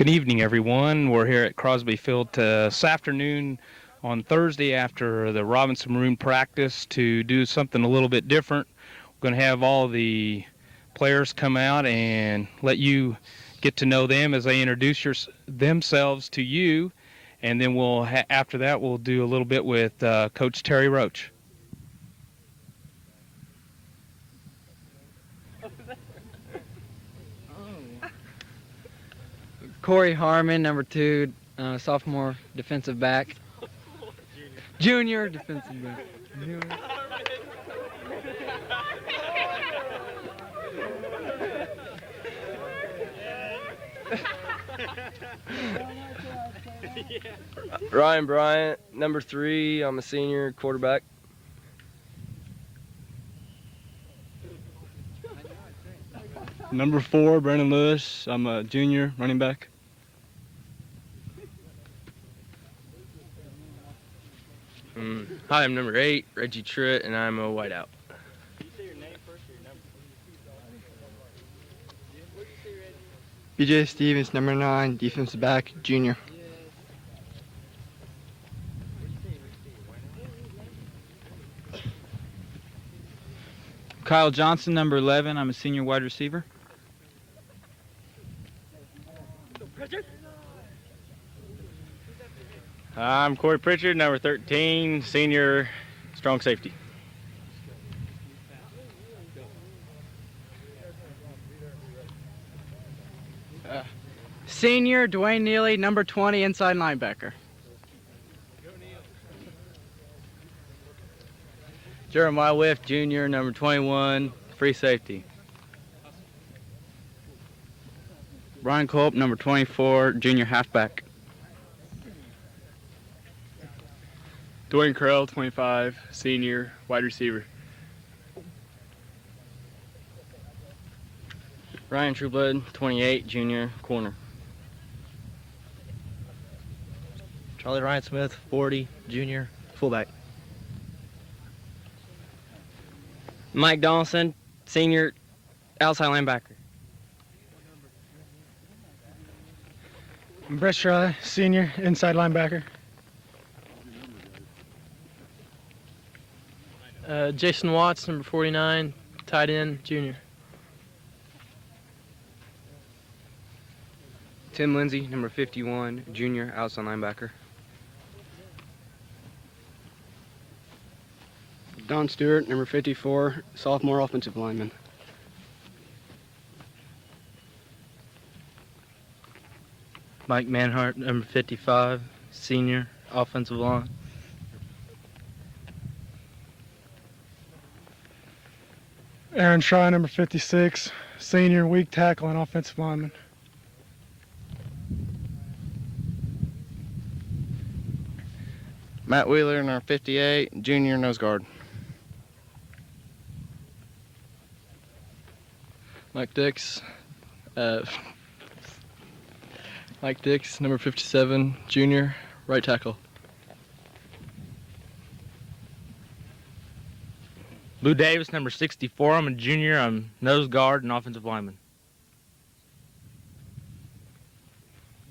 Good evening, everyone. We're here at Crosby Field this afternoon on Thursday after the Robinson Maroon practice to do something a little bit different. We're going to have all the players come out and let you get to know them as they introduce themselves to you, and then after that we'll do a little bit with Coach Terry Roach. Corey Harmon, number 2, sophomore defensive back. Junior defensive back. Ryan Bryant, number 3. I'm a senior quarterback. Number 4, Brandon Lewis. I'm a junior running back. Hi, I'm number 8, Reggie Truitt, and I'm a wideout. Can you say your name first or your number? What'd you say, Reggie? BJ Stevens, number 9, defensive back, junior. Kyle Johnson, number 11. I'm a senior wide receiver. I'm Corey Pritchard, number 13, senior strong safety. Senior Dwayne Neely, number 20, inside linebacker. Jeremiah Whiff, junior, number 21, free safety. Brian Culp, number 24, junior halfback. Dwayne Curl, 25, senior wide receiver. Ryan Trueblood, 28, junior corner. Charlie Ryan Smith, 40, junior fullback. Mike Donaldson, senior outside linebacker. Brett Shriley, senior inside linebacker. Jason Watts, number 49, tight end, junior. Tim Lindsay, number 51, junior outside linebacker. Don Stewart, number 54, sophomore offensive lineman. Mike Manhart, number 55, senior offensive line. Aaron Shaw, number 56, senior weak tackle and offensive lineman. Matt Wheeler, number 58, junior nose guard. Mike Dix, number 57, junior right tackle. Lou Davis, number 64. I'm a junior. I'm nose guard and offensive lineman.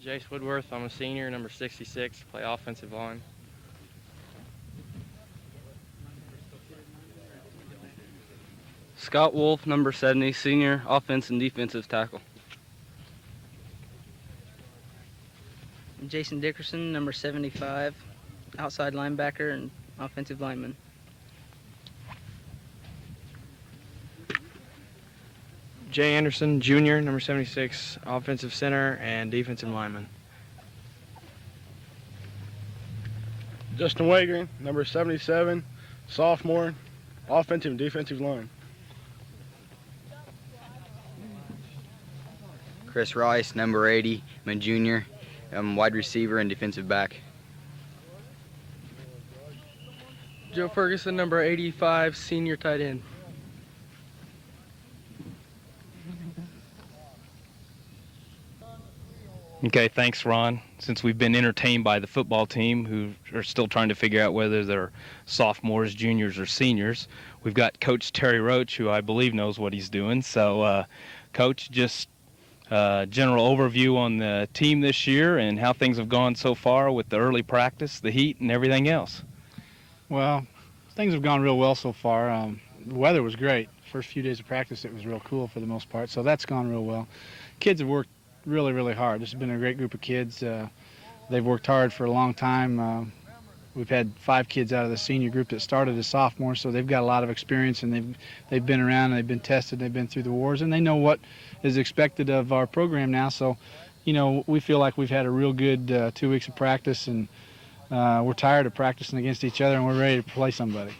Jace Woodworth, I'm a senior, number 66, play offensive line. Scott Wolf, number 70, senior offense and defensive tackle. Jason Dickerson, number 75, outside linebacker and offensive lineman. Jay Anderson, junior, number 76, offensive center and defensive lineman. Justin Wagering, number 77, sophomore, offensive and defensive line. Chris Rice, number 80, I'm a junior. I'm wide receiver and defensive back. Joe Ferguson, number 85, senior tight end. Okay, thanks, Ron. Since we've been entertained by the football team, who are still trying to figure out whether they're sophomores, juniors, or seniors, we've got Coach Terry Roach, who I believe knows what he's doing. So, Coach, just general overview on the team this year and how things have gone so far with the early practice, the heat, and everything else. Well, things have gone real well so far. The weather was great. First few days of practice, it was real cool for the most part, so that's gone real well. Kids have worked really, really hard. This has been a great group of kids. They've worked hard for a long time. We've had 5 kids out of the senior group that started as sophomores, so they've got a lot of experience, and they've been around, and they've been tested, they've been through the wars, and they know what is expected of our program now. So, you know, we feel like we've had a real good 2 weeks of practice, and we're tired of practicing against each other, and we're ready to play somebody.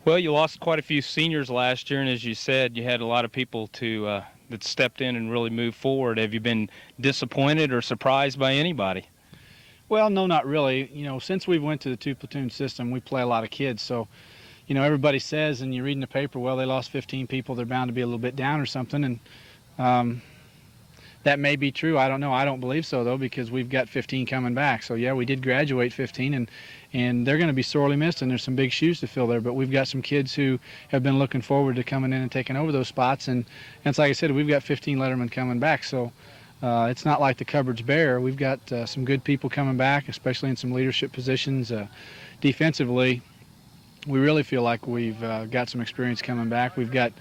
Well, you lost quite a few seniors last year, and as you said, you had a lot of people that stepped in and really moved forward. Have you been disappointed or surprised by anybody? Well, no, not really. You know, since we went to the 2-platoon system, we play a lot of kids. So, you know, everybody says, and you read in the paper, well, they lost 15 people, they're bound to be a little bit down or something. And that may be true. I don't know. I don't believe so, though, because we've got 15 coming back. So, yeah, we did graduate 15, and they're going to be sorely missed, and there's some big shoes to fill there. But we've got some kids who have been looking forward to coming in and taking over those spots. And it's like I said, we've got 15 lettermen coming back. So it's not like the cupboard's bare. We've got some good people coming back, especially in some leadership positions. Defensively, we really feel like we've got some experience coming back. We've got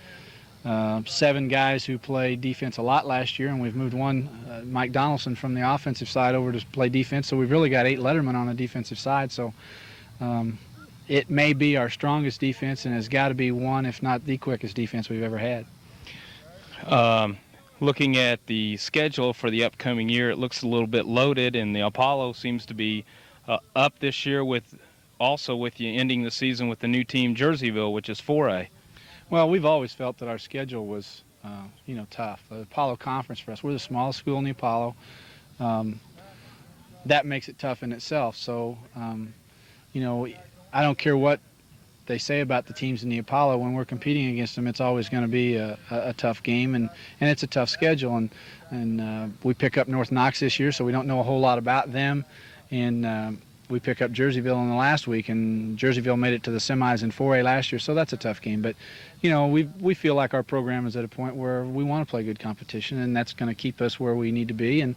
7 guys who played defense a lot last year, and we've moved one, Mike Donaldson, from the offensive side over to play defense. So we've really got 8 lettermen on the defensive side. So it may be our strongest defense, and has got to be one, if not the quickest defense we've ever had. Looking at the schedule for the upcoming year, it looks a little bit loaded, and the Apollo seems to be up this year with you ending the season with the new team Jerseyville, which is 4A. Well, we've always felt that our schedule was, tough. The Apollo Conference for us, we're the smallest school in the Apollo. That makes it tough in itself. So, I don't care what they say about the teams in the Apollo. When we're competing against them, it's always going to be a tough game, and it's a tough schedule. And we pick up North Knox this year, so we don't know a whole lot about them. And we pick up Jerseyville in the last week, and Jerseyville made it to the semis in 4A last year, so that's a tough game. But, we feel like our program is at a point where we want to play good competition, and that's going to keep us where we need to be. And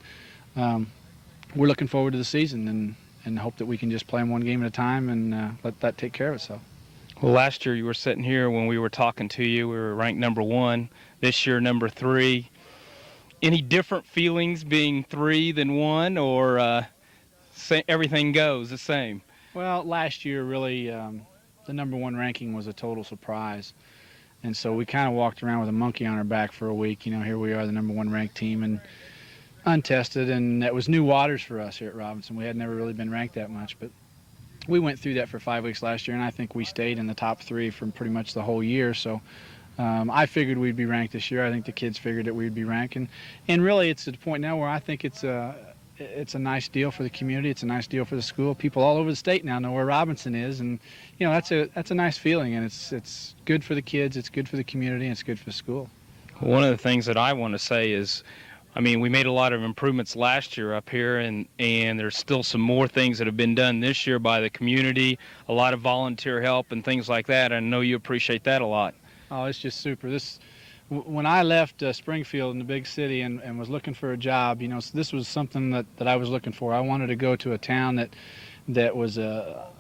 we're looking forward to the season and hope that we can just play them one game at a time and let that take care of itself. Well, last year you were sitting here when we were talking to you. We were ranked number 1. This year, number 3. Any different feelings being 3 than 1, or everything goes the same? Well, last year, really, the number 1 ranking was a total surprise. And so we kind of walked around with a monkey on our back for a week. Here we are, the number 1 ranked team, and untested, and that was new waters for us here at Robinson. We had never really been ranked that much, but we went through that for 5 weeks last year, and I think we stayed in the top 3 for pretty much the whole year. So I figured we'd be ranked this year. I think the kids figured that we'd be ranked, and really it's at the point now where I think it's a nice deal for the community. It's a nice deal for the school. People all over the state now know where Robinson is, and that's a nice feeling, and it's good for the kids, it's good for the community, and it's good for the school. One of the things that I want to say is, we made a lot of improvements last year up here, and there's still some more things that have been done this year by the community, a lot of volunteer help and things like that. I know you appreciate that a lot. Oh, it's just super. When I left Springfield in the big city and was looking for a job, this was something that I was looking for. I wanted to go to a town that was a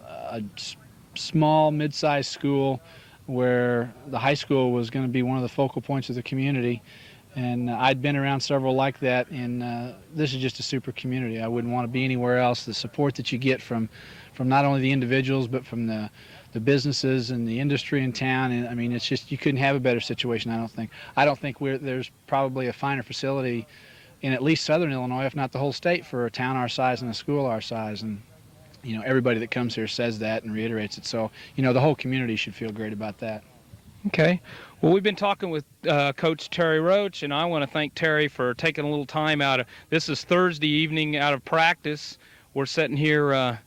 small, mid-sized school where the high school was going to be one of the focal points of the community. And I'd been around several like that, and this is just a super community. I wouldn't want to be anywhere else. The support that you get from not only the individuals, but from the businesses and the industry in town, and it's just, you couldn't have a better situation, I don't think. I don't think there's probably a finer facility in at least southern Illinois, if not the whole state, for a town our size and a school our size. And everybody that comes here says that and reiterates it. So the whole community should feel great about that. Okay. Well, we've been talking with Coach Terry Roach, and I want to thank Terry for taking a little time out. This is Thursday evening out of practice. We're sitting here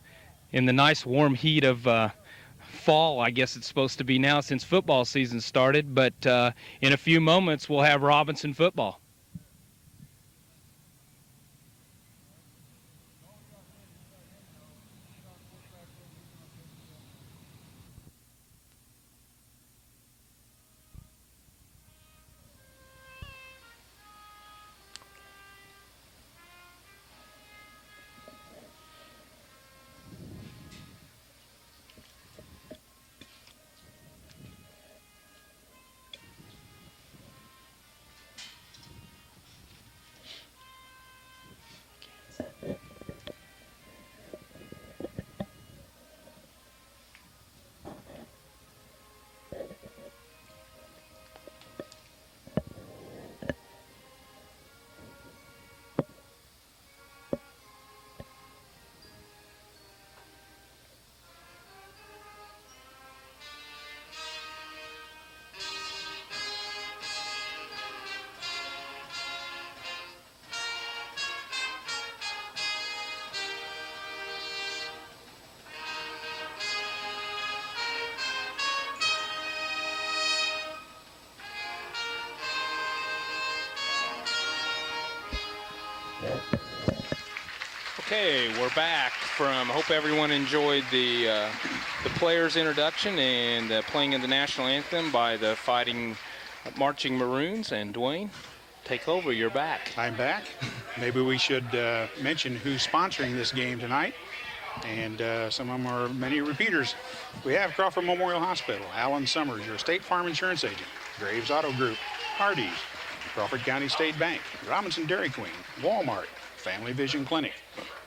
in the nice warm heat of fall, I guess it's supposed to be now since football season started. But in a few moments, we'll have Robinson football. Okay, we're back from, hope everyone enjoyed the players' introduction and playing of the national anthem by the Fighting Marching Maroons. And Dwayne, take over, you're back. I'm back. Maybe we should mention who's sponsoring this game tonight. And some of them are many repeaters. We have Crawford Memorial Hospital, Alan Summers, your State Farm Insurance agent, Graves Auto Group, Hardee's, Crawford County State Bank, Robinson Dairy Queen, Walmart, Family Vision Clinic,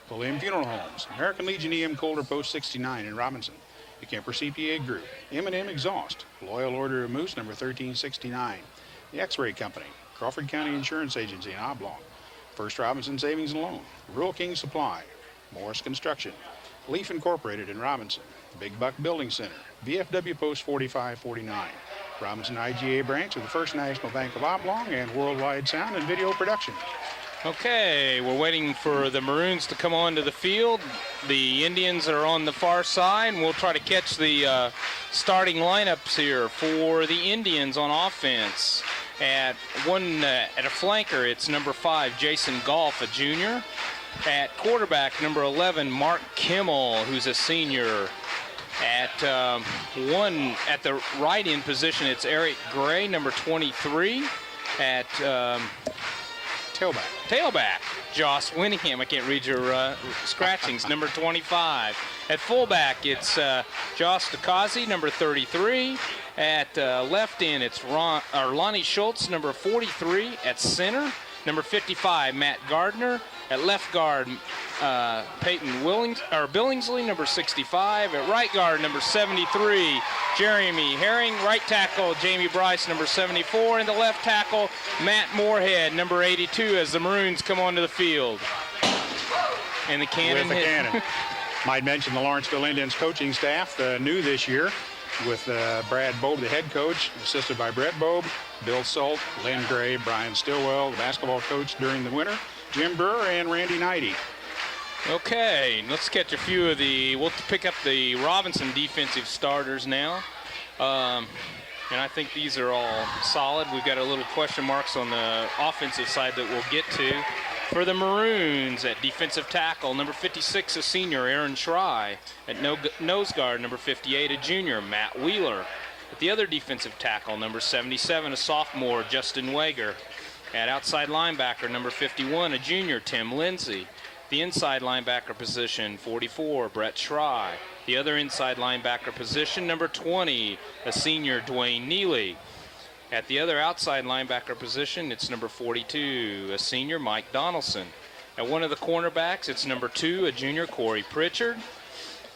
Pulliam Funeral Homes, American Legion EM Colder Post 69 in Robinson, the Kemper CPA Group, M&M Exhaust, Loyal Order of Moose number 1369, the X-Ray Company, Crawford County Insurance Agency in Oblong, First Robinson Savings and Loan, Rural King Supply, Morris Construction, Leaf Incorporated in Robinson, Big Buck Building Center, VFW Post 4549, Robinson IGA branch of the First National Bank of Oblong, and Worldwide Sound and Video Production. Okay, we're waiting for the Maroons to come onto the field. The Indians are on the far side, and we'll try to catch the starting lineups here for the Indians on offense. At a flanker, it's number 5, Jason Golf, a junior. At quarterback, number 11, Mark Kimmel, who's a senior. At the right end position, it's Eric Gray, number 23. At tailback, Joss Winningham. I can't read your scratchings. Number 25. At fullback, it's Joss DeCausey, number 33. At left end, it's Lonnie Schultz, number 43. At center, number 55, Matt Gardner. At left guard, Peyton Billingsley, number 65. At right guard, number 73, Jeremy Herring. Right tackle, Jamie Bryce, number 74. And the left tackle, Matt Moorhead, number 82, as the Maroons come onto the field. And the cannon With the cannon. Might mention the Lawrenceville Indians coaching staff, new this year, with Brad Bobe, the head coach, assisted by Brett Bobe, Bill Salt, Lynn Gray, Brian Stillwell, the basketball coach during the winter, Jim Burr, and Randy Knighty. Okay, let's catch a few of we'll pick up the Robinson defensive starters now. And I think these are all solid. We've got a little question marks on the offensive side that we'll get to. For the Maroons, at defensive tackle, number 56, a senior, Aaron Schrei. At nose guard, number 58, a junior, Matt Wheeler. At the other defensive tackle, number 77, a sophomore, Justin Wager. At outside linebacker, number 51, a junior, Tim Lindsay. The inside linebacker position, 44, Brett Schrei. The other inside linebacker position, number 20, a senior, Dwayne Neely. At the other outside linebacker position, it's number 42, a senior, Mike Donaldson. At one of the cornerbacks, it's number 2, a junior, Corey Pritchard.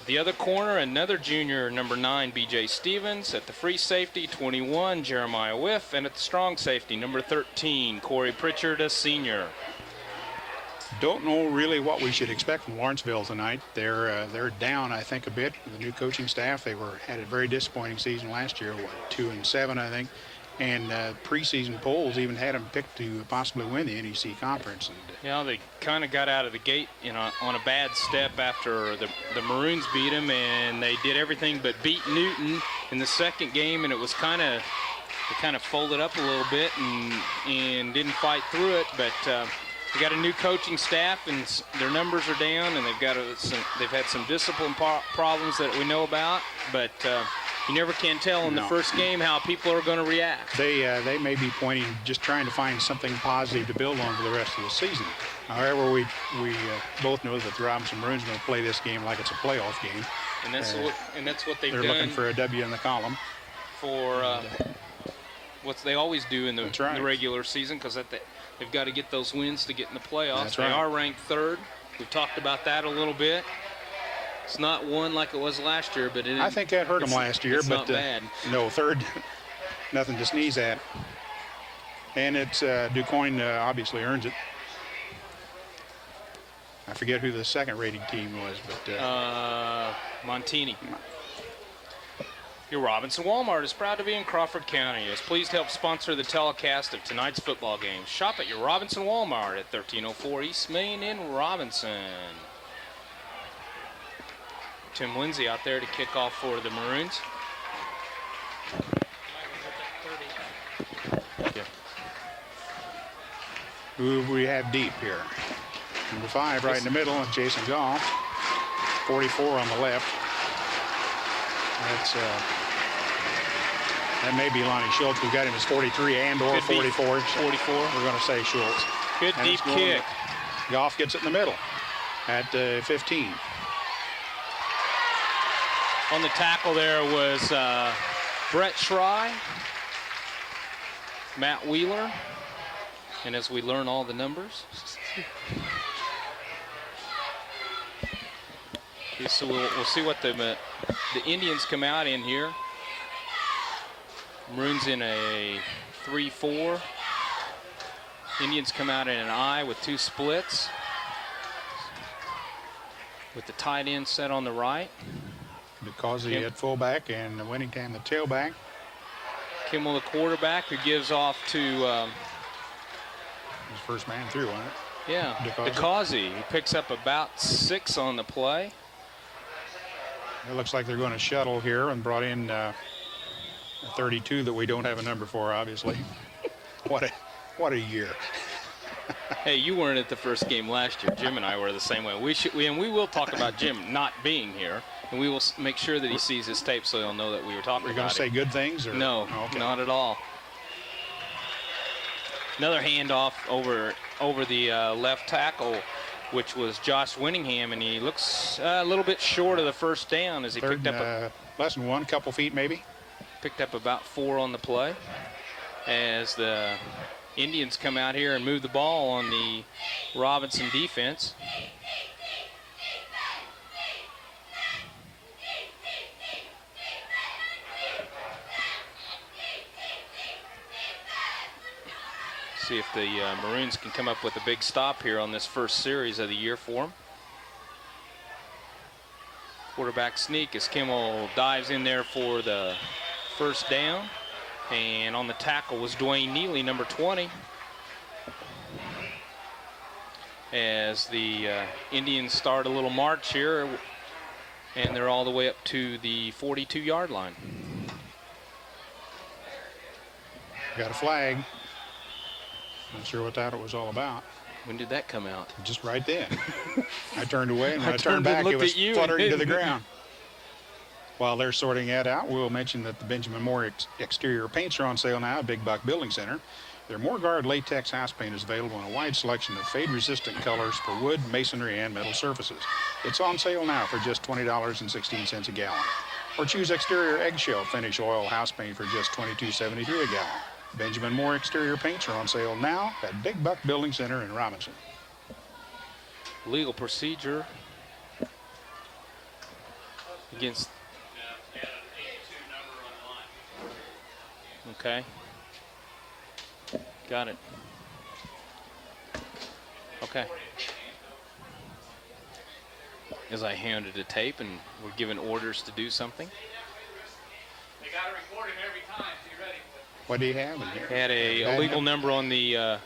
The other corner, another junior, number 9, B.J. Stevens. At the free safety, 21, Jeremiah Whiff. And at the strong safety, number 13, Corey Pritchard, a senior. Don't know really what we should expect from Lawrenceville tonight. They're down, I think, a bit. The new coaching staff, they had a very disappointing season last year, 2-7, I think. And preseason polls even had them picked to possibly win the NEC conference. Yeah, they kind of got out of the gate, on a bad step after the Maroons beat them, and they did everything but beat Newton in the second game, and it was they kind of folded up a little bit and didn't fight through it. But they got a new coaching staff, and their numbers are down, and they've had some discipline problems that we know about, but. You never can tell in the first game how people are going to react. They may be just trying to find something positive to build on for the rest of the season. However, we both know that the Robinson Maroons are going to play this game like it's a playoff game. And that's what they've done. They're looking for a W in the column. For what they always do in the regular season, because they've got to get those wins to get in the playoffs. They are ranked 3rd. We've talked about that a little bit. It's not one like it was last year, but I think that hurt them last year. It's but not bad. No, 3rd, nothing to sneeze at. And it's DuQuoin obviously earns it. I forget who the second-rated team was, but Montini. Your Robinson Walmart is proud to be in Crawford County. Is pleased to help sponsor the telecast of tonight's football game. Shop at your Robinson Walmart at 1304 East Main in Robinson. Tim Lindsay out there to kick off for the Maroons. Who we have deep here? Number 5 right in the middle, and Jason Goff. 44 on the left. That may be Lonnie Schultz. We've got him as 43 and or 44. 44. We're going to say Schultz. Good And deep it's going- kick. Goff gets it in the middle at 15. On the tackle there was Brett Schry, Matt Wheeler, and as we learn all the numbers. Okay, so we'll see what the Indians come out in here. Maroons in a 3-4. Indians come out in an I with 2 splits, with the tight end set on the right. Because he had fullback and Winningham the tailback. Kimmel the quarterback, who gives off to His first man through on it. yeah, DeCausey, who picks up about 6 on the play. It looks like they're going to shuttle here and brought in a 32 that we don't have a number for, obviously. What a year. Hey, you weren't at the first game last year. Jim and I were the same way. We will talk about Jim not being here, and we will make sure that he sees his tape so he'll know that we were talking We're about going to say good things? Or? No, Okay. not at all. Another handoff over the left tackle, which was Josh Winningham, and he looks a little bit short of the first down as he picked up less than 1, couple feet maybe. Picked up about 4 on the play as the Indians come out here and move the ball on the Robinson defense. See if the Maroons can come up with a big stop here on this first series of the year for them. Quarterback sneak as Kimmel dives in there for the first down. And on the tackle was Dwayne Neely, number 20. As the Indians start a little march here, and they're all the way up to the 42-yard line. Got a flag. Not sure what that was all about. When did that come out? Just right then. I turned away, and when I turned turned and back, it looked was at you fluttering to and- the ground. While they're sorting that out, we'll mention that the Benjamin Moore exterior paints are on sale now at Big Buck Building Center. Their Moore-Guard latex house paint is available in a wide selection of fade-resistant colors for wood, masonry, and metal surfaces. It's on sale now for just $20.16 a gallon. Or choose exterior eggshell finish oil house paint for just $22.73 a gallon. Benjamin Moore exterior paints are on sale now at Big Buck Building Center in Robinson. Legal procedure against. Okay. Got it. Okay. As I handed the tape and we're given orders to do something. They got to record him every time. So you ready? What do you have in here? Had a illegal number on the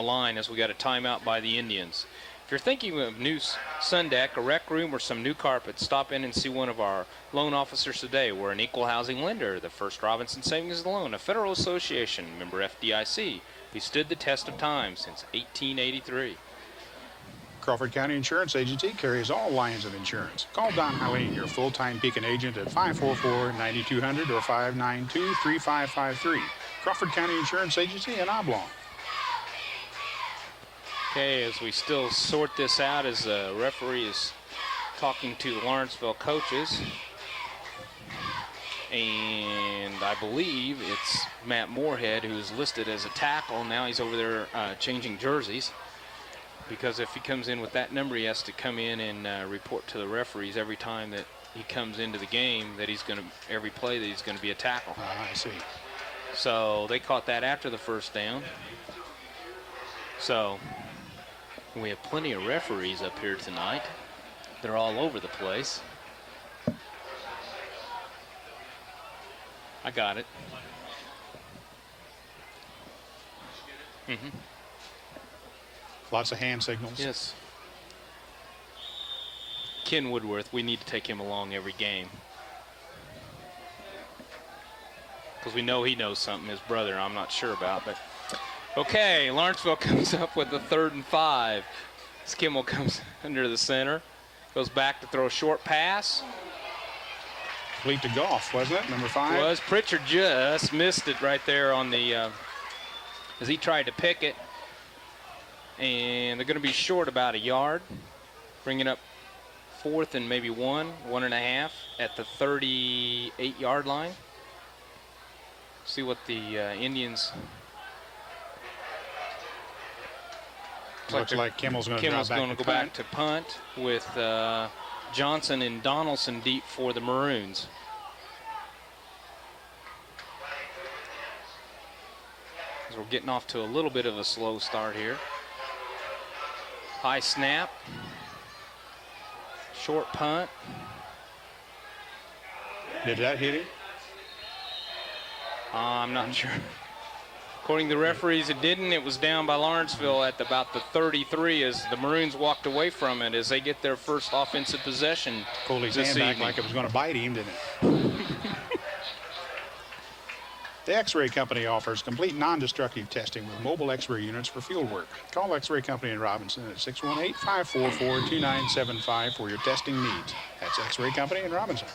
line as we got a timeout by the Indians. If you're thinking of new sun deck, a rec room, or some new carpet, stop in and see one of our loan officers today. We're an equal housing lender, the First Robinson Savings and Loan, a federal association, member FDIC. We stood the test of time since 1883. Crawford County Insurance Agency carries all lines of insurance. Call Don Helene, your full-time Pekin agent, at 544-9200 or 592-3553. Crawford County Insurance Agency in Oblong. Okay, as we still sort this out, as the referee is talking to the Lawrenceville coaches. And I believe it's Matt Moorhead who's listed as a tackle. Now he's over there changing jerseys. Because if he comes in with that number, he has to come in and report to the referees every time that he comes into the game that he's going to, every play that he's going to be a tackle. I see. So they caught that after the first down. So we have plenty of referees up here tonight. They're all over the place. I got it. Mm-hmm. Lots of hand signals. Yes. Ken Woodworth, we need to take him along every game. Because we know he knows something, his brother, I'm not sure about. But Okay, Lawrenceville comes up with the 3rd and 5. Skimmel comes under the center. Goes back to throw a short pass. Complete to Goff, wasn't it? Number 5? Was. Pritchard just missed it right there on the, as he tried to pick it. And they're going to be short about a yard. Bringing up 4th and maybe 1.5 at the 38-yard line. See what the Indians... Looks like Kimmel's going to go back to punt with Johnson and Donaldson deep for the Maroons. As we're getting off to a little bit of a slow start here. High snap. Short punt. Did that hit him? I'm not sure. According to the referees, it didn't. It was down by Lawrenceville at about the 33 as the Maroons walked away from it as they get their first offensive possession. Pulled his hand back like it was going to bite him, didn't it? The X-Ray Company offers complete non-destructive testing with mobile X-ray units for field work. Call X-Ray Company in Robinson at 618-544-2975 for your testing needs. That's X-Ray Company in Robinson.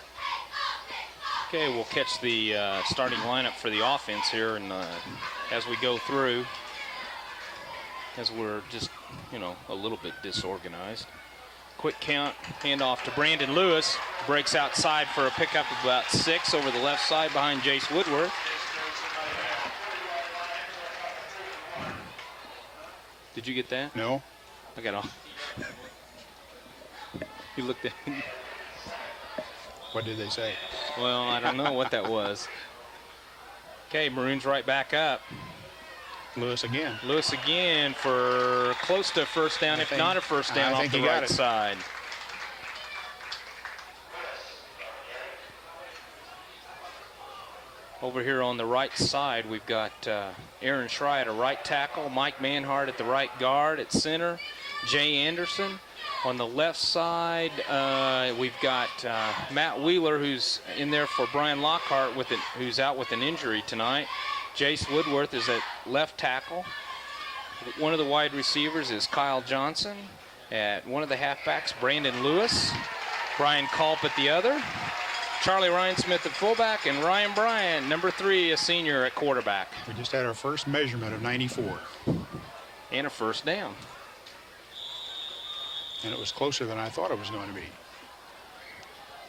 Okay, we'll catch the starting lineup for the offense here, and as we go through, as we're just, a little bit disorganized. Quick count, handoff to Brandon Lewis. Breaks outside for a pickup of about 6 over the left side behind Jace Woodward. Did you get that? No. I got all. You looked at What did they say? Well, I don't know what that was. Okay, Maroons right back up. Lewis again. Lewis again for close to a first down, if not a first down off the right side. Over here on the right side, we've got Aaron Schrey at a right tackle, Mike Manhart at the right guard at center, Jay Anderson. On the left side, we've got Matt Wheeler, who's in there for Brian Lockhart, who's out with an injury tonight. Jace Woodworth is at left tackle. One of the wide receivers is Kyle Johnson. At one of the halfbacks, Brandon Lewis. Brian Culp at the other. Charlie Ryan Smith at fullback, and Ryan Bryant, number 3, a senior at quarterback. We just had our first measurement of 94. And a first down. And it was closer than I thought it was going to be.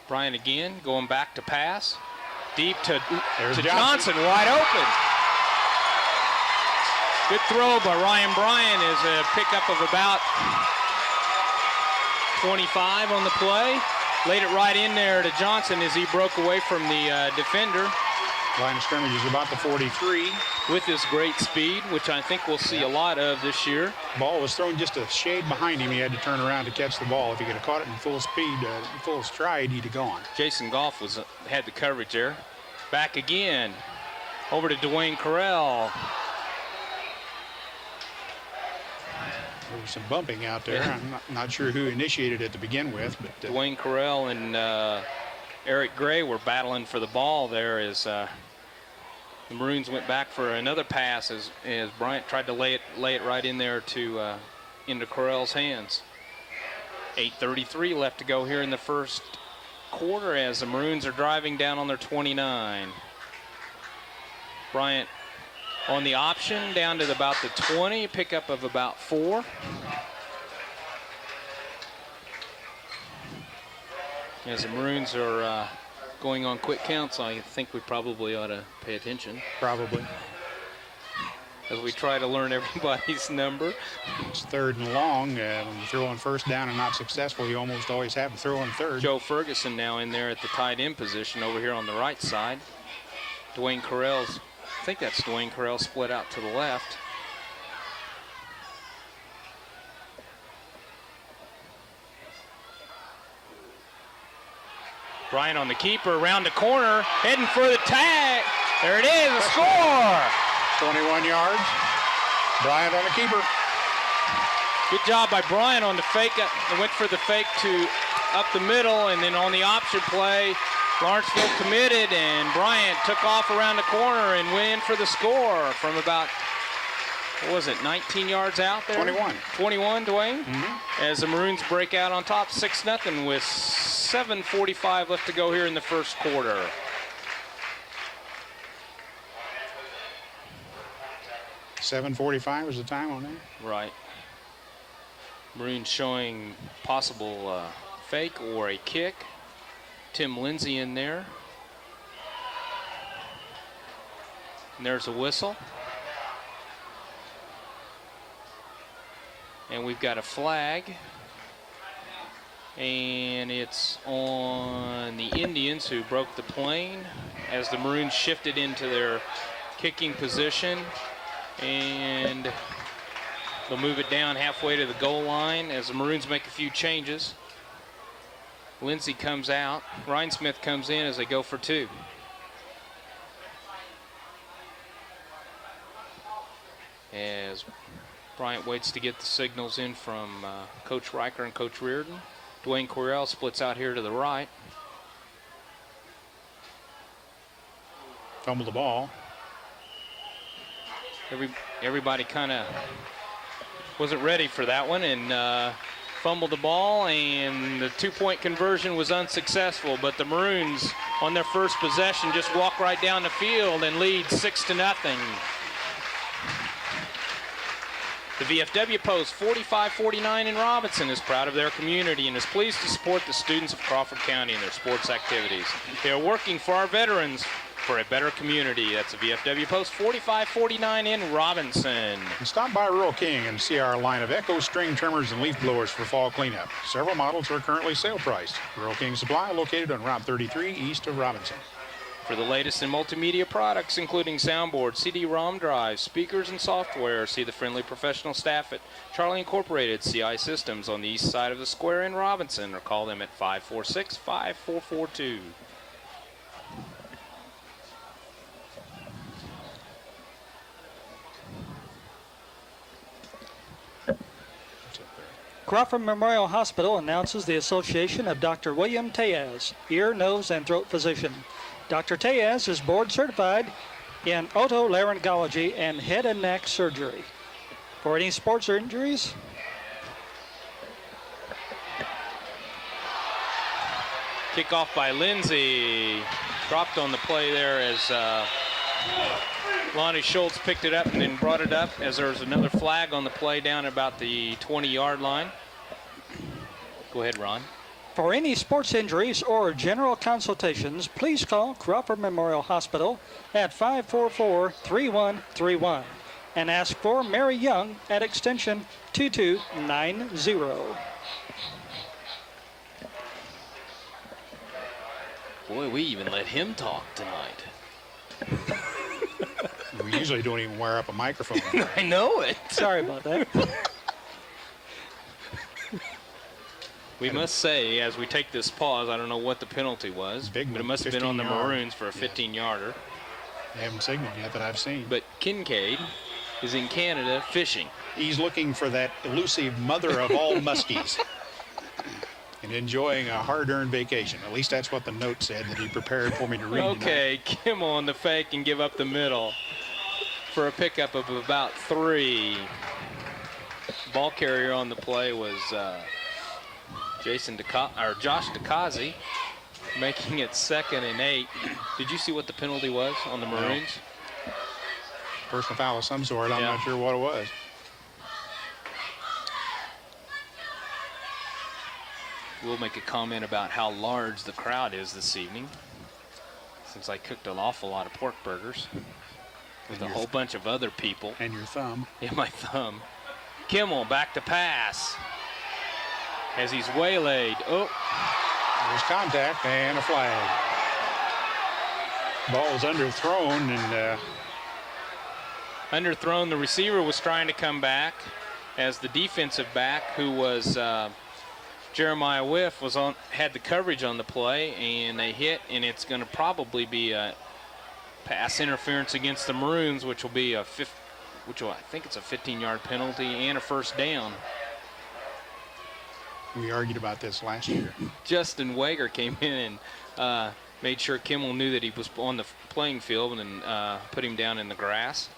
Bryant again, going back to pass. Deep to Johnson, wide open. Good throw by Ryan Bryant is a pickup of about 25 on the play. Laid it right in there to Johnson as he broke away from the defender. Line of scrimmage is about the 43. With his great speed, which I think we'll see a lot of this year. Ball was thrown just a shade behind him. He had to turn around to catch the ball. If he could have caught it in full speed, full stride, he'd have gone. Jason Goff had the coverage there. Back again. Over to Dwayne Carell. There was some bumping out there. I'm not sure who initiated it to begin with, but Dwayne Carell and Eric Gray were battling for the ball there as the Maroons went back for another pass as Bryant tried to lay it right in there to into Carell's hands. 8:33 left to go here in the first quarter as the Maroons are driving down on their 29. Bryant on the option down to about the 20, pickup of about 4. As the Maroons are going on quick counts, I think we probably ought to pay attention. Probably. As we try to learn everybody's number. It's 3rd and long. When you throw on first down and not successful, you almost always have to throw on 3rd. Joe Ferguson now in there at the tight end position over here on the right side. Dwayne Carell's, I think that's Dwayne Carell split out to the left. Bryant on the keeper, around the corner, heading for the tag. There it is, a score. 21 yards. Bryant on the keeper. Good job by Bryant on the fake. They went for the fake to up the middle, and then on the option play, Lawrenceville committed, and Bryant took off around the corner and went in for the score from about what was it, 19 yards out there? 21. 21, Dwayne? Mm-hmm. As the Maroons break out on top 6-0 with 7:45 left to go here in the first quarter. $7:45 was the time on that. Right. Maroons showing possible fake or a kick. Tim Lindsay in there. And there's a whistle. And we've got a flag. And it's on the Indians, who broke the plane as the Maroons shifted into their kicking position. And they'll move it down halfway to the goal line as the Maroons make a few changes. Lindsay comes out. Ryan Smith comes in as they go for 2. As Bryant waits to get the signals in from Coach Riker and Coach Reardon. Dwayne Correll splits out here to the right. Fumble the ball. Everybody kind of wasn't ready for that one and fumbled the ball, and the 2-point conversion was unsuccessful, but the Maroons on their first possession just walk right down the field and lead 6-0. The VFW Post 45-49 in Robinson is proud of their community and is pleased to support the students of Crawford County in their sports activities. They are working for our veterans for a better community. That's the VFW Post 45-49 in Robinson. And stop by Rural King and see our line of Echo string trimmers and leaf blowers for fall cleanup. Several models are currently sale priced. Rural King Supply, located on Route 33 east of Robinson. For the latest in multimedia products, including soundboards, CD-ROM drives, speakers, and software, see the friendly professional staff at Charlie Incorporated CI Systems on the east side of the square in Robinson, or call them at 546-5442. Crawford Memorial Hospital announces the association of Dr. William Tellez, ear, nose, and throat physician. Dr. Tellez is board certified in otolaryngology and head and neck surgery. For any sports injuries, kickoff by Lindsay. Dropped on the play there as Lonnie Schultz picked it up and then brought it up as there was another flag on the play down about the 20-yard line. Go ahead, Ron. For any sports injuries or general consultations, please call Crawford Memorial Hospital at 544-3131 and ask for Mary Young at extension 2290. Boy, we even let him talk tonight. We usually don't even wire up a microphone. I know it. Sorry about that. We must say, as we take this pause, I don't know what the penalty was, but it must have been on the Maroons for a 15-yarder. They haven't signaled yet that I've seen. But Kincaid is in Canada fishing. He's looking for that elusive mother of all muskies and enjoying a hard-earned vacation. At least that's what the note said that he prepared for me to read. Okay, Kimmel on the fake and give up the middle for a pickup of about 3. Ball carrier on the play was Josh DeKazi, making it 2nd and 8. Did you see what the penalty was on the Maroons? No. Personal foul of some sort. I'm not sure what it was. We'll make a comment about how large the crowd is this evening, since I cooked an awful lot of pork burgers with a whole bunch of other people. And your thumb. And my thumb. Kimmel back to pass as he's waylaid. Oh. There's contact and a flag. Ball was underthrown and underthrown. The receiver was trying to come back as the defensive back, who was Jeremiah Whiff, had the coverage on the play, and they hit, and it's going to probably be a pass interference against the Maroons, which will be I think it's a 15-yard penalty and a first down. We argued about this last year. Justin Wager came in and made sure Kimmel knew that he was on the playing field and put him down in the grass.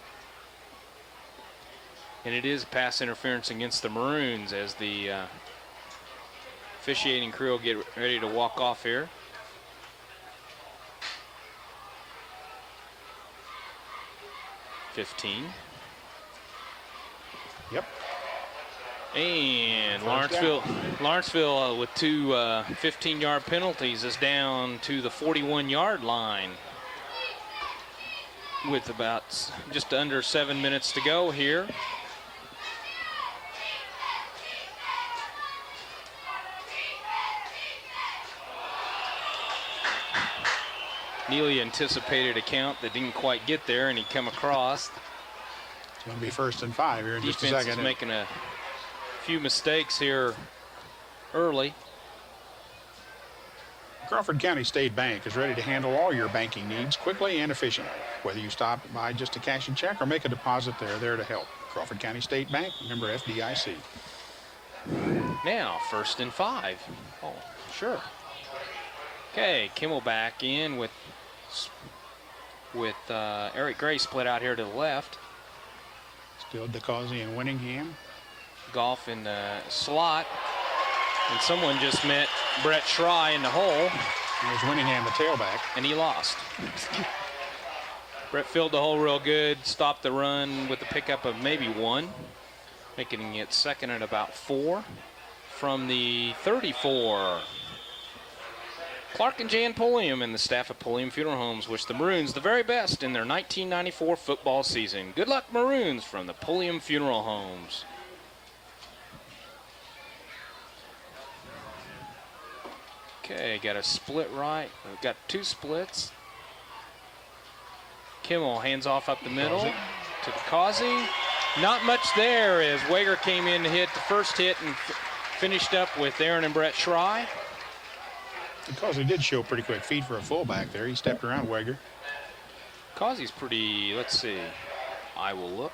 And it is pass interference against the Maroons as the officiating crew will get ready to walk off here. Yep. And Lawrenceville with two 15-yard penalties is down to the 41-yard line with about just under 7 minutes to go here. Neely anticipated a count that didn't quite get there, and he come across. It's going to be 1st and 5 here in just a Defense second. is making a few mistakes here early. Crawford County State Bank is ready to handle all your banking needs quickly and efficiently. Whether you stop by just to cash a check or make a deposit, they're there to help. Crawford County State Bank, member FDIC. Now 1st and 5. Oh, sure. Okay, Kimmel back in with Eric Gray split out here to the left. Still DeCausey and Winningham. Golf in the slot. And someone just met Brett Schrei in the hole. It was Winningham, the tailback. And he lost. Brett filled the hole real good, stopped the run with a pickup of maybe 1, making it 2nd and about 4 from the 34. Clark and Jan Pulliam and the staff of Pulliam Funeral Homes wish the Maroons the very best in their 1994 football season. Good luck, Maroons, from the Pulliam Funeral Homes. Okay, got a split right. We've got 2 splits. Kimmel hands off up the middle to DeCausey. Not much there as Wager came in to hit the first hit and finished up with Aaron and Brett Schrei. Because he did show pretty quick feet for a fullback there. He stepped around Wager. Causey's pretty, let's see, I will look.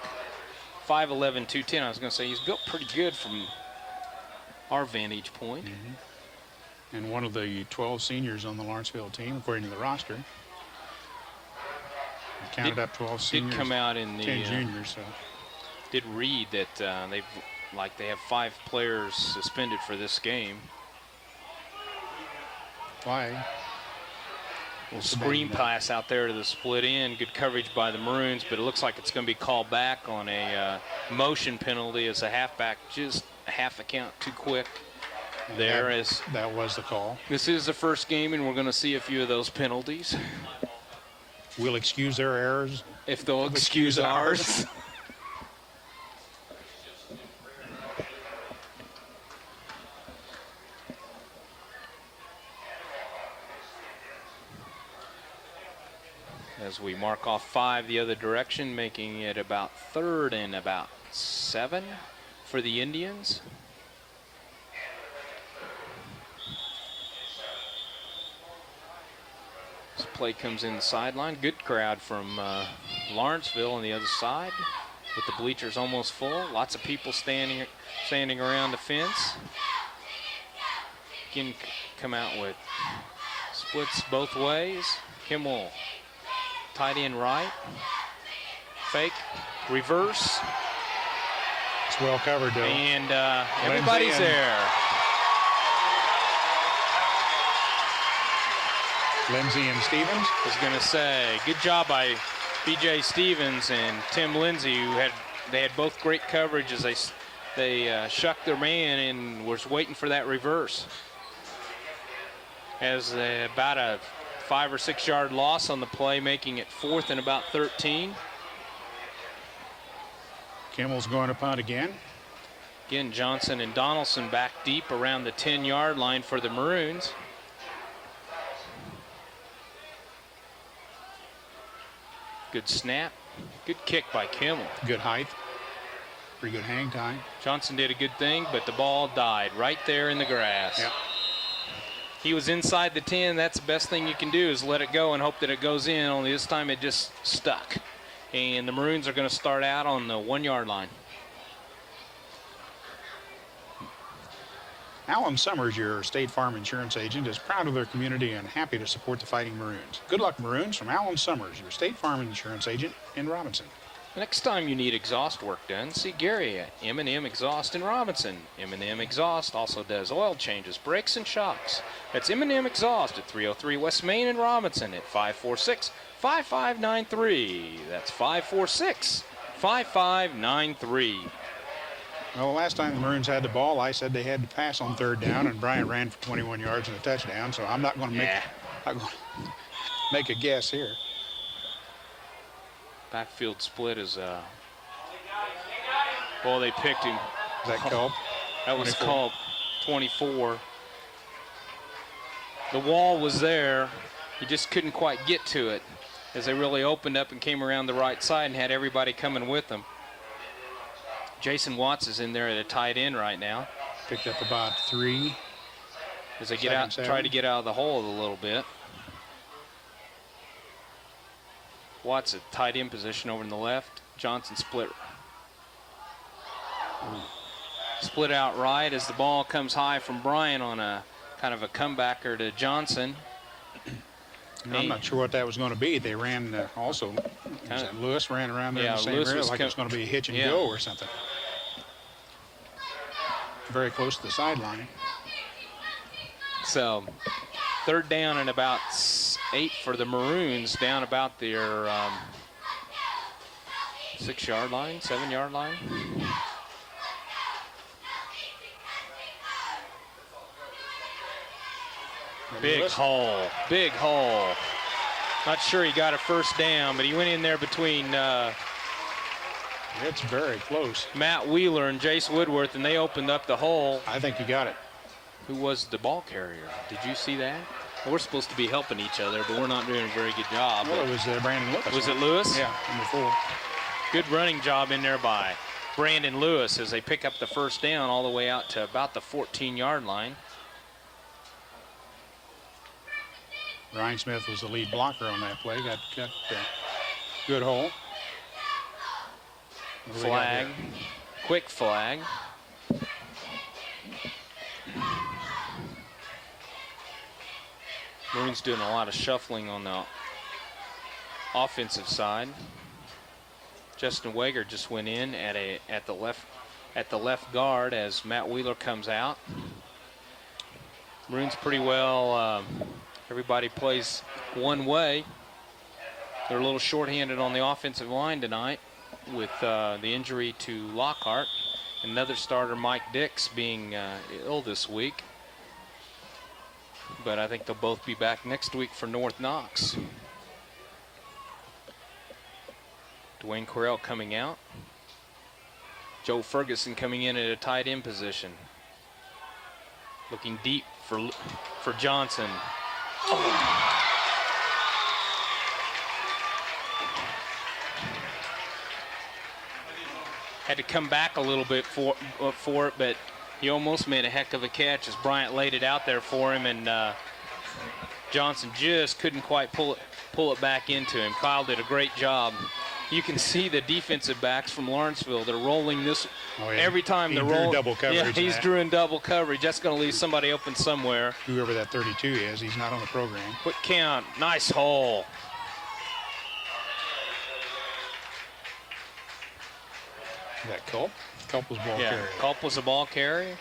5'11", 210. I was going to say he's built pretty good from our vantage point. Mm-hmm. And one of the 12 seniors on the Lawrenceville team, according to the roster. We counted up 12 seniors. Did come out in the 10 juniors. So. Did read that they have 5 players suspended for this game. Why? Screen pass out there to the split end. Good coverage by the Maroons, but it looks like it's going to be called back on a motion penalty as a halfback, just a half a count too quick. That was the call. This is the first game, and we're going to see a few of those penalties. We'll excuse their errors. If they'll excuse ours. As we mark off 5 the other direction, making it about 3rd and about 7 for the Indians. This play comes in the sideline. Good crowd from Lawrenceville on the other side with the bleachers almost full. Lots of people standing around the fence. Again, come out with splits both ways. Kimmel. Tight end right. Fake. Reverse. It's well covered, though. And everybody's there. Lindsay and Stevens. I was going to say, good job by B.J. Stevens and Tim Lindsay, who had both great coverage as they shucked their man and was waiting for that reverse. As about a 5 or 6 yard loss on the play, making it 4th and about 13. Kimmel's going to punt again. Again, Johnson and Donaldson back deep around the 10-yard line for the Maroons. Good snap. Good kick by Kimmel. Good height. Pretty good hang time. Johnson did a good thing, but the ball died right there in the grass. Yep. He was inside the 10. That's the best thing you can do is let it go and hope that it goes in. Only this time it just stuck. And the Maroons are going to start out on the 1-yard line. Alan Summers, your State Farm Insurance agent, is proud of their community and happy to support the Fighting Maroons. Good luck, Maroons, from Alan Summers, your State Farm Insurance agent in Robinson. Next time you need exhaust work done, see Gary at M&M Exhaust in Robinson. M&M Exhaust also does oil changes, brakes, and shocks. That's M&M Exhaust at 303 West Main in Robinson at 546-5593. That's 546-5593. Well, the last time the Maroons had the ball, I said they had to pass on third down, and Bryant ran for 21 yards and a touchdown, so I'm not going to make a guess here. Backfield split is, well, they picked him. Is that called? That was 24. called 24. The wall was there. He just couldn't quite get to it as they really opened up and came around the right side and had everybody coming with them. Jason Watts is in there at a tight end right now. Picked up about 3. As they get out, try to get out of the hole a little bit. Watts at tight end position over in the left. Johnson split out right as the ball comes high from Bryan on a kind of a comebacker to Johnson. I'm not sure what that was going to be. They ran also. Lewis ran around there in the same area like it was going to be a hitch and go or something. Very close to the sideline. So, third down and about 8 for the Maroons, down about their 6-yard line, 7-yard line. Big hole, big hole. Not sure he got a first down, but he went in there between it's very close. Matt Wheeler and Jace Woodworth, and they opened up the hole. I think he got it. Who was the ball carrier? Did you see that? Well, we're supposed to be helping each other, but we're not doing a very good job. Well, it was Brandon Lewis. Was it Lewis? Yeah, number 4. Good running job in there by Brandon Lewis as they pick up the first down all the way out to about the 14-yard line. Ryan Smith was the lead blocker on that play. Got good hole. Flag. Quick flag. Maroons doing a lot of shuffling on the offensive side. Justin Wager just went in at the left guard as Matt Wheeler comes out. Maroons pretty well. Everybody plays one way. They're a little shorthanded on the offensive line tonight with the injury to Lockhart. Another starter, Mike Dix, being ill this week. But I think they'll both be back next week for North Knox. Dwayne Correll coming out. Joe Ferguson coming in at a tight end position. Looking deep for Johnson. Had to come back a little bit for it, but he almost made a heck of a catch as Bryant laid it out there for him, and Johnson just couldn't quite pull it back into him. Kyle did a great job. You can see the defensive backs from Lawrenceville. They're rolling this every time they're rolling. Double coverage. Yeah, he's drawing double coverage. That's going to leave somebody open somewhere. Whoever that 32 is, he's not on the program. Quick count. Nice hole. Is that Culp? Culp was ball carrier. Culp was a ball carrier.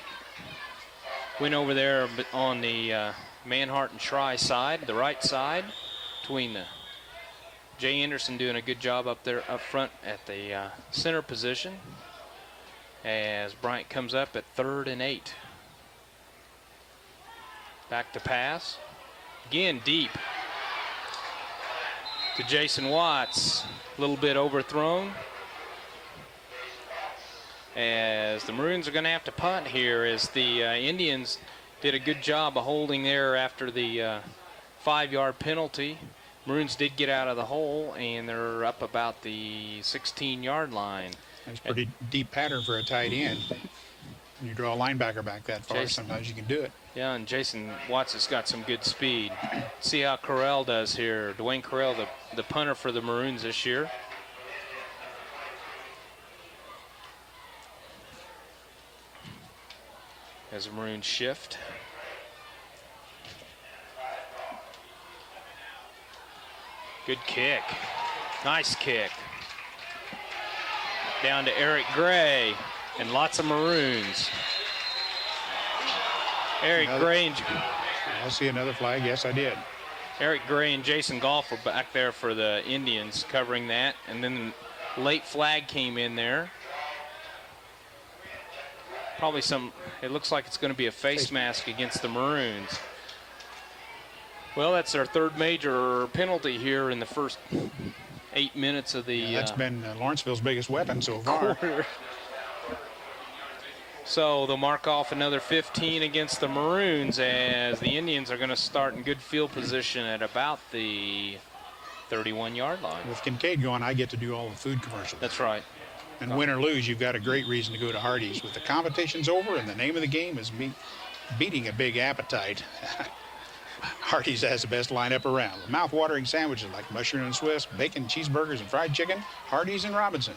Went over there on the Manhart and Schrei side, the right side, between the Jay Anderson doing a good job up there up front at the center position as Bryant comes up at 3rd and 8. Back to pass. Again, deep to Jason Watts. A little bit overthrown. As the Maroons are going to have to punt here as the Indians did a good job of holding there after the 5-yard penalty. Maroons did get out of the hole, and they're up about the 16-yard line. That's a pretty deep pattern for a tight end. When you draw a linebacker back that far, sometimes you can do it. Yeah, and Jason Watts has got some good speed. See how Correll does here. Dwayne Correll, the punter for the Maroons this year. As the Maroons shift. Good kick. Nice kick. down to Eric Gray, and lots of Maroons. Eric Gray and I see another flag. Yes, I did. Eric Gray and Jason Goff were back there for the Indians covering that, and then late flag came in there. Probably it looks like it's going to be a face mask against the Maroons. Well, that's our third major penalty here in the first 8 minutes of the Yeah, that's been Lawrenceville's biggest weapon so far. quarter. So they'll mark off another 15 against the Maroons as the Indians are going to start in good field position at about the 31-yard line. With Kincaid going, I get to do all the food commercials. That's right. And win or lose, you've got a great reason to go to Hardee's. With the competition's over and the name of the game is beating a big appetite, Hardee's has the best lineup around. With mouth-watering sandwiches like mushroom and Swiss, bacon, cheeseburgers, and fried chicken, Hardee's in Robinson.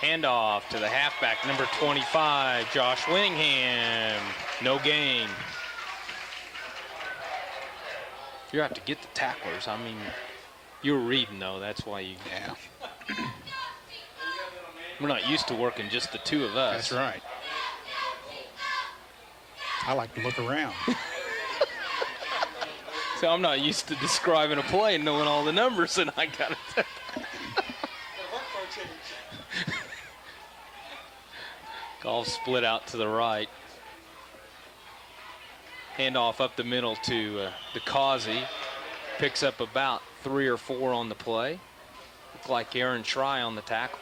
Handoff to the halfback, number 25, Josh Winningham. No gain. You have to get the tacklers. I mean, you were reading, though. That's why you... Yeah. We're not used to working just the two of us. That's right. I like to look around. So I'm not used to describing a play and knowing all the numbers, and I got it. Golf split out to the right. Handoff up the middle to DeCausey. Picks up about 3 or 4 on the play. Looked like Aaron Try on the tackle.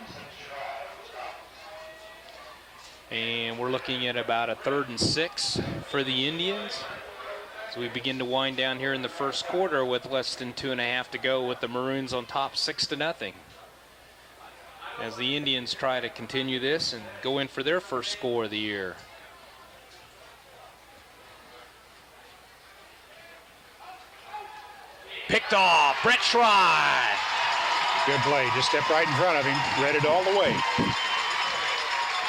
And we're looking at about a 3rd and 6 for the Indians as we begin to wind down here in the first quarter with less than 2.5 to go with the Maroons on top 6-0. As the Indians try to continue this and go in for their first score of the year. Picked off, Brett Schry. Good play, just stepped right in front of him, read it all the way.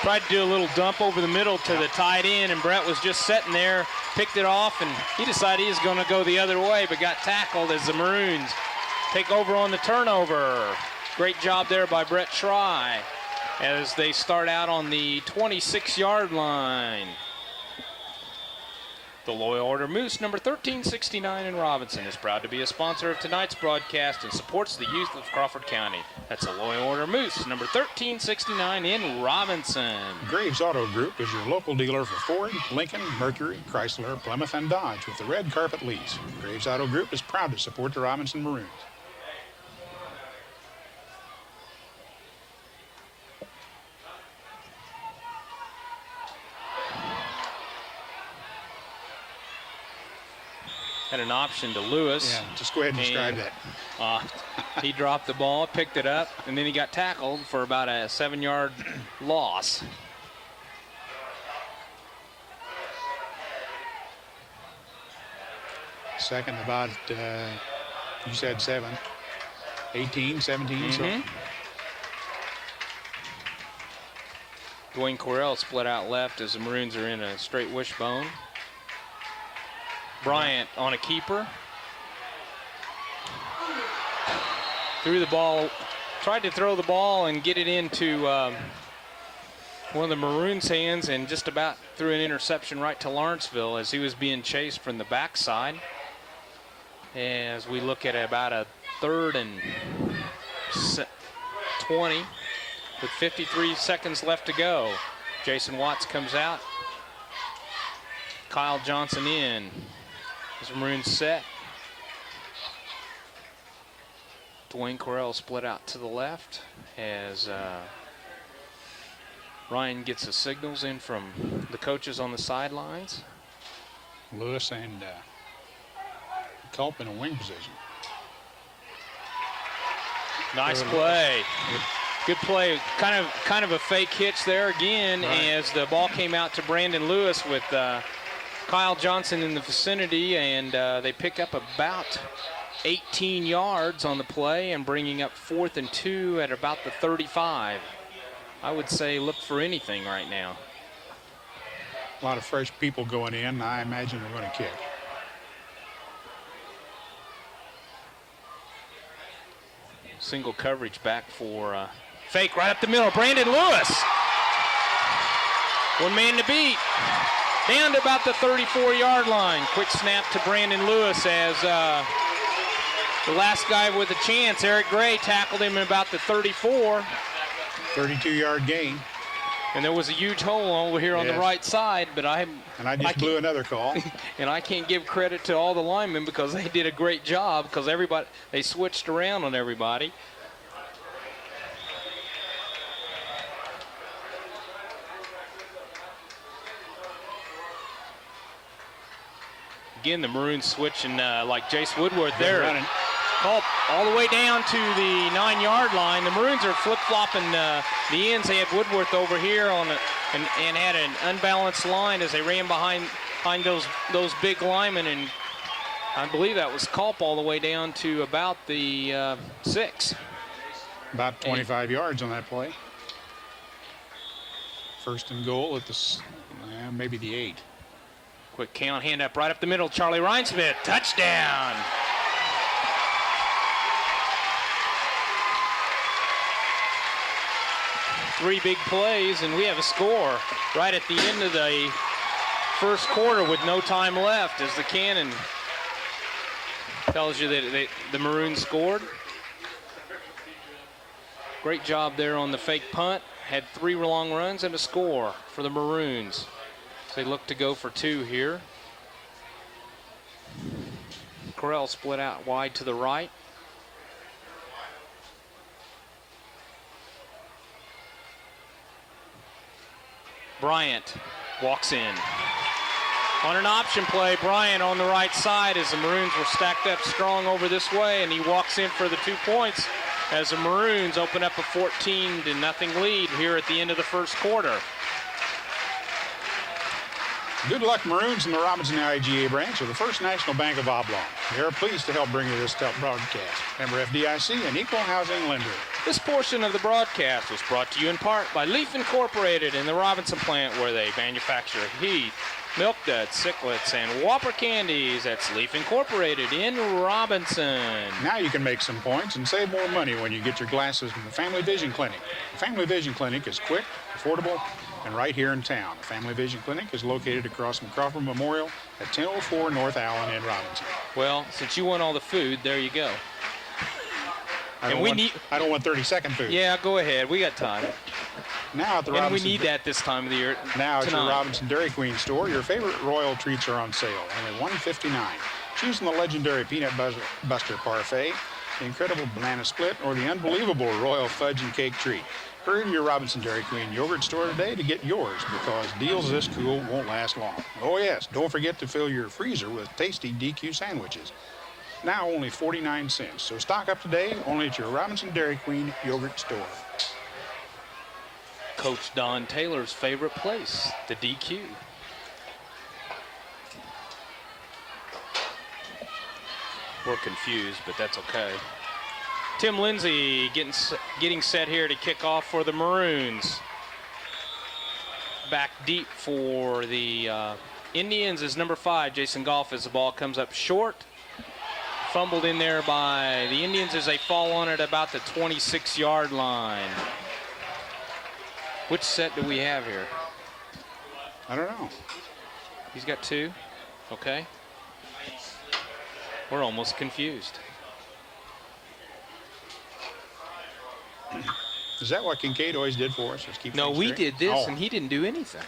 Tried to do a little dump over the middle to the tight end, and Brett was just sitting there, picked it off, and he decided he was going to go the other way, but got tackled as the Maroons take over on the turnover. Great job there by Brett Schry as they start out on the 26-yard line. The Loyal Order Moose, number 1369 in Robinson, is proud to be a sponsor of tonight's broadcast and supports the youth of Crawford County. That's the Loyal Order Moose, number 1369 in Robinson. Graves Auto Group is your local dealer for Ford, Lincoln, Mercury, Chrysler, Plymouth, and Dodge with the red carpet lease. Graves Auto Group is proud to support the Robinson Maroons. Had an option to Lewis. Yeah, just go ahead and describe that. He dropped the ball, picked it up, and then he got tackled for about a 7-yard loss. Second about, you said 7, 18, 17. So. Dwayne Correll split out left as the Maroons are in a straight wishbone. Bryant on a keeper. Threw the ball, tried to throw the ball and get it into one of the Maroons' hands, and just about threw an interception right to Lawrenceville as he was being chased from the backside. As we look at about a 3rd and 20 with 53 seconds left to go. Jason Watts comes out. Kyle Johnson in. As Maroons set. Dwayne Correll split out to the left as Ryan gets the signals in from the coaches on the sidelines. Lewis and Culp in a wing position. Nice play. Good play. Kind of a fake hitch there again, right, as the ball came out to Brandon Lewis with Kyle Johnson in the vicinity, and they pick up about 18 yards on the play and bringing up 4th and 2 at about the 35. I would say look for anything right now. A lot of fresh people going in. I imagine they're going to kick. single coverage back for fake right up the middle. Brandon Lewis. One man to beat. Down to about the 34-yard line. Quick snap to Brandon Lewis as the last guy with a chance, Eric Gray, tackled him in about the 34. 32-yard gain. And there was a huge hole over here on the right side, but I just blew another call. And I can't give credit to all the linemen because they did a great job because they switched around on everybody. Again, the Maroons switching like Jace Woodworth there. Called all the way down to the 9-yard line. The Maroons are flip-flopping the ends. They had Woodworth over here and had an unbalanced line as they ran behind those big linemen. And I believe that was Culp all the way down to about the 6. About 25 yards on that play. First and goal at the maybe the 8. Quick count, hand up right up the middle. Charlie Rhinesmith, touchdown. Three big plays, and we have a score right at the end of the first quarter with no time left as the cannon tells you that the Maroons scored. Great job there on the fake punt. Had 3 long runs and a score for the Maroons. They look to go for 2 here. Corral split out wide to the right. Bryant walks in. On an option play, Bryant on the right side as the Maroons were stacked up strong over this way, and he walks in for the 2 points as the Maroons open up a 14-0 lead here at the end of the first quarter. Good luck, Maroons, and the Robinson IGA branch of the First National Bank of Oblong. They are pleased to help bring you this broadcast. Member FDIC, an equal housing lender. This portion of the broadcast was brought to you in part by Leaf Incorporated in the Robinson plant, where they manufacture Heath, Milk Duds, Sicklets, and Whopper candies. That's Leaf Incorporated in Robinson. Now you can make some points and save more money when you get your glasses from the Family Vision Clinic. The Family Vision Clinic is quick, affordable, and right here in town. The Family Vision Clinic is located across from Crawford Memorial at 1004 North Allen in Robinson. Well, since you want all the food, there you go. I don't want 30-second food. Yeah, go ahead. We got time. Now at the and Robinson, we need that this time of the year. Now tonight. at your Robinson Dairy Queen store, your favorite royal treats are on sale, only $1.59. Choosing the legendary Peanut Buster Parfait, the incredible banana split, or the unbelievable royal fudge and cake treat. Hurry to your Robinson Dairy Queen yogurt store today to get yours, because deals this cool won't last long. Oh yes, don't forget to fill your freezer with tasty DQ sandwiches. Now only 49 cents, so stock up today only at your Robinson Dairy Queen yogurt store. Coach Don Taylor's favorite place, the DQ. We're confused, but that's okay. Tim Lindsay getting set here to kick off for the Maroons. Back deep for the Indians is number 5, Jason Goff, as the ball comes up short. Fumbled in there by the Indians as they fall on it about the 26-yard line. Which set do we have here? I don't know. He's got 2. Okay. We're almost confused. Is that what Kincaid always did for us? Just keep no, we straight? did this, and he didn't do anything.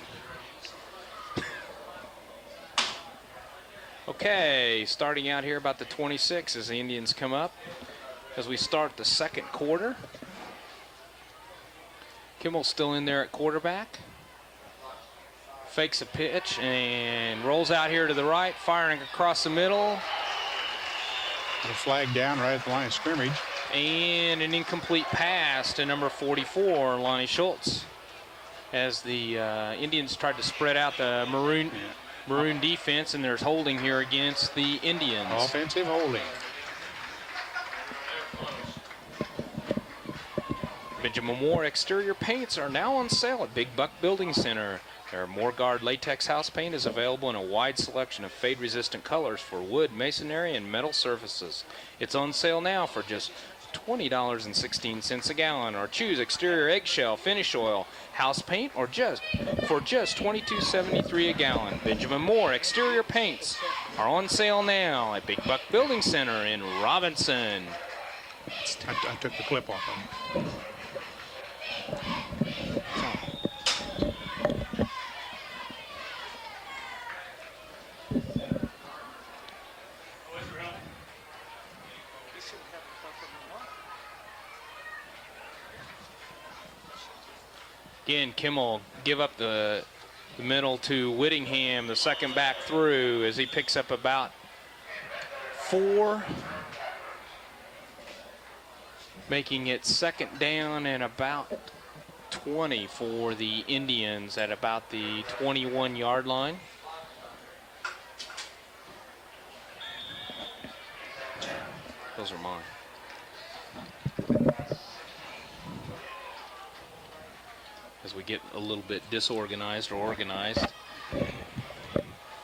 Okay, starting out here about the 26 as the Indians come up as we start the second quarter. Kimmel's still in there at quarterback. Fakes a pitch and rolls out here to the right, firing across the middle. The flag down right at the line of scrimmage. And an incomplete pass to number 44, Lonnie Schultz, as the Indians tried to spread out the Maroon defense, and there's holding here against the Indians. Offensive holding. Benjamin Moore exterior paints are now on sale at Big Buck Building Center. Their Moorguard latex house paint is available in a wide selection of fade-resistant colors for wood, masonry, and metal surfaces. It's on sale now for just $20.16 a gallon, or choose exterior eggshell, finish oil, house paint, or just $22.73 a gallon. Benjamin Moore exterior paints are on sale now at Big Buck Building Center in Robinson. I took the clip off of him. Again, Kimmel give up the middle to Whittingham, the second back through, as he picks up about 4, making it second down and about 20 for the Indians at about the 21-yard line. Those are mine. As we get a little bit disorganized or organized.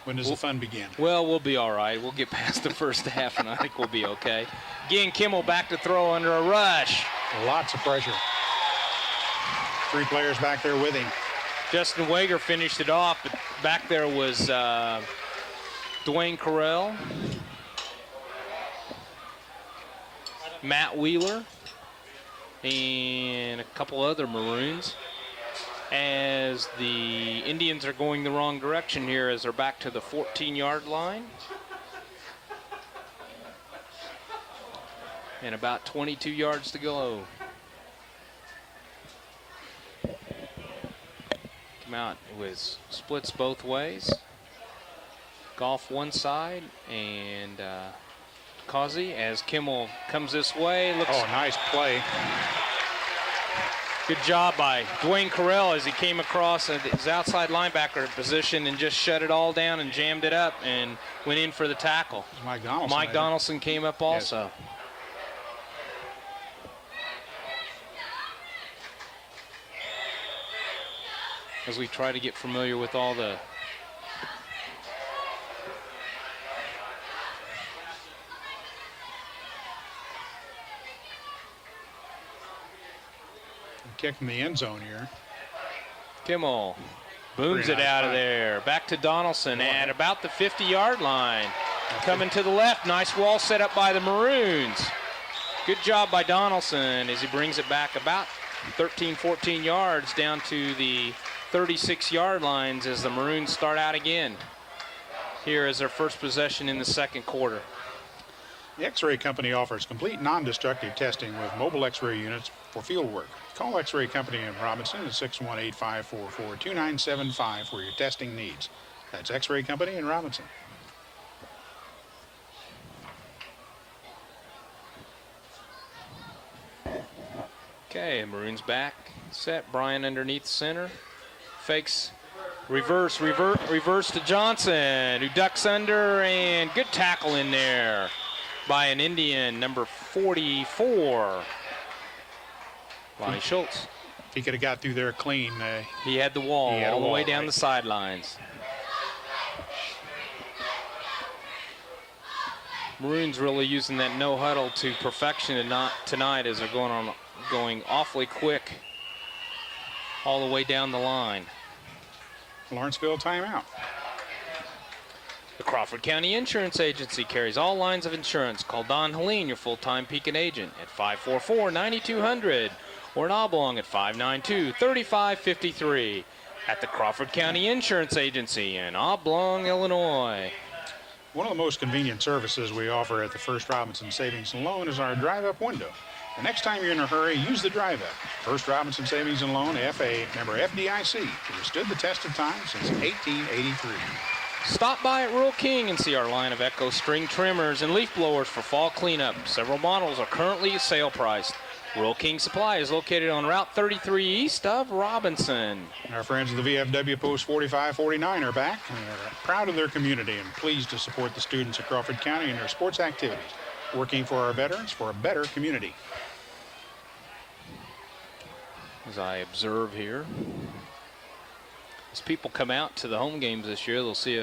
When does the fun begin? Well, we'll be all right. We'll get past the first half, and I think we'll be okay. Again, Kimmel back to throw under a rush. Lots of pressure. 3 players back there with him. Justin Wager finished it off, but back there was Dwayne Carell, Matt Wheeler, and a couple other Maroons, as the Indians are going the wrong direction here as they're back to the 14-yard line. And about 22 yards to go. Come out with splits both ways. Golf one side, and Causey as Kimmel comes this way. Looks nice play. Good job by Dwayne Carell as he came across his outside linebacker position and just shut it all down and jammed it up and went in for the tackle. Mike Donaldson. Mike Donaldson came up also. Yes. As we try to get familiar with all the kick in the end zone here. Kimmel booms it out of there. Back to Donaldson at about the 50-yard line. Coming to the left. Nice wall set up by the Maroons. Good job by Donaldson as he brings it back about 13, 14 yards down to the 36-yard lines as the Maroons start out again. Here is their first possession in the second quarter. The X-Ray Company offers complete non-destructive testing with mobile X-ray units for field work. Call X-Ray Company in Robinson at 618-544-2975 for your testing needs. That's X-Ray Company in Robinson. Okay, Maroons back, set. Bryan underneath center. Fakes, reverse to Johnson, who ducks under, and good tackle in there by an Indian, number 44, Lonnie Schultz. If he could have got through there clean. He had the wall all the way down the sidelines. Maroons really using that no huddle to perfection tonight as they're going awfully quick all the way down the line. Lawrenceville timeout. The Crawford County Insurance Agency carries all lines of insurance. Call Don Helene, your full-time Pekin agent, at 544-9200 or in Oblong at 592-3553 at the Crawford County Insurance Agency in Oblong, Illinois. One of the most convenient services we offer at the First Robinson Savings and Loan is our drive-up window. The next time you're in a hurry, use the drive-up. First Robinson Savings and Loan, FA, member FDIC. It has stood the test of time since 1883. Stop by at Rural King and see our line of Echo string trimmers and leaf blowers for fall cleanup. Several models are currently sale priced. Rural King Supply is located on Route 33 east of Robinson. Our friends of the VFW Post 4549 are back and are proud of their community and pleased to support the students of Crawford County in their sports activities, working for our veterans for a better community. As I observe here, as people come out to the home games this year, they'll see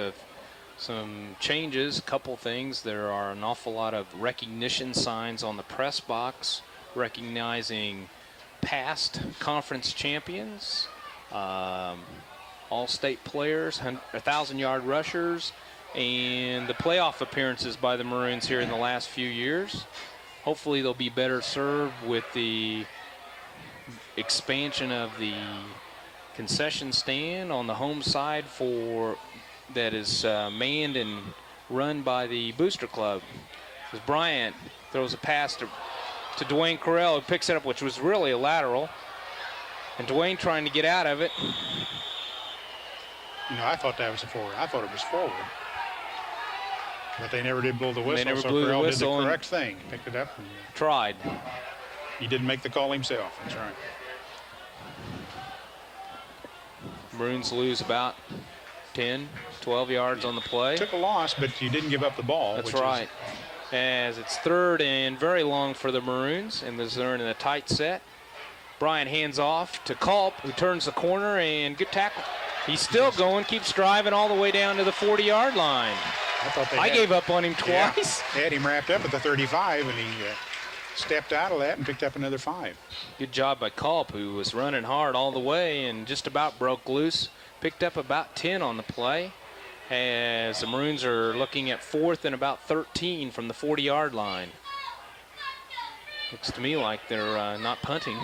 some changes, a couple things. There are an awful lot of recognition signs on the press box recognizing past conference champions, all-state players, 1,000-yard rushers, and the playoff appearances by the Maroons here in the last few years. Hopefully they'll be better served with the expansion of the concession stand on the home side that is manned and run by the Booster Club. As Bryant throws a pass to Dwayne Correll, who picks it up, which was really a lateral. And Dwayne trying to get out of it. I thought that was a forward. I thought it was forward. But they never did blow the whistle. They never so blew the Correll whistle. Did the correct thing. Picked it up. And tried. He didn't make the call himself. That's right. Maroons lose about 10, 12 yards on the play. Took a loss, but you didn't give up the ball. That's right. As it's 3rd and very long for the Maroons, and they're in a tight set. Brian hands off to Culp, who turns the corner, and good tackle. He's still going, keeps driving all the way down to the 40-yard line. I gave up on him twice. Yeah, they had him wrapped up at the 35, and he stepped out of that and picked up another 5. Good job by Culp, who was running hard all the way and just about broke loose. Picked up about 10 on the play, as the Maroons are looking at 4th and about 13 from the 40-yard line. Looks to me like they're not punting.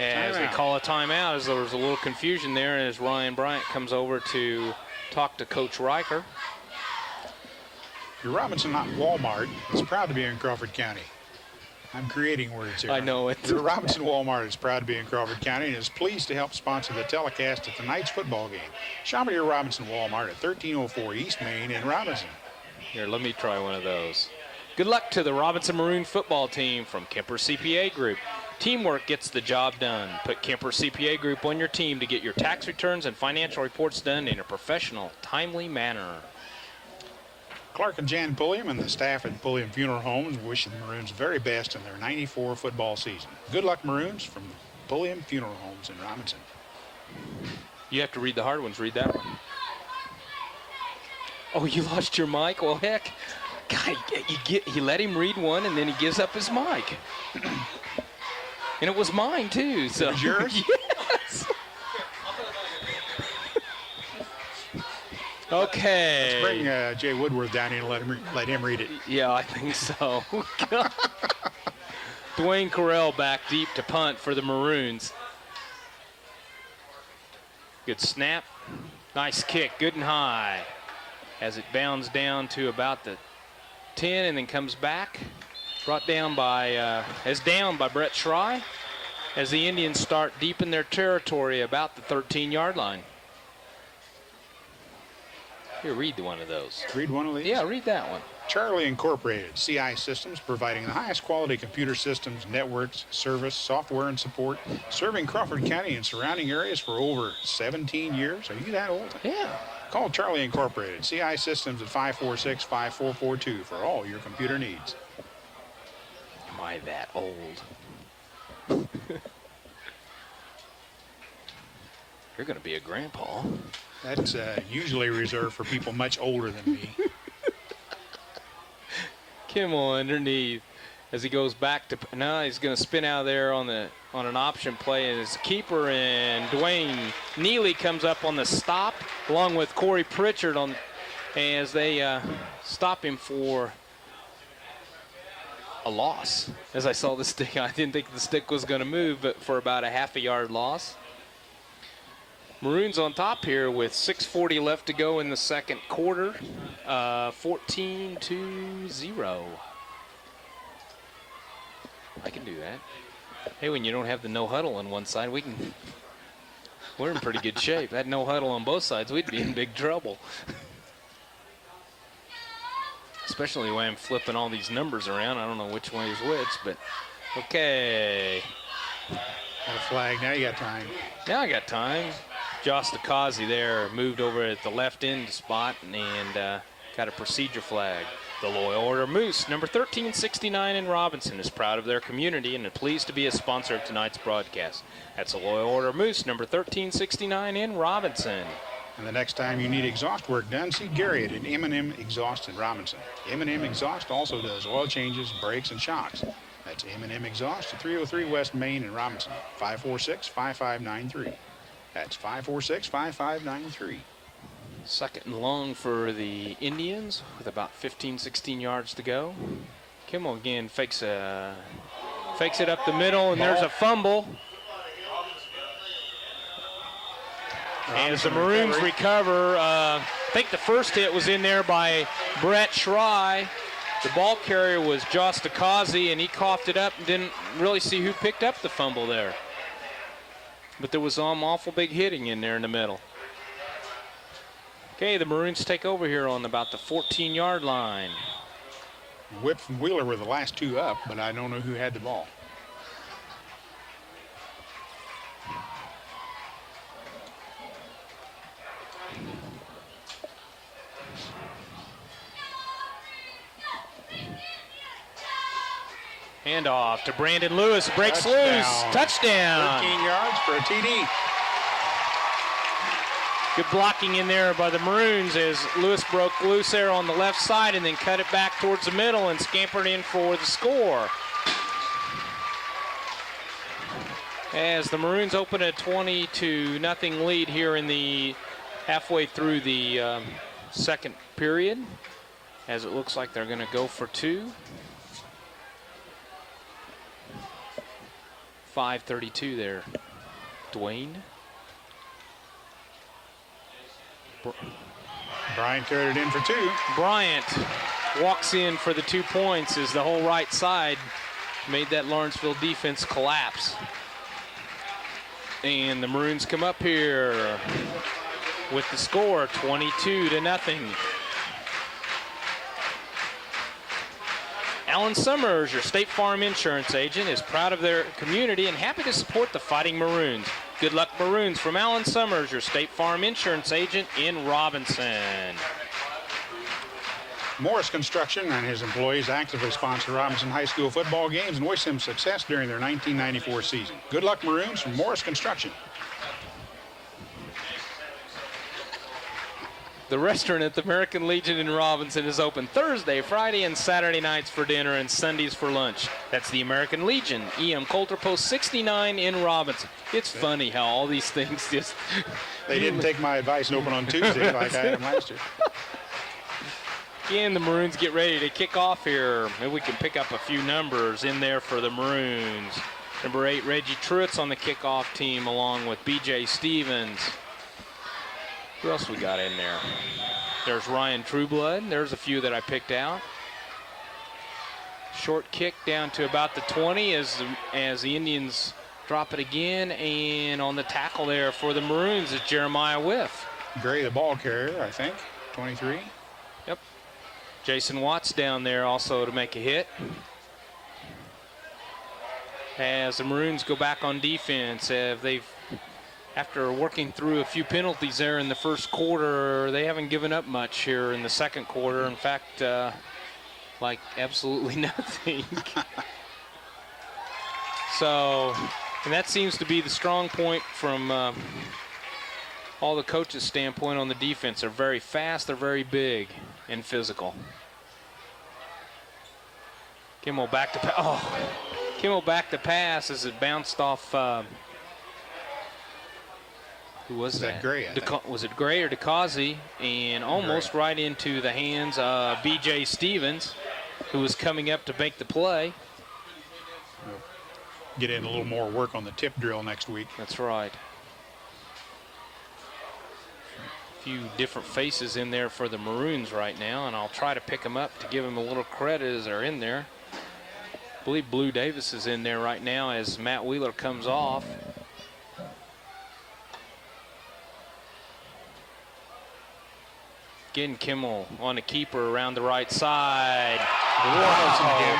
As they call a timeout, as there was a little confusion there, as Ryan Bryant comes over to talk to Coach Riker. Your Robinson Walmart is proud to be in Crawford County. I'm creating words here. I know it. Your Robinson Walmart is proud to be in Crawford County and is pleased to help sponsor the telecast of tonight's football game. Shop at your Robinson Walmart at 1304 East Main in Robinson. Here, let me try one of those. Good luck to the Robinson Maroon football team from Kemper CPA Group. Teamwork gets the job done. Put Kemper CPA Group on your team to get your tax returns and financial reports done in a professional, timely manner. Clark and Jan Pulliam and the staff at Pulliam Funeral Homes wish the Maroons very best in their 94 football season. Good luck, Maroons, from Pulliam Funeral Homes in Robinson. You have to read the hard ones. Read that one. Oh, you lost your mic? Well, heck. God, he let him read one, and then he gives up his mic. And it was mine, too. So. It was yours? Yes. Okay. Let's bring Jay Woodworth down here and let him read it. Yeah, I think so. Dwayne Correll back deep to punt for the Maroons. Good snap. Nice kick, good and high. As it bounds down to about the 10 and then comes back. Brought down by, down by Brett Schrei as the Indians start deep in their territory about the 13-yard line. Here, read one of those. Read one of these? Yeah, read that one. Charlie Incorporated, CI Systems, providing the highest quality computer systems, networks, service, software, and support, serving Crawford County and surrounding areas for over 17 years. Are you that old? Yeah. Call Charlie Incorporated, CI Systems at 546-5442 for all your computer needs. Am I that old? You're going to be a grandpa. That's usually reserved for people much older than me. Kimmel underneath as he goes back to, now he's going to spin out of there on an option play, and his keeper and Dwayne Neely comes up on the stop along with Corey Pritchard as they stop him for a loss. As I saw the stick, I didn't think the stick was going to move, but for about a half a yard loss. Maroons on top here with 6:40 left to go in the second quarter, 14-0. I can do that. Hey, when you don't have the no huddle on one side, we're in pretty good shape. That no huddle on both sides, we'd be in big trouble. Especially when I'm flipping all these numbers around. I don't know which way is which, but okay. Got a flag. Now you got time. Now I got time. Josh Stakazi there moved over at the left end spot and got a procedure flag. The Loyal Order Moose, number 1369 in Robinson, is proud of their community and is pleased to be a sponsor of tonight's broadcast. That's the Loyal Order Moose, number 1369 in Robinson. And the next time you need exhaust work done, see Gary at M&M Exhaust in Robinson. M&M Exhaust also does oil changes, brakes, and shocks. That's M&M Exhaust at 303 West Main in Robinson, 546-5593. That's 546-5593. Second and long for the Indians with about 15, 16 yards to go. Kimmel again fakes it up the middle, and there's a fumble. And as the Maroons recover, I think the first hit was in there by Brett Schrei. The ball carrier was Josh DeCausey, and he coughed it up and didn't really see who picked up the fumble there. But there was some awful big hitting in there in the middle. Okay, the Maroons take over here on about the 14-yard line. Whip and Wheeler were the last two up, but I don't know who had the ball. Handoff to Brandon Lewis, breaks Touchdown. loose, touchdown. 13 yards for a TD. Good blocking in there by the Maroons as Lewis broke loose there on the left side and then cut it back towards the middle and scampered in for the score. As the Maroons open a 20-0 lead here in the halfway through the second period, as it looks like they're going to go for two. 5:32 there, Dwayne. Bryant carried it in for two. Bryant walks in for the 2 points as the whole right side made that Lawrenceville defense collapse. And the Maroons come up here with the score, 22-0. Alan Summers, your State Farm insurance agent, is proud of their community and happy to support the Fighting Maroons. Good luck, Maroons, from Alan Summers, your State Farm insurance agent in Robinson. Morris Construction and his employees actively sponsor Robinson High School football games and wish them success during their 1994 season. Good luck, Maroons, from Morris Construction. The restaurant at the American Legion in Robinson is open Thursday, Friday, and Saturday nights for dinner and Sundays for lunch. That's the American Legion, E.M. Coulter Post 69 in Robinson. It's funny how all these things just... They didn't take my advice and open on Tuesday like I had last year. Again, the Maroons get ready to kick off here. Maybe we can pick up a few numbers in there for the Maroons. Number 8, Reggie Truitt's on the kickoff team along with B.J. Stevens. Who else we got in there? There's Ryan Trueblood. There's a few that I picked out. Short kick down to about the 20 as the Indians drop it again. And on the tackle there for the Maroons is Jeremiah Whiff. Gray, the ball carrier, I think, 23. Yep. Jason Watts down there also to make a hit. As the Maroons go back on defense, after working through a few penalties there in the first quarter, they haven't given up much here in the second quarter. In fact, like absolutely nothing. So, and that seems to be the strong point from all the coaches' standpoint on the defense. They're very fast, they're very big and physical. Kimmel back to Kimmel back to pass as it bounced off. Who was that? Gray, Was it Gray or DeCausey? And almost Gray. right into the hands of B.J. Stevens, who was coming up to make the play. We'll get in a little more work on the tip drill next week. That's right. A few different faces in there for the Maroons right now, and I'll try to pick them up to give them a little credit as they're in there. I believe Blue Davis is in there right now as Matt Wheeler comes off. Again, Kimmel on a keeper around the right side. Wow.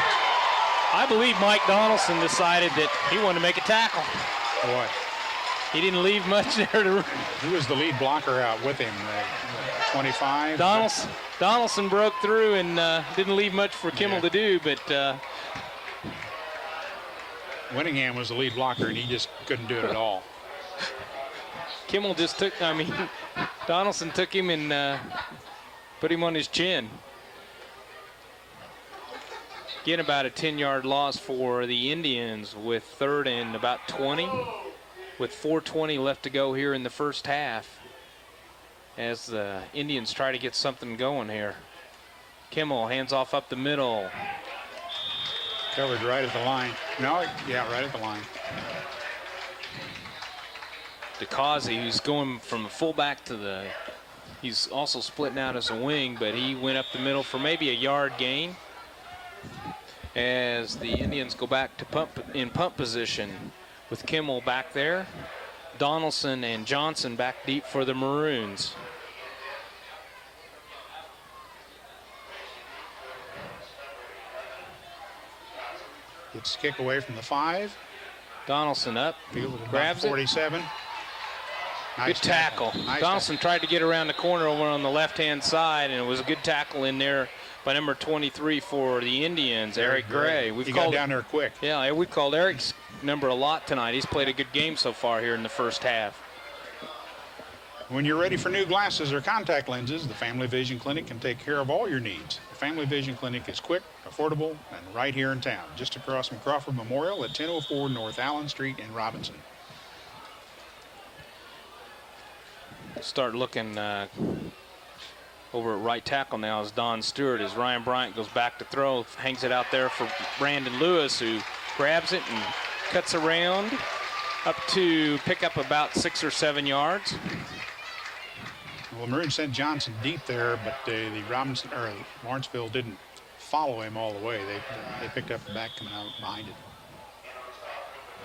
I believe Mike Donaldson decided that he wanted to make a tackle. Boy. He didn't leave much there to... Who was the lead blocker out with him? 25? Donaldson broke through and didn't leave much for Kimmel to do, but... Winningham was the lead blocker, and he just couldn't do it at all. Kimmel just took, Donaldson took him and put him on his chin. Again, about a 10-yard loss for the Indians with 3rd and about 20. With 4:20 left to go here in the first half, as the Indians try to get something going here. Kimmel hands off up the middle. Covered right at the line. No, yeah, right at the line. DeCausey, who's going from the fullback to the, he's also splitting out as a wing, but he went up the middle for maybe a yard gain. As the Indians go back to pump position with Kimmel back there, Donaldson and Johnson back deep for the Maroons. Gets a kick away from the 5. Donaldson up, grabs it. 47. Nice Good tackle. Nice Donaldson tried to get around the corner over on the left-hand side, and it was a good tackle in there by number 23 for the Indians, Eric Gray. He got down there quick. Yeah, we've called Eric's number a lot tonight. He's played a good game so far here in the first half. When you're ready for new glasses or contact lenses, the Family Vision Clinic can take care of all your needs. The Family Vision Clinic is quick, affordable, and right here in town, just across from Crawford Memorial at 1004 North Allen Street in Robinson. Start looking over at right tackle now is Don Stewart, as Ryan Bryant goes back to throw, hangs it out there for Brandon Lewis, who grabs it and cuts around up to pick up about 6 or 7 yards. Well, Maroon sent Johnson deep there, but the Lawrenceville didn't follow him all the way. They picked up the back coming out behind it.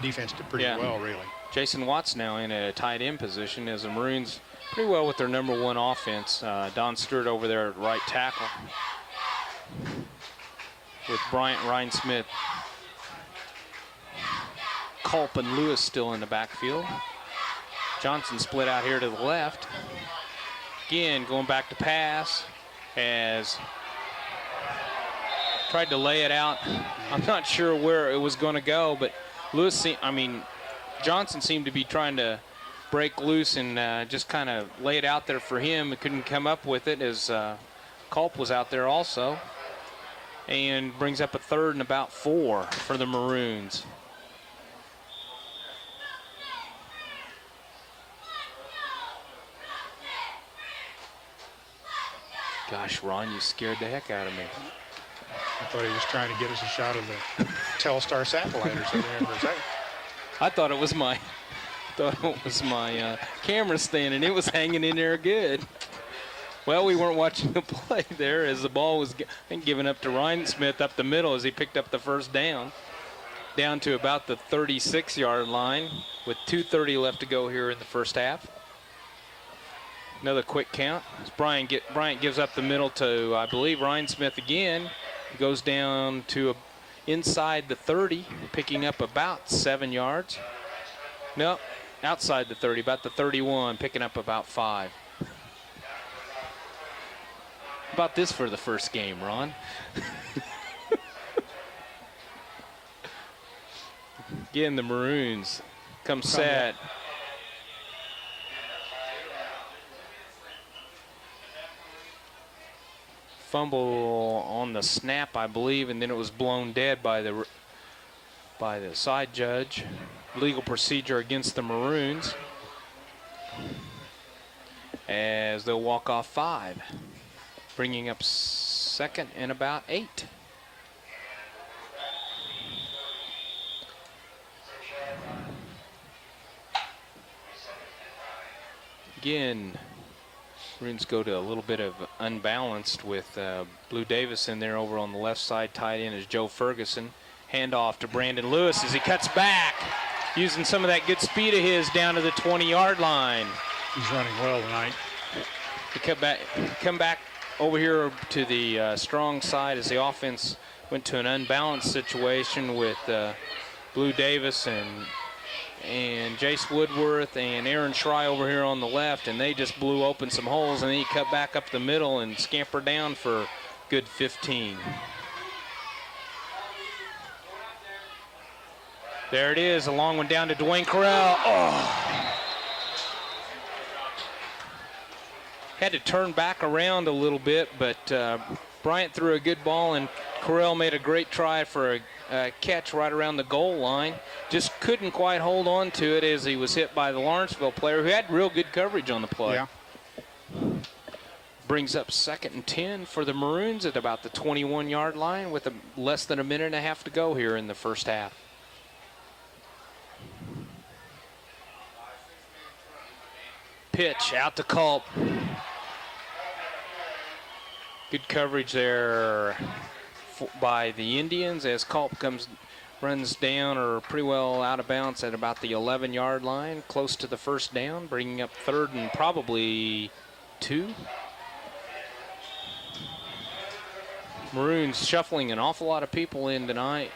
Defense did pretty well, really. Jason Watts now in a tight end position as the Maroons pretty well with their number 1 offense. Don Stewart over there at right tackle with Bryant, Ryan Smith, Culp, and Lewis still in the backfield. Johnson split out here to the left. Again, going back to pass as tried to lay it out. I'm not sure where it was going to go, but Johnson seemed to be trying to break loose and just kind of lay it out there for him. He couldn't come up with it as Culp was out there also. And brings up a 3rd and about 4 for the Maroons. Gosh, Ron, you scared the heck out of me. I thought he was trying to get us a shot of the Telstar satellite or something there for a second. I thought it was my camera stand, and it was hanging in there good. Well, we weren't watching the play there as the ball was given up to Ryan Smith up the middle as he picked up the first down to about the 36-yard line with 2:30 left to go here in the first half. Another quick count as Bryant gives up the middle to, I believe, Ryan Smith again. He goes down to inside the 30, picking up about 7 yards. No, outside the 30, about the 31, picking up about 5. How about this for the first game, Ron? Again, the Maroons come set. Fumble on the snap, I believe, and then it was blown dead by the side judge. Legal procedure against the Maroons as they'll walk off 5, bringing up 2nd and about 8. Again, Maroons go to a little bit of unbalanced with Blue Davis in there over on the left side. Tight end is Joe Ferguson. Handoff to Brandon Lewis as he cuts back, using some of that good speed of his down to the 20-yard line. He's running well tonight. He come back over here to the strong side as the offense went to an unbalanced situation with Blue Davis and Jace Woodworth and Aaron Schrey over here on the left, and they just blew open some holes, and then he cut back up the middle and scampered down for good 15. There it is, a long one down to Dwayne Corral. Oh. had to turn back around a little bit, but Bryant threw a good ball, and Correll made a great try for a catch right around the goal line. Just couldn't quite hold on to it as he was hit by the Lawrenceville player, who had real good coverage on the play. Yeah. Brings up 2nd and 10 for the Maroons at about the 21-yard line with less than a minute and a half to go here in the first half. Pitch out to Culp. Good coverage there by the Indians as Culp runs down or pretty well out of bounds at about the 11-yard line, close to the first down, bringing up 3rd and probably 2. Maroons shuffling an awful lot of people in tonight.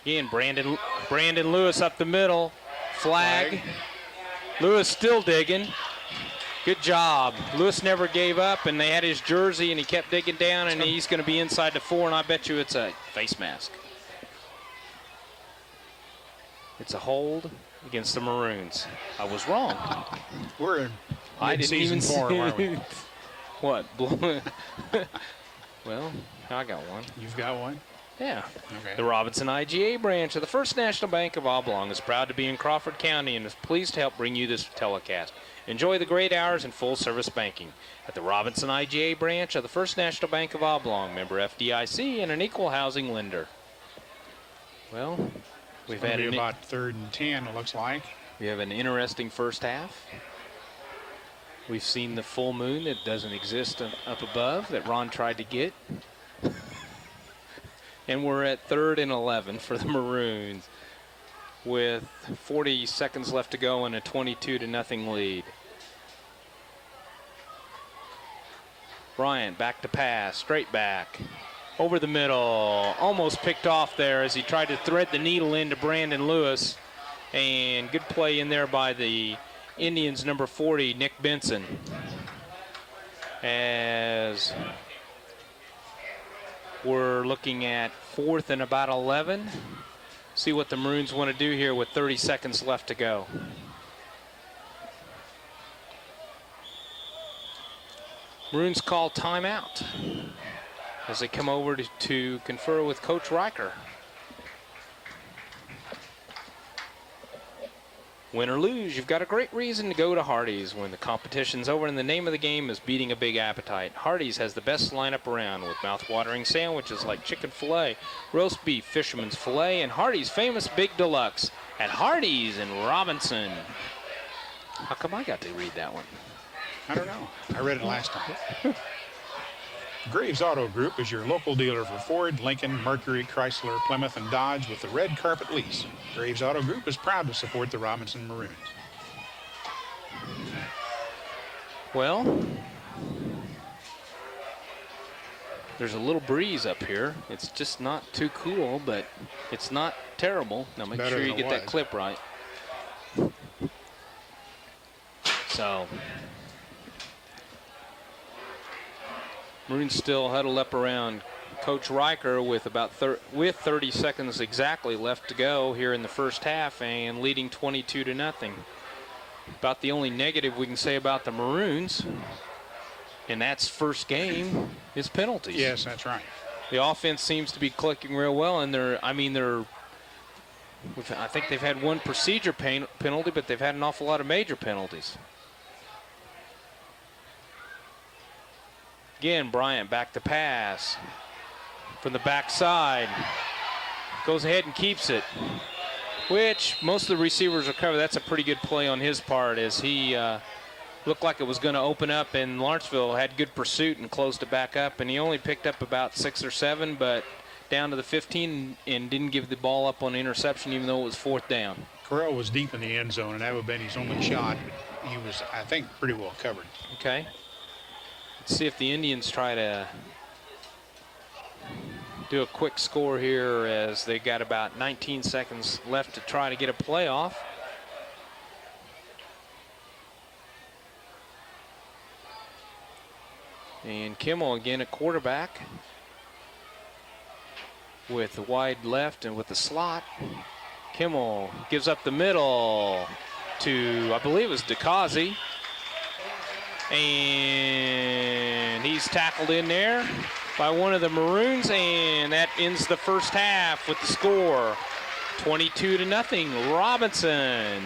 Again, Brandon Lewis up the middle. Flag. Lewis still digging. Good job. Lewis never gave up, and they had his jersey, and he kept digging down, and he's going to be inside the 4, and I bet you it's a face mask. It's a hold against the Maroons. I was wrong. We're in season 4, aren't we? What? Well, I got one. You've got one? Yeah. Okay. The Robinson IGA branch of the First National Bank of Oblong is proud to be in Crawford County and is pleased to help bring you this telecast. Enjoy the great hours and full-service banking at the Robinson IGA branch of the First National Bank of Oblong, member FDIC, and an equal housing lender. Well, we've had about 3rd and 10, it looks like. We have an interesting first half. We've seen the full moon that doesn't exist up above that Ron tried to get. And we're at 3rd and 11 for the Maroons with 40 seconds left to go and a 22-0 lead. Bryant back to pass, straight back, over the middle, almost picked off there as he tried to thread the needle into Brandon Lewis. And good play in there by the Indians, number 40, Nick Benson. As we're looking at 4th and about 11. See what the Maroons want to do here with 30 seconds left to go. Maroons call timeout as they come over to confer with Coach Riker. Win or lose, you've got a great reason to go to Hardee's when the competition's over and the name of the game is beating a big appetite. Hardee's has the best lineup around with mouth-watering sandwiches like chicken filet, roast beef, fisherman's filet, and Hardee's famous Big Deluxe at Hardee's in Robinson. How come I got to read that one? I don't know. I read it last time. Graves Auto Group is your local dealer for Ford, Lincoln, Mercury, Chrysler, Plymouth, and Dodge with the red carpet lease. Graves Auto Group is proud to support the Robinson Maroons. Well, there's a little breeze up here. It's just not too cool, but it's not terrible. Now make sure you get that clip right. So Maroons still huddled up around Coach Riker with about 30 seconds exactly left to go here in the first half and leading 22-0. About the only negative we can say about the Maroons, and that's first game, is penalties. Yes, that's right. The offense seems to be clicking real well, and I think they've had one procedure penalty, but they've had an awful lot of major penalties. Again, Bryant back to pass from the backside. Goes ahead and keeps it, which most of the receivers are covered. That's a pretty good play on his part as he looked like it was going to open up, and Lawrenceville had good pursuit and closed it back up, and he only picked up about 6 or 7, but down to the 15 and didn't give the ball up on interception even though it was 4th down. Correll was deep in the end zone, and that would have been his only shot, but he was, I think, pretty well covered. Okay. Let's see if the Indians try to do a quick score here as they got about 19 seconds left to try to get a playoff. And Kimmel again at quarterback with the wide left and with the slot. Kimmel gives up the middle. to, I believe it was DeCausey. And he's tackled in there by one of the Maroons, and that ends the first half with the score 22-0, Robinson.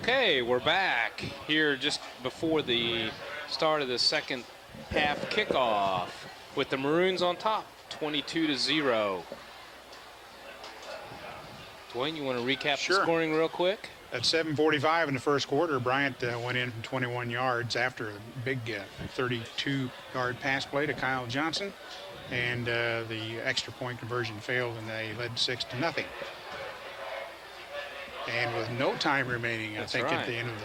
Okay, we're back here just before the start of the second half kickoff with the Maroons on top, 22-0. Dwayne, you want to recap the scoring real quick? At 7:45 in the first quarter, Bryant went in from 21 yards after a big 32-yard pass play to Kyle Johnson, and the extra point conversion failed, and they led 6-0. And with no time remaining, at the end of the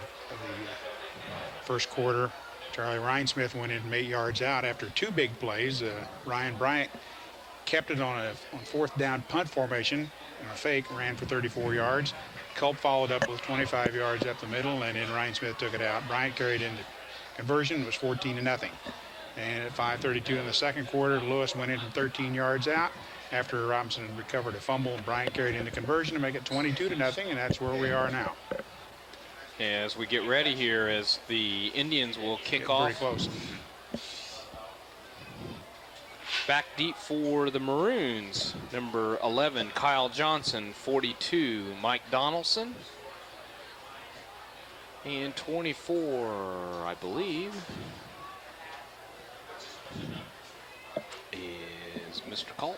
first quarter, Charlie Rhinesmith went in from 8 yards out after 2 big plays. Ryan Bryant kept it on a fourth down punt formation, a fake, ran for 34 yards. Culp followed up with 25 yards up the middle, and then Rhinesmith took it out. Bryant carried into conversion, was 14-0. And at 5:32 in the second quarter, Lewis went in from 13 yards out after Robinson recovered a fumble, and Bryant carried into conversion to make it 22-0, and that's where we are now. As we get ready here, as the Indians will kick off. Pretty close. Back deep for the Maroons, number 11, Kyle Johnson, 42, Mike Donaldson, and 24, I believe, is Mr. Culp.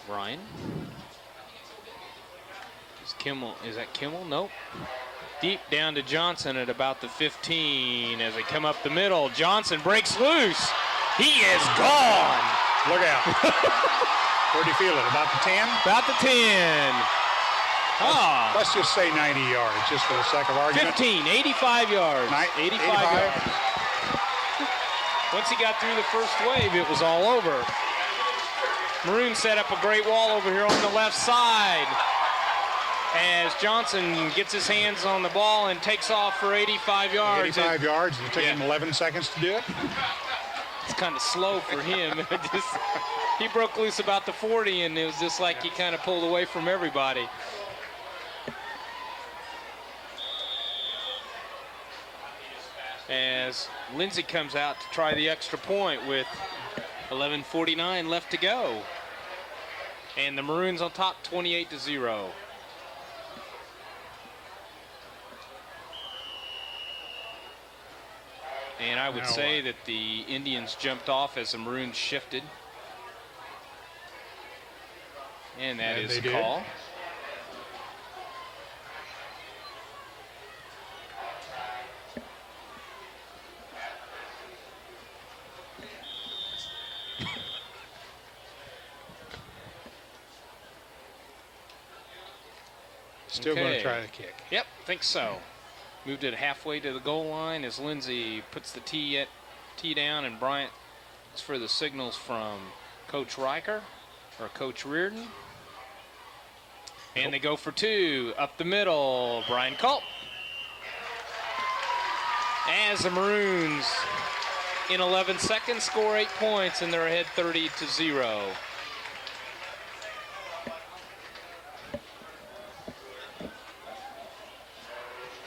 Ryan. Is that Kimmel? Nope. Deep down to Johnson at about the 15 as they come up the middle. Johnson breaks loose. He is gone. Look out. Where do you feel it? About the 10? About the 10. Let's just say 90 yards, just for the sake of argument. 85 yards. 85 yards. Once he got through the first wave, it was all over. Maroon set up a great wall over here on the left side as Johnson gets his hands on the ball and takes off for 85 yards. 85 yards, and it took him 11 seconds to do it. It's kind of slow for him. He broke loose about the 40, and it was just like he kind of pulled away from everybody. As Lindsey comes out to try the extra point with 11:49 left to go. And the Maroons on top, 28-0. And I would say that the Indians jumped off as the Maroons shifted. And that is a call. Still going to try the kick. Yep, think so. Moved it halfway to the goal line as Lindsey puts the tee down, and Bryant looks for the signals from Coach Riker or Coach Reardon. And they go for 2 up the middle. Brian Culp. As the Maroons in 11 seconds score 8 points, and they're ahead 30-0.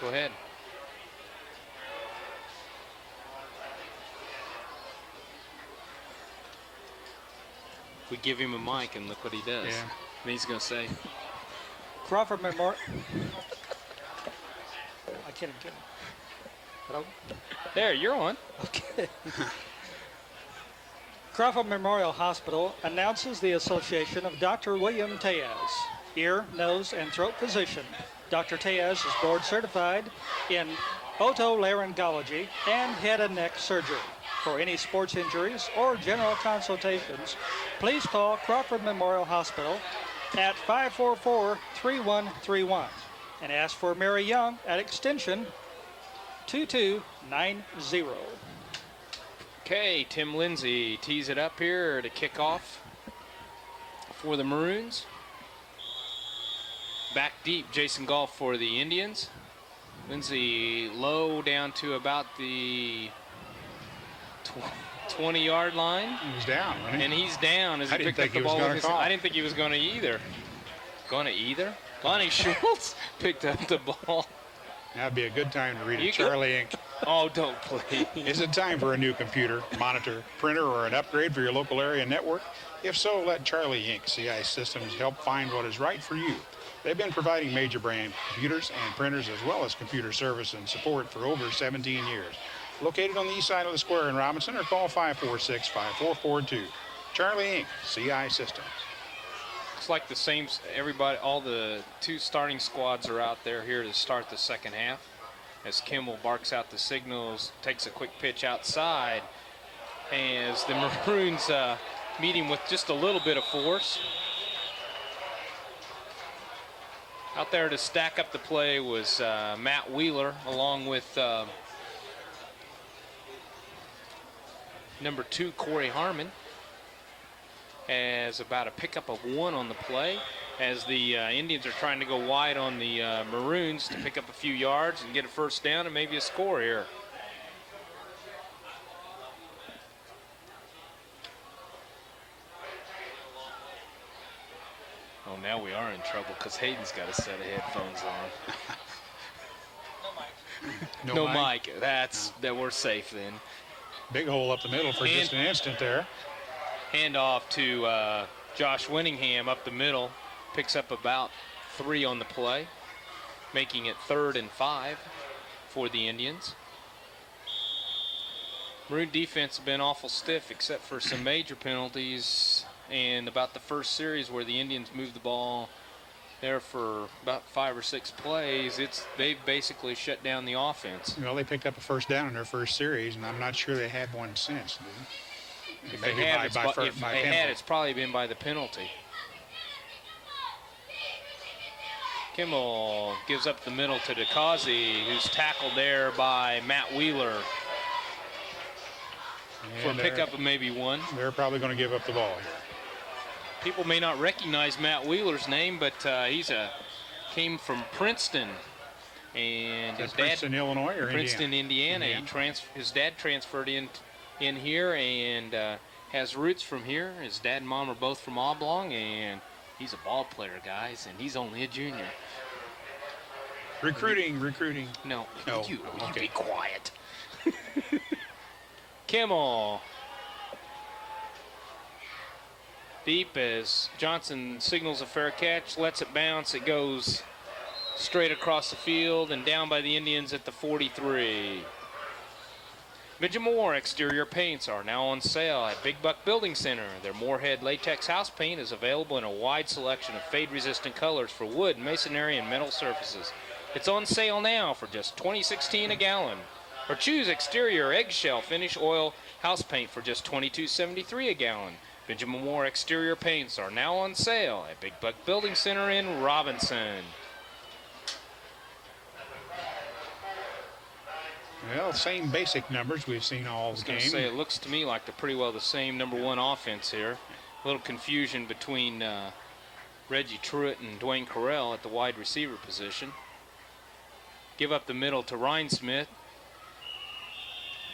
Go ahead. We give him a mic and look what he does. Yeah. And he's going to say, Crawford Memorial. I can't get him. Hello? There, you're on. Okay. Crawford Memorial Hospital announces the association of Dr. William Tejas, ear, nose, and throat physician. Dr. Tejas is board certified in otolaryngology and head and neck surgery. For any sports injuries or general consultations, please call Crawford Memorial Hospital at 544-3131 and ask for Mary Young at extension 2290. Okay, Tim Lindsey tees it up here to kick off for the Maroons. Back deep, Jason Goff for the Indians. Lindsay low down to about the 20-yard line. He's down, wasn't he? And he's down as he picked up the ball with his hand. I didn't think he was going to either. Lonnie Schultz picked up the ball. That'd be a good time to read a Charlie Inc. Oh, don't please. Is it time for a new computer, monitor, printer, or an upgrade for your local area network? If so, let Charlie Inc. CI Systems help find what is right for you. They've been providing major brand computers and printers as well as computer service and support for over 17 years. Located on the east side of the square in Robinson, or call 546-5442. Charlie Inc. CI Systems. Looks like the same, everybody, all the 2 starting squads are out there here to start the second half. As Kimball barks out the signals, takes a quick pitch outside, as the Maroons meet him with just a little bit of force. Out there to stack up the play was Matt Wheeler, along with number 2, Corey Harmon, as about a pickup of 1 on the play, as the Indians are trying to go wide on the Maroons to pick up a few yards and get a first down and maybe a score here. Oh, now we are in trouble because Hayden's got a set of headphones on. No mic. That we're safe then. Big hole up the middle for just an instant there. Hand off to Josh Winningham up the middle. Picks up about 3 on the play, making it 3rd and 5 for the Indians. Maroon defense has been awful stiff except for some major penalties. And about the first series where the Indians moved the ball there for about 5 or 6 plays, they've basically shut down the offense. Well, they picked up a first down in their first series, and I'm not sure they had one since. If they had, it's probably been by the penalty. Kimmel gives up the middle to DeCausey, who's tackled there by Matt Wheeler for a pickup of maybe 1. They're probably going to give up the ball here. People may not recognize Matt Wheeler's name, but came from Princeton, and his Princeton, Illinois, or Princeton, Indiana. His dad transferred in here and has roots from here. His dad and mom are both from Oblong, and he's a ball player, guys, and he's only a junior. Recruiting. No. Okay. You be quiet. Kimmel. Deep as Johnson signals a fair catch, lets it bounce. It goes straight across the field and down by the Indians at the 43. Midget Moore exterior paints are now on sale at Big Buck Building Center. Their Moorhead latex house paint is available in a wide selection of fade-resistant colors for wood, masonry, and metal surfaces. It's on sale now for just $20.16 a gallon. Or choose exterior eggshell finish oil house paint for just $22.73 a gallon. Benjamin Moore exterior paints are now on sale at Big Buck Building Center in Robinson. Well, same basic numbers we've seen all game. It looks to me like they're pretty well the same number 1 offense here. A little confusion between Reggie Truitt and Dwayne Carell at the wide receiver position. Give up the middle to Ryan Smith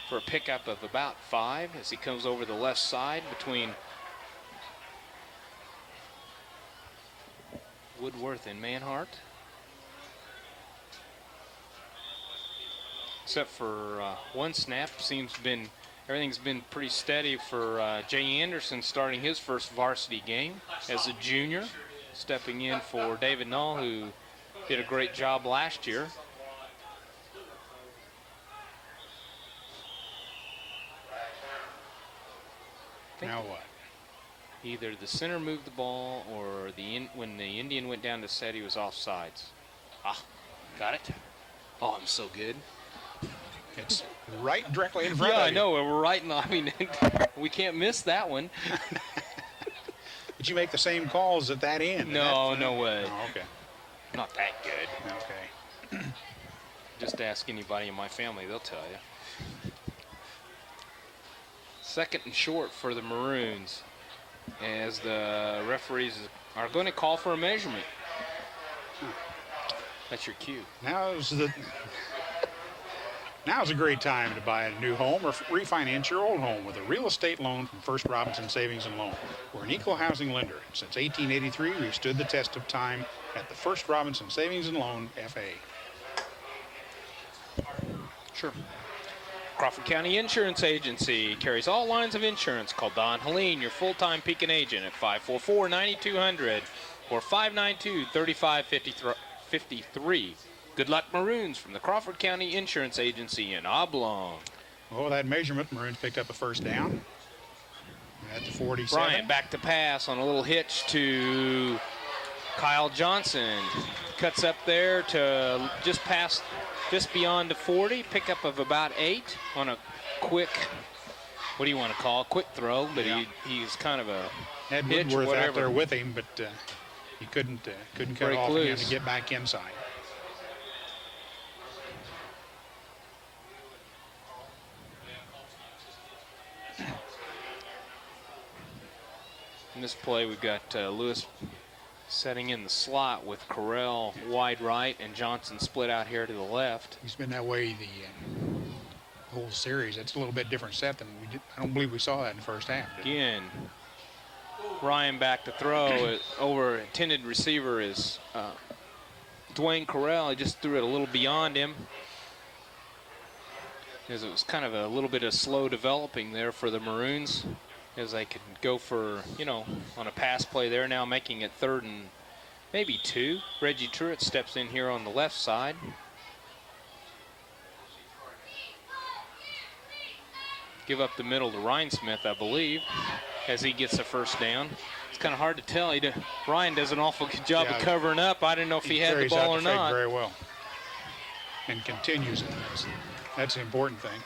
for a pickup of about 5 as he comes over the left side between Woodworth and Manhart. Except for 1 snap, everything's been pretty steady for Jay Anderson starting his first varsity game as a junior, stepping in for David Null, who did a great job last year. Now what? Either the center moved the ball or when the Indian went down to set, he was offsides. Got it? Oh, I'm so good. It's right directly in front of you. Yeah, I know. We're right in we can't miss that one. Did you make the same calls at that end? No, no way. Oh, okay. Not that good. Okay. Just ask anybody in my family, they'll tell you. 2nd and short for the Maroons as the referees are going to call for a measurement. That's your cue. Now is the Now's a great time to buy a new home or refinance your old home with a real estate loan from First Robinson Savings and Loan. We're an equal housing lender. Since 1883, we've stood the test of time at the First Robinson Savings and Loan FA. Sure. Crawford County Insurance Agency carries all lines of insurance. Call Don Helene, your full-time Pekin agent, at 544-9200 or 592-3553. Good luck, Maroons, from the Crawford County Insurance Agency in Oblong. Oh, that measurement, Maroons picked up a first down at the 47. Bryant back to pass on a little hitch to Kyle Johnson. Cuts up there to just beyond the 40. Pickup of about 8 on a quick, what do you want to call it? Quick throw, but yeah. He's kind of a had hitch Woodworth or whatever. out there with him, but he couldn't cut off him to get back inside. In this play, we've got Lewis setting in the slot with Correll wide right and Johnson split out here to the left. He's been that way the whole series. That's a little bit different set than we did. I don't believe we saw that in the first half. Again, Ryan back to throw. Over intended receiver is Dwayne Correll. He just threw it a little beyond him, because it was kind of a little bit of slow developing there for the Maroons, as they could go for, on a pass play there, now making it 3rd and maybe 2. Reggie Truitt steps in here on the left side. Give up the middle to Ryan Smith, I believe, as he gets the first down. It's kind of hard to tell. Ryan does an awful good job of covering up. I didn't know if he had the ball or not. Very well, and continues it. That's the important thing.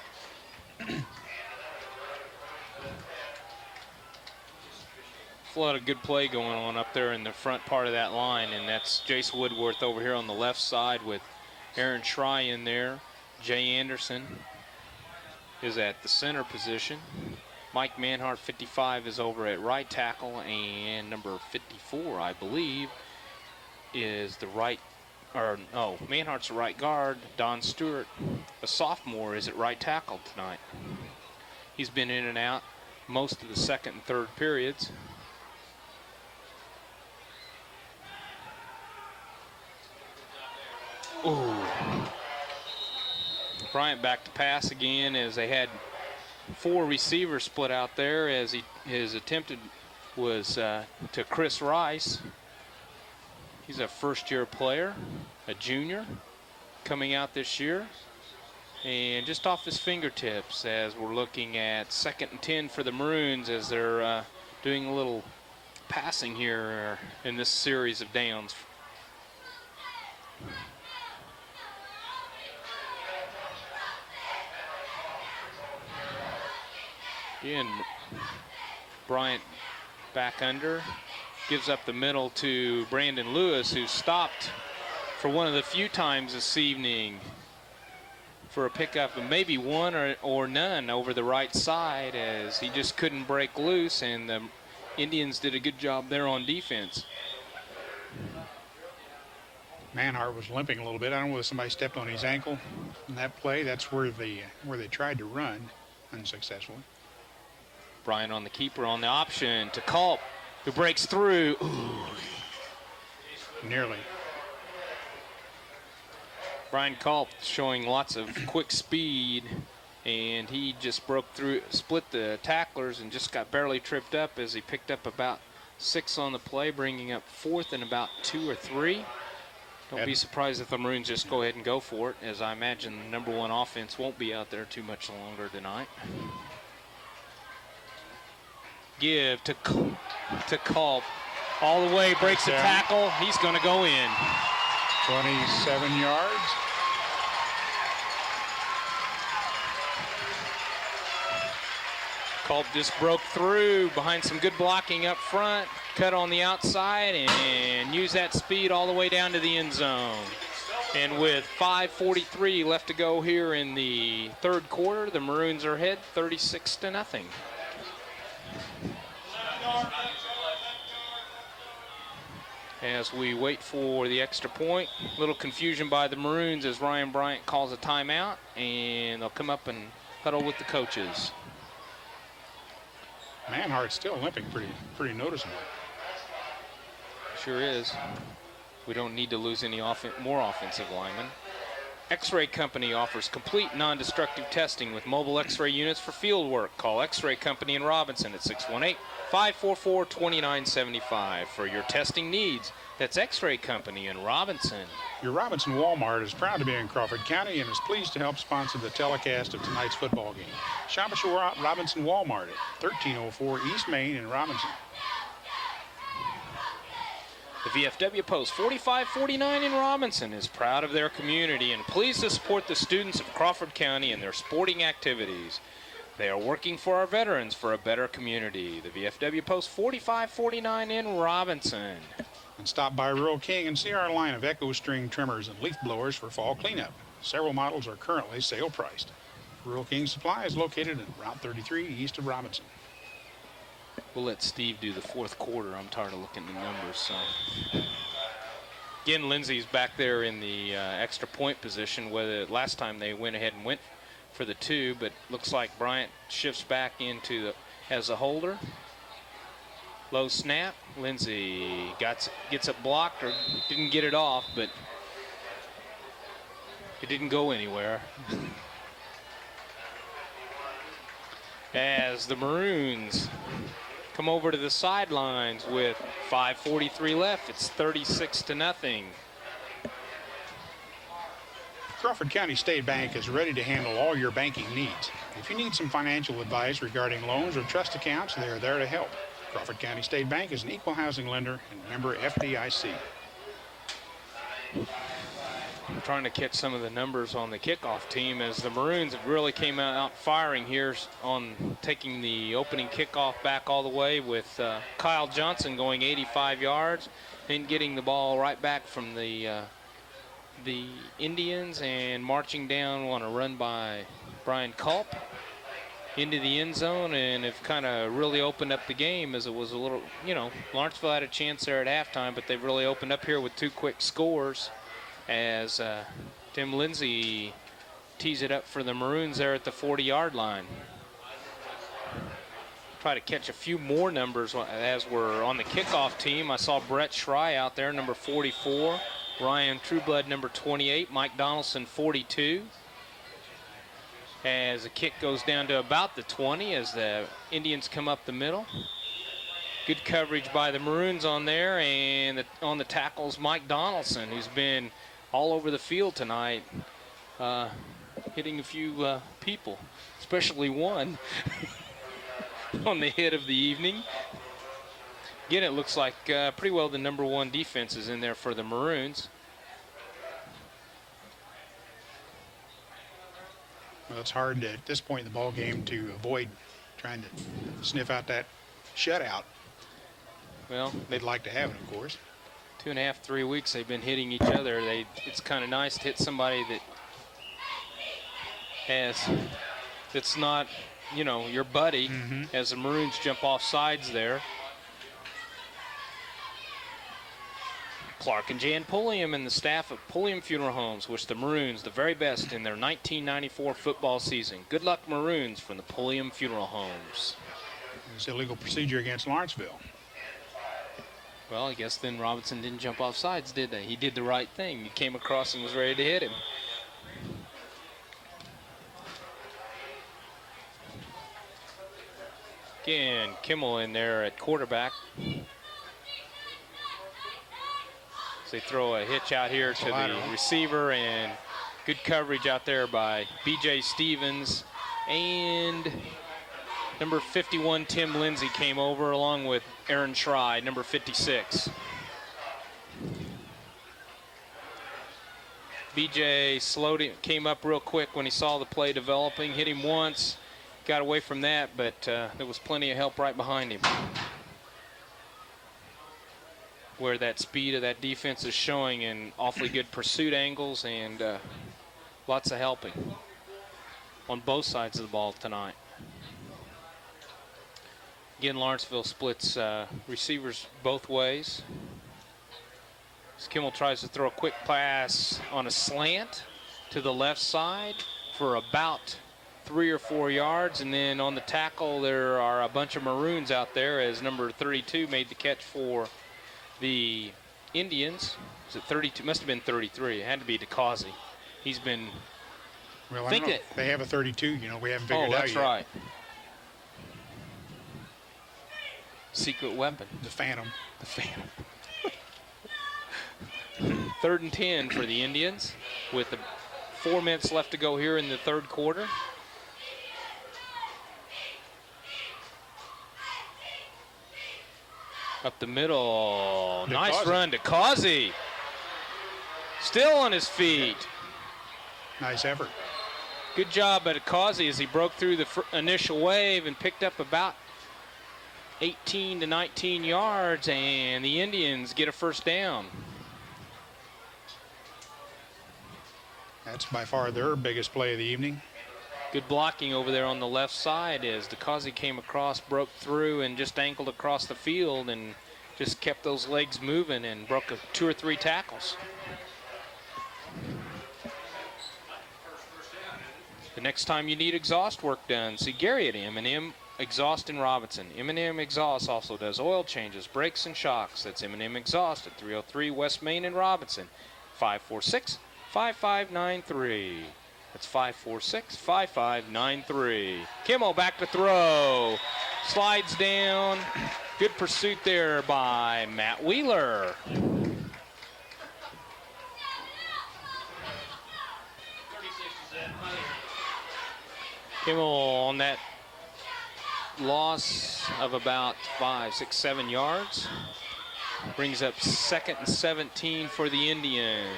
A lot of good play going on up there in the front part of that line, and that's Jace Woodworth over here on the left side with Aaron Schrey in there. Jay Anderson is at the center position. Mike Manhart, 55, is over at right tackle, and number 54, I believe, is the right, or no, Manhart's the right guard. Don Stewart, a sophomore, is at right tackle tonight. He's been in and out most of the second and third periods. Ooh. Bryant back to pass again, as they had 4 receivers split out there, as his attempted was to Chris Rice. He's a first-year player, a junior, coming out this year. And just off his fingertips, as we're looking at 2nd and 10 for the Maroons, as they're doing a little passing here in this series of downs. Again, Bryant back under, gives up the middle to Brandon Lewis, who stopped for one of the few times this evening for a pickup of maybe one or none over the right side, as he just couldn't break loose, and the Indians did a good job there on defense. Manhart was limping a little bit. I don't know whether somebody stepped on his ankle in that play. That's where they tried to run unsuccessfully. Bryant on the keeper on the option to Culp, who breaks through. Ooh. Nearly. Brian Culp showing lots of quick speed, and he just broke through, split the tacklers, and just got barely tripped up as he picked up about 6 on the play, bringing up 4th and about 2 or 3. Don't be surprised if the Maroons just go ahead and go for it, as I imagine the number 1 offense won't be out there too much longer tonight. Give to Culp. All the way, breaks the tackle. He's going to go in. 27 yards. Culp just broke through behind some good blocking up front, cut on the outside, and use that speed all the way down to the end zone. And with 5:43 left to go here in the 3rd quarter, the Maroons are ahead 36-0. as we wait for the extra point. A little confusion by the Maroons as Ryan Bryant calls a timeout, and they'll come up and huddle with the coaches. Manhart's still limping pretty noticeable. Sure is. We don't need to lose any more offensive linemen. X-Ray Company offers complete non-destructive testing with mobile X-ray units for field work. Call X-Ray Company in Robinson at 618-544-2975 for your testing needs. That's X-Ray Company in Robinson. Your Robinson Walmart is proud to be in Crawford County and is pleased to help sponsor the telecast of tonight's football game. Shop at your Robinson Walmart at 1304 East Main in Robinson. The VFW Post 4549 in Robinson is proud of their community and pleased to support the students of Crawford County in their sporting activities. They are working for our veterans for a better community. The VFW Post 4549 in Robinson. And stop by Rural King and see our line of Echo String trimmers and leaf blowers for fall cleanup. Several models are currently sale priced. Rural King Supply is located at Route 33 east of Robinson. We'll let Steve do the fourth quarter. I'm tired of looking at the numbers. So again, Lindsay's back there in the extra point position. Whether last time they went ahead and went for the 2, but looks like Bryant shifts back into as a holder. Low snap. Lindsay gets it blocked or didn't get it off, but it didn't go anywhere. As the Maroons come over to the sidelines with 5:43 left. It's 36-0. Crawford County State Bank is ready to handle all your banking needs. If you need some financial advice regarding loans or trust accounts, they are there to help. Crawford County State Bank is an equal housing lender and member FDIC. I'm trying to catch some of the numbers on the kickoff team as the Maroons have really came out firing here on taking the opening kickoff back all the way with Kyle Johnson going 85 yards and getting the ball right back from the Indians and marching down on a run by Brian Culp into the end zone, and have kind of really opened up the game as it was a little, Lawrenceville had a chance there at halftime, but they've really opened up here with 2 quick scores as Tim Lindsay tees it up for the Maroons there at the 40-yard line. Try to catch a few more numbers as we're on the kickoff team. I saw Brett Schrei out there, number 44. Ryan Trueblood, number 28. Mike Donaldson, 42. As the kick goes down to about the 20 as the Indians come up the middle. Good coverage by the Maroons on there, and on the tackles, Mike Donaldson, who's been all over the field tonight, hitting a few people, especially one on the hit of the evening. Again, it looks like pretty well the number 1 defense is in there for the Maroons. Well, it's hard at this point in the ball game to avoid trying to sniff out that shutout. Well, they'd like to have it, of course. 2.5, 3 weeks they've been hitting each other. It's kind of nice to hit somebody that's not, your buddy, as the Maroons jump off sides there. Clark and Jan Pulliam and the staff of Pulliam Funeral Homes wish the Maroons the very best in their 1994 football season. Good luck, Maroons, from the Pulliam Funeral Homes. It's illegal procedure against Lawrenceville. Well, I guess then Robinson didn't jump off sides, did they? He did the right thing. He came across and was ready to hit him. Again, Kimmel in there at quarterback. So they throw a hitch out here to the receiver, and good coverage out there by B.J. Stevens. And number 51, Tim Lindsay, came over along with Aaron Schrei, number 56. B.J. slowed him, came up real quick when he saw the play developing, hit him once, got away from that, but there was plenty of help right behind him. Where that speed of that defense is showing in awfully good pursuit angles and lots of helping on both sides of the ball tonight. Again, Lawrenceville splits receivers both ways. As Kimmel tries to throw a quick pass on a slant to the left side for about 3 or 4 yards, and then on the tackle there are a bunch of Maroons out there as number 32 made the catch for the Indians. Was it 32? Must have been 33. It had to be DeCausey. He's been. Well, I don't know. They have a 32. You know, we haven't figured it out yet. Oh, that's right. Secret weapon. The Phantom. The Phantom. 3rd and 10 for the Indians with 4 minutes left to go here in the third quarter. Up the middle. Nice run to Causey. Still on his feet. Nice effort. Good job by Causey as he broke through the initial wave and picked up about 18 to 19 yards, and the Indians get a first down. That's by far their biggest play of the evening. Good blocking over there on the left side as DeCausey came across, broke through, and just angled across the field and just kept those legs moving and broke 2 or 3 tackles. The next time you need exhaust work done, see Gary at M&M Exhaust in Robinson. M&M Exhaust also does oil changes, brakes, and shocks. That's M&M Exhaust at 303 West Main in Robinson. 546-5593. That's 546-5593. Kimmel back to throw. Slides down. Good pursuit there by Matt Wheeler. Kimmel on that loss of about 5, 6, 7 yards. Brings up 2nd and 17 for the Indians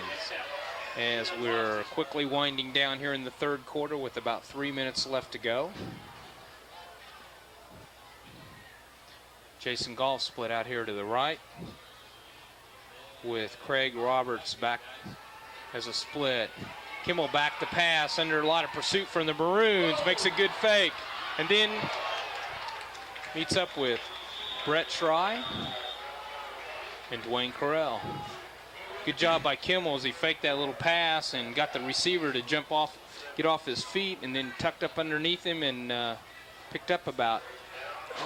as we're quickly winding down here in the third quarter with about 3 minutes left to go. Jason Goff split out here to the right with Craig Roberts back as a split. Kimmel back to pass under a lot of pursuit from the Maroons, makes a good fake, and then meets up with Brett Schrei and Dwayne Correll. Good job by Kimmel as he faked that little pass and got the receiver to jump off, get off his feet, and then tucked up underneath him and picked up about,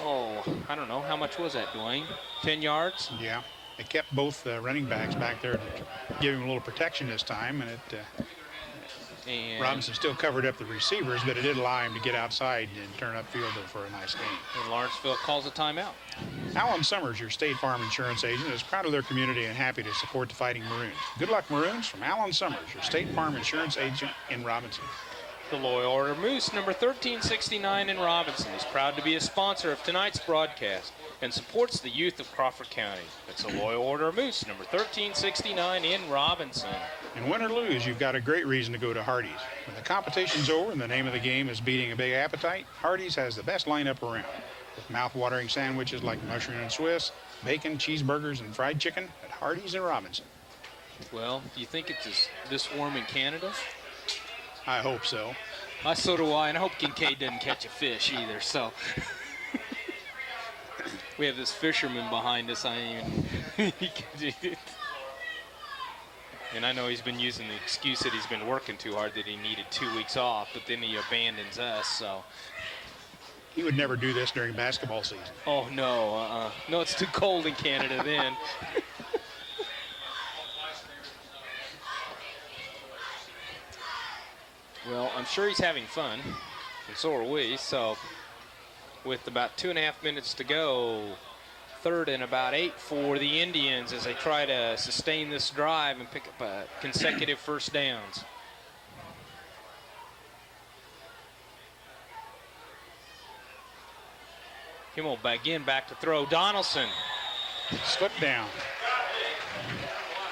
I don't know, how much was that, Dwayne? 10 yards? Yeah, they kept both running backs back there to give him a little protection this time, and and Robinson still covered up the receivers, but it did allow him to get outside and turn upfield for a nice game. And Lawrenceville calls a timeout. Alan Summers, your State Farm insurance agent, is proud of their community and happy to support the Fighting Maroons. Good luck, Maroons, from Alan Summers, your State Farm insurance agent in Robinson. The Loyal Order Moose, number 1369 in Robinson, is proud to be a sponsor of tonight's broadcast and supports the youth of Crawford County. It's the Loyal Order Moose, number 1369 in Robinson. And win or lose, you've got a great reason to go to Hardee's. When the competition's over and the name of the game is beating a big appetite, Hardee's has the best lineup around. With mouth-watering sandwiches like mushroom and Swiss, bacon, cheeseburgers, and fried chicken at Hardee's in Robinson. Well, do you think it's this warm in Canada? I hope so. So do I, and I hope Kincaid doesn't catch a fish either, so. We have this fisherman behind us. And I know he's been using the excuse that he's been working too hard, that he needed 2 weeks off, but then he abandons us, so. He would never do this during basketball season. Oh, no, No, it's too cold in Canada then. Well, I'm sure he's having fun, and so are we. So with about 2.5 minutes to go, 3rd and about 8 for the Indians as they try to sustain this drive and pick up consecutive first downs. Kimmel again back to throw. Donaldson. Slip down.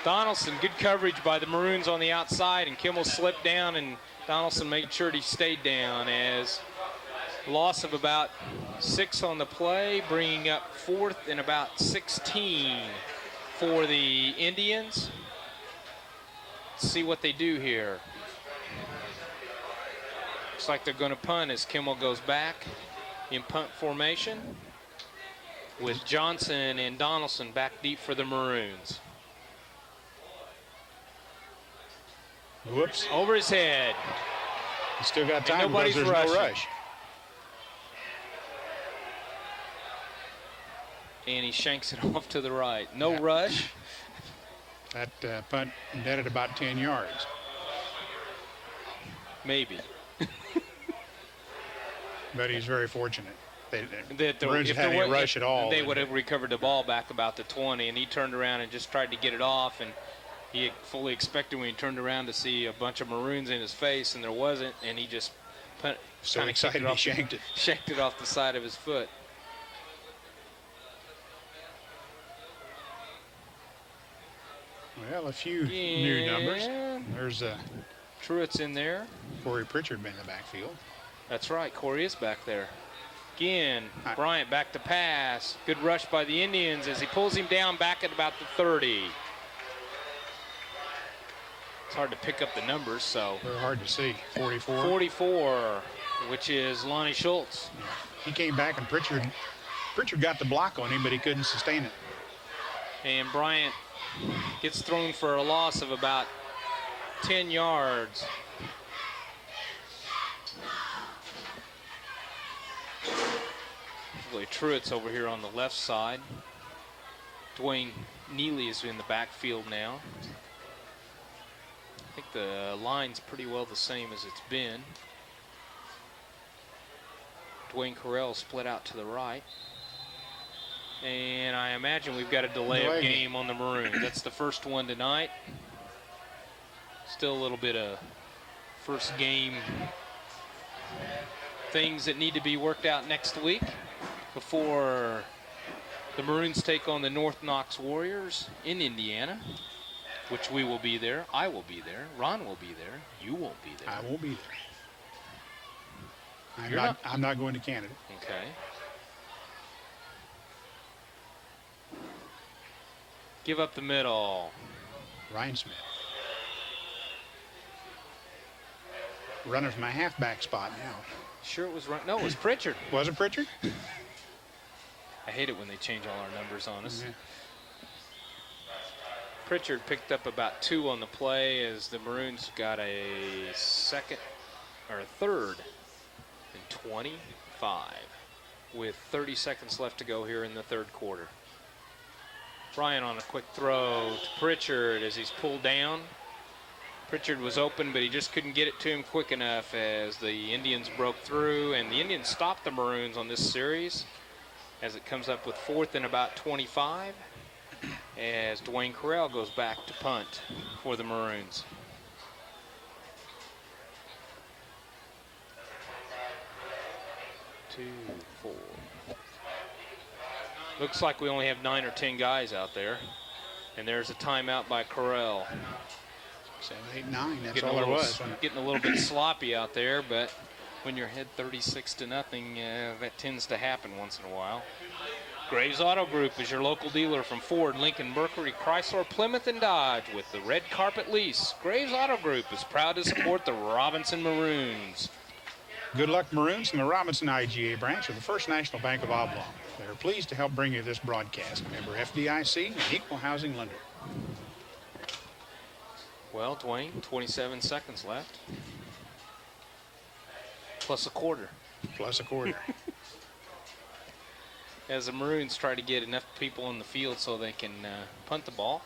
Donaldson, good coverage by the Maroons on the outside, and Kimmel slipped down, and Donaldson made sure he stayed down as loss of about 6 on the play, bringing up 4th and about 16 for the Indians. Let's see what they do here. Looks like they're going to punt as Kimmel goes back in punt formation with Johnson and Donaldson back deep for the Maroons. Whoops. Over his head. He's still got time because nobody's there's rushing. no rush. And he shanks it off to the right. No rush. That punt netted about 10 yards. Maybe. But he's very fortunate. That Maroons if had there any were- rush at all. They would have recovered the ball back about the 20, and he turned around and just tried to get it off, and he fully expected when he turned around to see a bunch of Maroons in his face, and there wasn't, and he just So kinda excited kicked he shanked it. shanked it off the side of his foot. Well, a few new numbers. There's Truitt's in there. Corey Pritchard been in the backfield. That's right, Corey is back there. Again, Bryant back to pass. Good rush by the Indians as he pulls him down back at about the 30. It's hard to pick up the numbers, so. They're hard to see. 44. 44, which is Lonnie Schultz. Yeah. He came back and Pritchard got the block on him, but he couldn't sustain it. And Bryant gets thrown for a loss of about 10 yards. Truitt's over here on the left side. Dwayne Neely is in the backfield now. I think the line's pretty well the same as it's been. Dwayne Carell split out to the right. And I imagine we've got a delay of game on the Maroons. That's the first one tonight. Still a little bit of first game things that need to be worked out next week before the Maroons take on the North Knox Warriors in Indiana, which we will be there. I will be there. Ron will be there. You won't be there. I won't be there. I'm not going to Canada. Okay. Give up the middle. Ryan Smith. Running from my halfback spot now. Sure it was run. No, it was Pritchard. Was it Pritchard? I hate it when they change all our numbers on us. Yeah. Pritchard picked up about 2 on the play as the Maroons got a third and 25 with 30 seconds left to go here in the third quarter. Bryant on a quick throw to Pritchard as he's pulled down. Pritchard was open, but he just couldn't get it to him quick enough as the Indians broke through, and the Indians stopped the Maroons on this series as it comes up with 4th and about 25 as Dwayne Carell goes back to punt for the Maroons. Two, 4. Looks like we only have 9 or 10 guys out there, and there's a timeout by Carell. 7, 8, 9. That's all there was. Getting a little bit sloppy out there, but when you're ahead 36-0, that tends to happen once in a while. Graves Auto Group is your local dealer from Ford, Lincoln, Mercury, Chrysler, Plymouth, and Dodge with the red carpet lease. Graves Auto Group is proud to support the Robinson Maroons. Good luck, Maroons, and the Robinson IGA branch of the First National Bank of Oblong. They are pleased to help bring you this broadcast. Member FDIC, an equal housing lender. Well, Dwayne, 27 seconds left. Plus a quarter. Plus a quarter. As the Maroons try to get enough people in the field so they can punt the ball.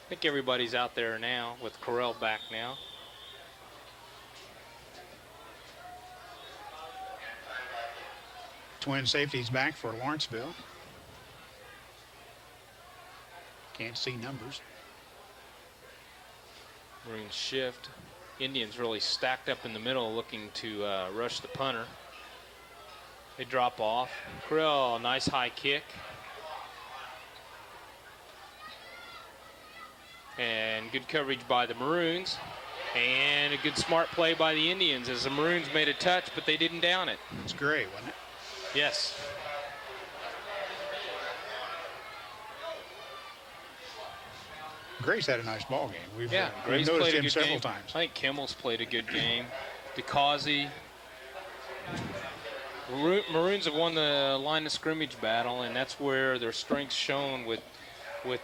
I think everybody's out there now with Carell back now. Twin safeties back for Lawrenceville. Can't see numbers. Maroons shift. Indians really stacked up in the middle looking to rush the punter. They drop off. Carell, nice high kick. And good coverage by the Maroons. And a good smart play by the Indians as the Maroons made a touch, but they didn't down it. It's Gray, wasn't it? Yes. Gray's had a nice ball game. We've Gray's noticed played a him good several game. times. I think Kimmel's played a good game. DeCausey. Maroons have won the line of scrimmage battle, and that's where their strength's shown with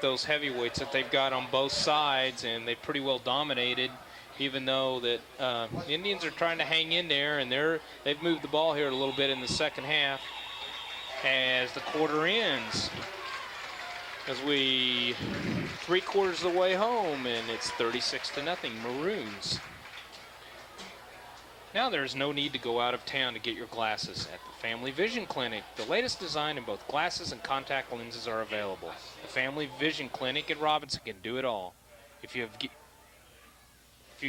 those heavyweights that they've got on both sides, and they pretty well dominated even though that Indians are trying to hang in there, and they've moved the ball here a little bit in the second half as the quarter ends. As we 3/4 of the way home, and it's 36-0 Maroons. Now there's no need to go out of town to get your glasses at the Family Vision Clinic. The latest design in both glasses and contact lenses are available. The Family Vision Clinic in Robinson can do it all. If you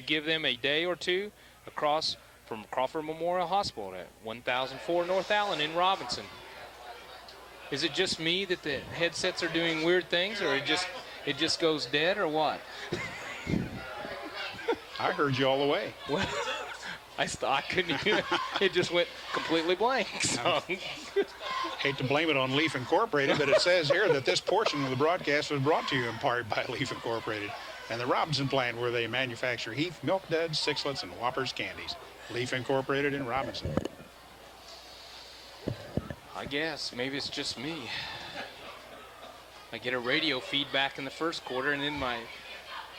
give them a day or two across from Crawford Memorial Hospital at 1004 North Allen in Robinson. Is it just me that the headsets are doing weird things, or it just goes dead, or what? I heard you all the way. Well, I couldn't even. It just went completely blank. So. Hate to blame it on Leaf Incorporated, but it says here that this portion of the broadcast was brought to you in part by Leaf Incorporated and the Robinson plant, where they manufacture Heath, Milk Duds, Sixlets, and Whoppers candies. Leaf Incorporated in Robinson. I guess maybe it's just me. I get a radio feedback in the first quarter, and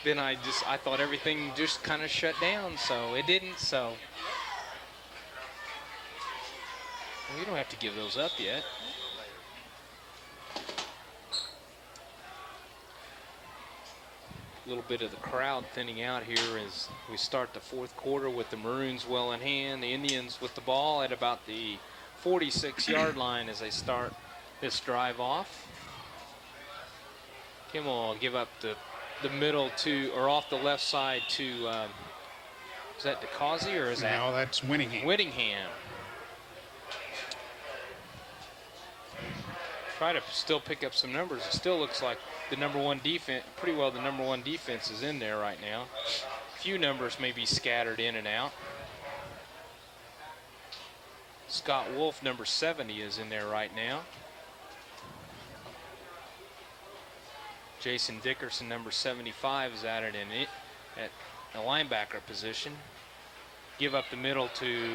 then I thought everything just kind of shut down, so it didn't. So we don't have to give those up yet. A little bit of the crowd thinning out here as we start the fourth quarter with the Maroons well in hand. The Indians with the ball at about the 46-yard line as they start this drive off. Kimmel will give up the middle to, or off the left side to, is that DeCausey or is that? No, that's Winningham. Whittingham. Try to still pick up some numbers. It still looks like the number one defense, pretty well the number one defense is in there right now. A few numbers may be scattered in and out. Scott Wolf, number 70, is in there right now. Jason Dickerson, number 75, is at a linebacker position. Give up the middle to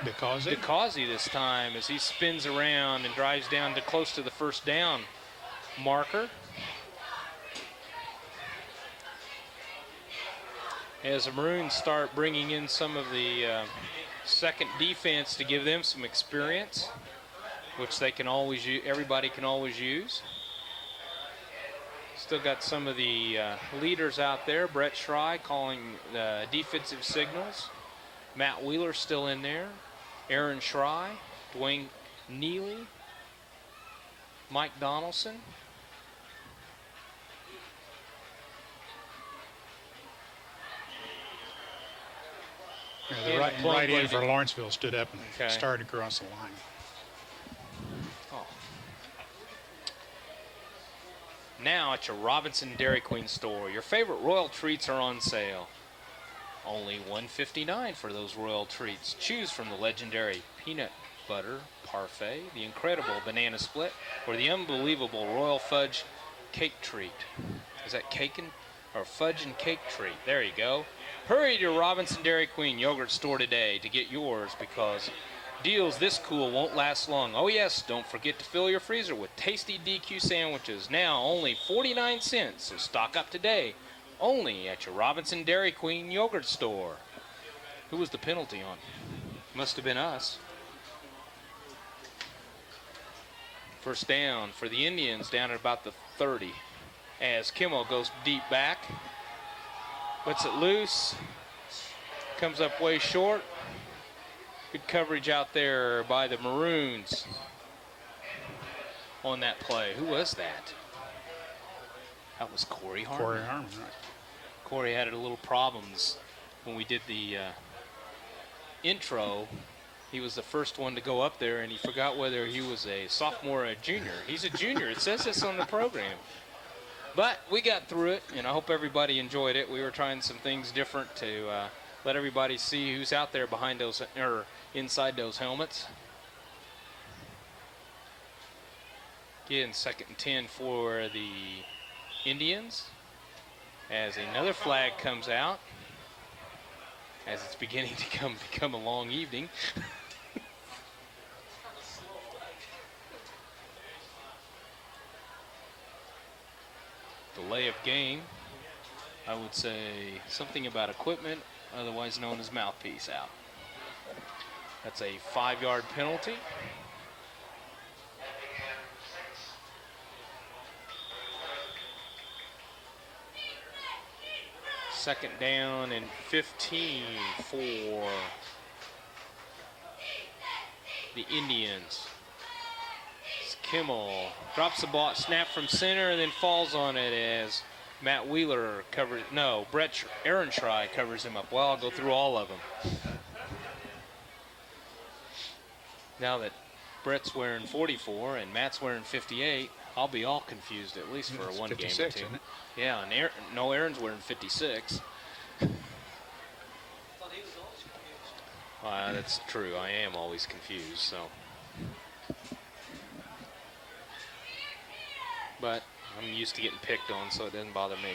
DeCausey this time as he spins around and drives down to close to the first down marker. As the Maroons start bringing in some of the second defense to give them some experience, which they can always use, everybody can always use. Still got some of the leaders out there. Brett Schrei calling the defensive signals. Matt Wheeler still in there. Aaron Schrei, Dwayne Neely, Mike Donaldson. Yeah, the right end for Lawrenceville stood up and started across the line. Oh. Now at your Robinson Dairy Queen store, your favorite Royal treats are on sale. Only $1.59 for those Royal treats. Choose from the legendary peanut butter parfait, the incredible banana split, or the unbelievable Royal Fudge cake treat. Is that cake or fudge and cake treat? There you go. Hurry to Robinson Dairy Queen Yogurt Store today to get yours, because deals this cool won't last long. Oh yes, don't forget to fill your freezer with tasty DQ sandwiches, now only 49 cents, so stock up today. Only at your Robinson Dairy Queen Yogurt Store. Who was the penalty on? Must have been us. First down for the Indians down at about the 30 as Kimmel goes deep back. Lets it loose. Comes up way short. Good coverage out there by the Maroons on that play. Who was that? That was Corey Harmon. Corey Harmon, right. Corey had a little problems when we did the intro. He was the first one to go up there, and he forgot whether he was a sophomore or a junior. He's a junior. It says this on the program. But we got through it, and I hope everybody enjoyed it. We were trying some things different to let everybody see who's out there behind those, or inside those helmets. Again, 2nd and 10 for the Indians, as another flag comes out, as it's beginning to become a long evening. Delay of game. I would say something about equipment, otherwise known as mouthpiece, out. That's a 5-yard penalty. Second down and 15 for the Indians. Kimmel drops the ball, snap from center, and then falls on it as Matt Wheeler covers. No, Brett Ehrenschrei covers him up. Well, I'll go through all of them. Now that Brett's wearing 44 and Matt's wearing 58, I'll be all confused at least for one game or two. Isn't it? Yeah, and Aaron's wearing 56. That's true. I am always confused. So, but I'm used to getting picked on, so it doesn't bother me.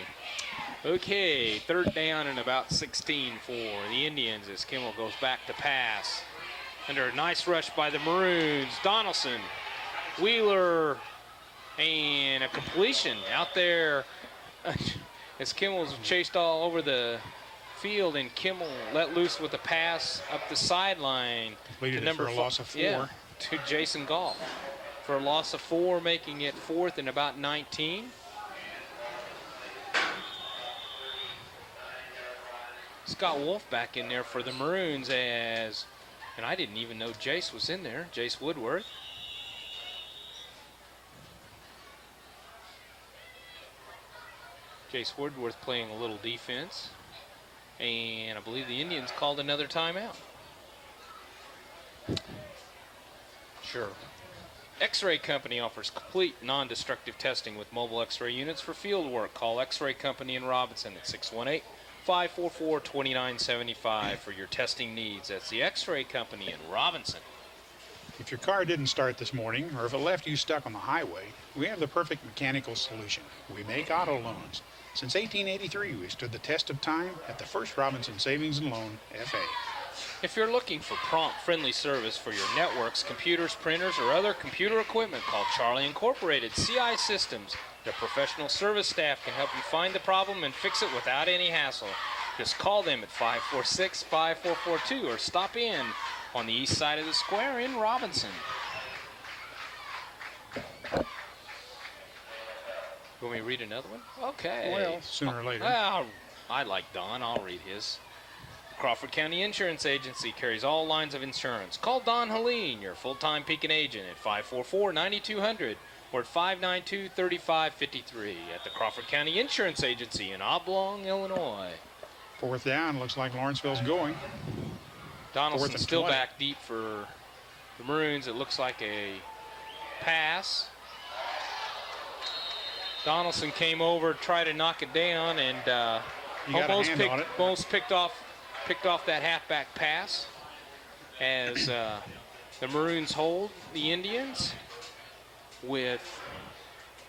Okay, third down and about 16 for the Indians as Kimmel goes back to pass. Under a nice rush by the Maroons. Donaldson, Wheeler, and a completion out there as Kimmel's chased all over the field, and Kimmel let loose with a pass up the sideline. Completed it for a loss of 4. Yeah, to Jason Goff for a loss of 4, making it 4th and about 19. Scott Wolf back in there for the Maroons and I didn't even know Jace was in there, Jace Woodworth. Jace Woodworth playing a little defense. And I believe the Indians called another timeout. Sure. X-Ray Company offers complete non-destructive testing with mobile X-ray units for field work. Call X-Ray Company in Robinson at 618-544-2975 for your testing needs. That's the X-Ray Company in Robinson. If your car didn't start this morning, or if it left you stuck on the highway, we have the perfect mechanical solution. We make auto loans. Since 1883, we stood the test of time at the First Robinson Savings and Loan, FA. If you're looking for prompt, friendly service for your networks, computers, printers, or other computer equipment, call Charlie Incorporated CI Systems. Their professional service staff can help you find the problem and fix it without any hassle. Just call them at 546-5442 or stop in on the east side of the square in Robinson. You want me to read another one? Okay. Well, sooner or later. Well, I like Don. I'll read his. Crawford County Insurance Agency carries all lines of insurance. Call Don Helene, your full-time Pekin agent, at 544-9200 or at 592-3553 at the Crawford County Insurance Agency in Oblong, Illinois. 4th down. Looks like Lawrenceville's going. Donaldson still back deep for the Maroons. It looks like a pass. Donaldson came over, tried to knock it down, and almost picked off that halfback pass as the Maroons hold the Indians with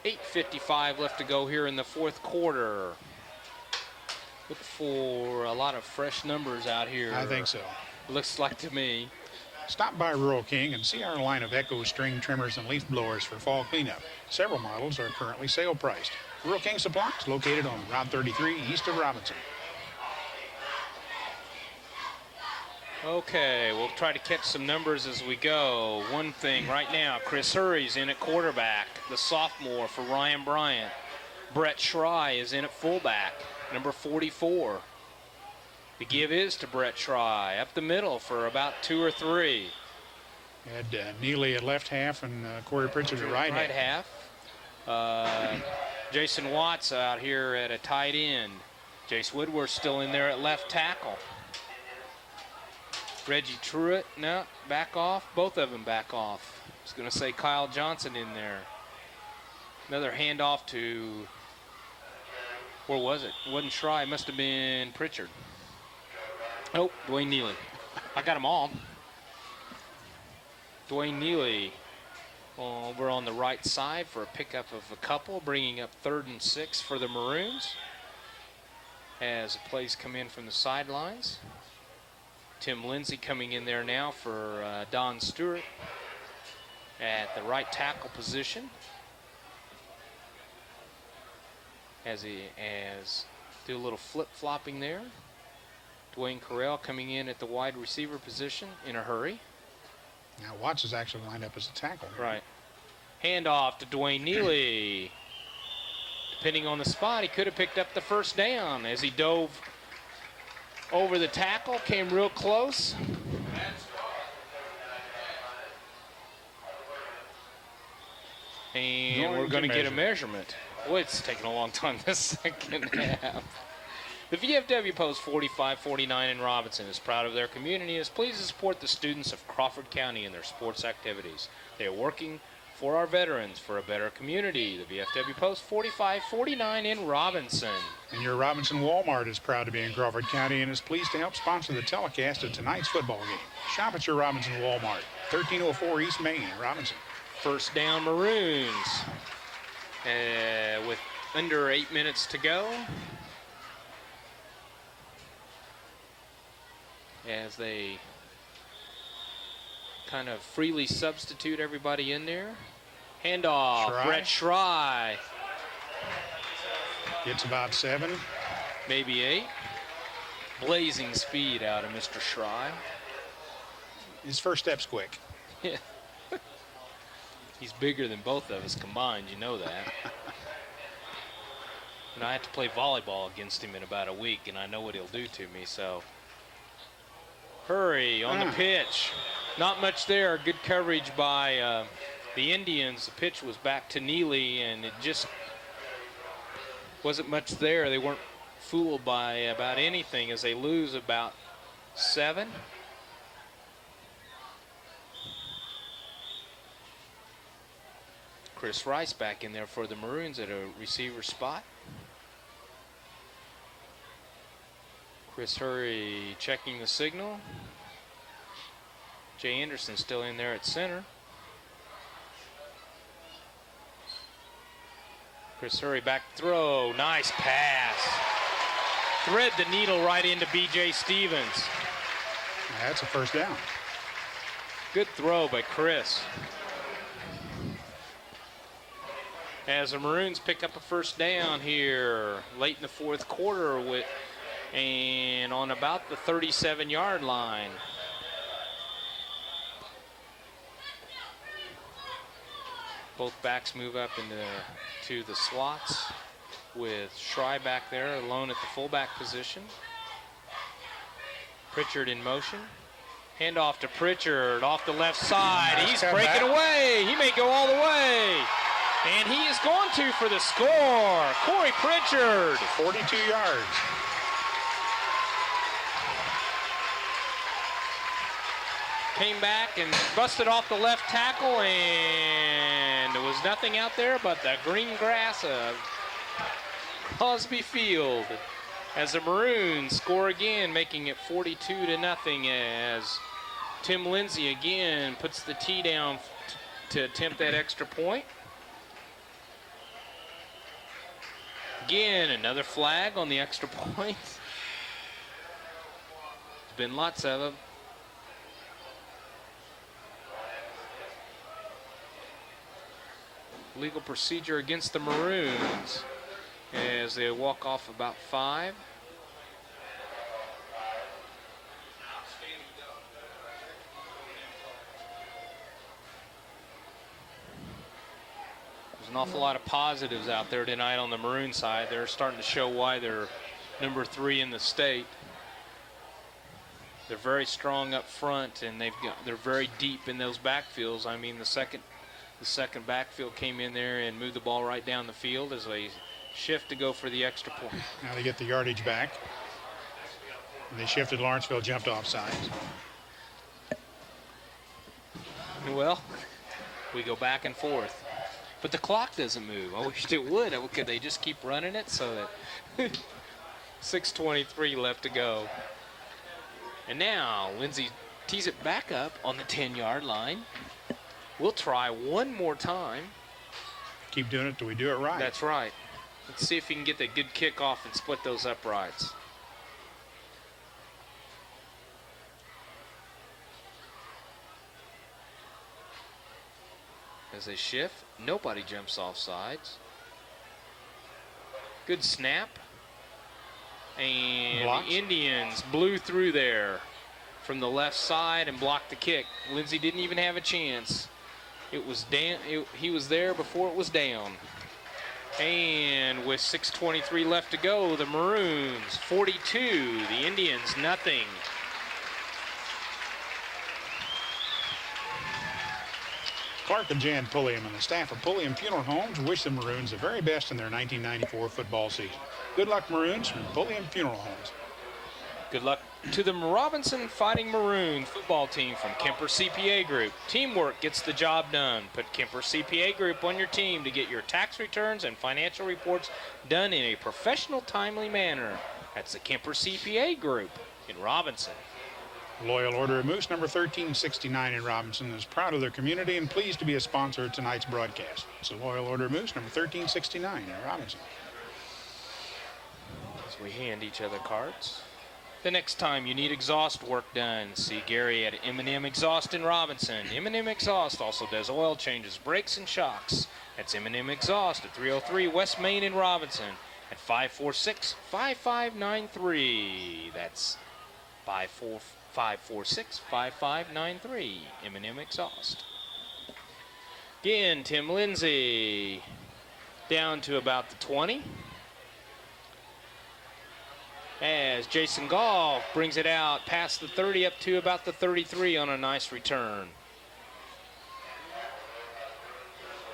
8:55 left to go here in the 4th quarter. Look for a lot of fresh numbers out here. I think so. Looks like to me. Stop by Rural King and see our line of Echo string trimmers and leaf blowers for fall cleanup. Several models are currently sale priced. Rural King Supplies, located on Route 33 east of Robinson. Okay, we'll try to catch some numbers as we go. One thing right now, Chris Hurry's in at quarterback, the sophomore for Ryan Bryant. Brett Schrei is in at fullback, number 44. The give is to Brett Schrei, up the middle for about 2 or 3. Had Neely at left half and Corey Pritchard at right half. Jason Watts out here at a tight end. Jace Woodworth still in there at left tackle. Reggie Truitt, no, back off. Both of them back off. I was going to say Kyle Johnson in there. Another handoff to, where was it? It wasn't Schrei, it must have been Pritchard. Oh, Dwayne Neely. I got them all. Dwayne Neely over on the right side for a pickup of a couple, bringing up 3rd and 6 for the Maroons as the plays come in from the sidelines. Tim Lindsay coming in there now for Don Stewart at the right tackle position as Do a little flip-flopping there. Dwayne Carell coming in at the wide receiver position in a hurry. Now Watts is actually lined up as a tackle. Right. Handoff to Dwayne Neely. Depending on the spot, he could have picked up the first down as he dove over the tackle, came real close. And we're going to get a measurement. Boy, it's taking a long time this second half. The VFW Post 4549 in Robinson is proud of their community and is pleased to support the students of Crawford County in their sports activities. They are working for our veterans for a better community. The VFW Post 4549 in Robinson. And your Robinson Walmart is proud to be in Crawford County and is pleased to help sponsor the telecast of tonight's football game. Shop at your Robinson Walmart, 1304 East Main, Robinson. First down, Maroons. With under 8 minutes to go. As they kind of freely substitute everybody in there. Handoff, Schrei. Brett Schrei. Gets about 7. Maybe 8. Blazing speed out of Mr. Schrei. His first step's quick. Yeah. He's bigger than both of us combined, you know that. And I have to play volleyball against him in about a week, and I know what he'll do to me, so. Hurry on the pitch. Not much there. Good coverage by the Indians. The pitch was back to Neely, and it just wasn't much there. They weren't fooled by about anything as they lose about 7. Chris Rice back in there for the Maroons at a receiver spot. Chris Hurry checking the signal. Jay Anderson still in there at center. Chris Hurry back throw. Nice pass. Thread the needle right into B.J. Stevens. That's a first down. Good throw by Chris. As the Maroons pick up a first down here late in the fourth quarter and on about the 37-yard line. Both backs move up to the slots with Schrei back there alone at the fullback position. Pritchard in motion. Handoff to Pritchard off the left side. Nice He's comeback. breaking away. He may go all the way. And he is going to for the score. Corey Pritchard. 42 yards. Came back and busted off the left tackle, and there was nothing out there but the green grass of Crosby Field. As the Maroons score again, making it 42-0 as Tim Lindsay again puts the tee down to attempt that extra point. Again, another flag on the extra point. There's been lots of them. Legal procedure against the Maroons as they walk off about 5. There's an awful lot of positives out there tonight on the Maroon side. They're starting to show why they're number 3 in the state. They're very strong up front, and they're very deep in those backfields. I mean, the second backfield came in there and moved the ball right down the field as they shift to go for the extra point. Now they get the yardage back. They shifted. Lawrenceville jumped off sides. Well, we go back and forth. But the clock doesn't move. I wish it would. Could they just keep running it so that 6:23 left to go. And now Lindsay tees it back up on the 10-yard line. We'll try one more time. Keep doing it till we do it right. That's right. Let's see if he can get that good kickoff and split those uprights. As they shift, nobody jumps off sides. Good snap. And Blocks. the Indians blew through there from the left side and blocked the kick. Lindsey didn't even have a chance. It was down. He was there before it was down. And with 6:23 left to go, the Maroons 42, the Indians nothing. Clark and Jan Pulliam and the staff of Pulliam Funeral Homes wish the Maroons the very best in their 1994 football season. Good luck, Maroons, from Pulliam Funeral Homes. Good luck to the Robinson Fighting Maroon football team from Kemper CPA Group. Teamwork gets the job done. Put Kemper CPA Group on your team to get your tax returns and financial reports done in a professional, timely manner. That's the Kemper CPA Group in Robinson. Loyal Order of Moose, number 1369 in Robinson, is proud of their community and pleased to be a sponsor of tonight's broadcast. It's the Loyal Order of Moose, number 1369 in Robinson. As we hand each other cards. The next time you need exhaust work done, see Gary at M&M Exhaust in Robinson. M&M Exhaust also does oil changes, brakes, and shocks. That's M&M Exhaust at 303 West Main in Robinson at 546-5593. That's 546-5593. M&M Exhaust. Again, Tim Lindsay down to about the 20. As Jason Goff brings it out past the 30 up to about the 33 on a nice return.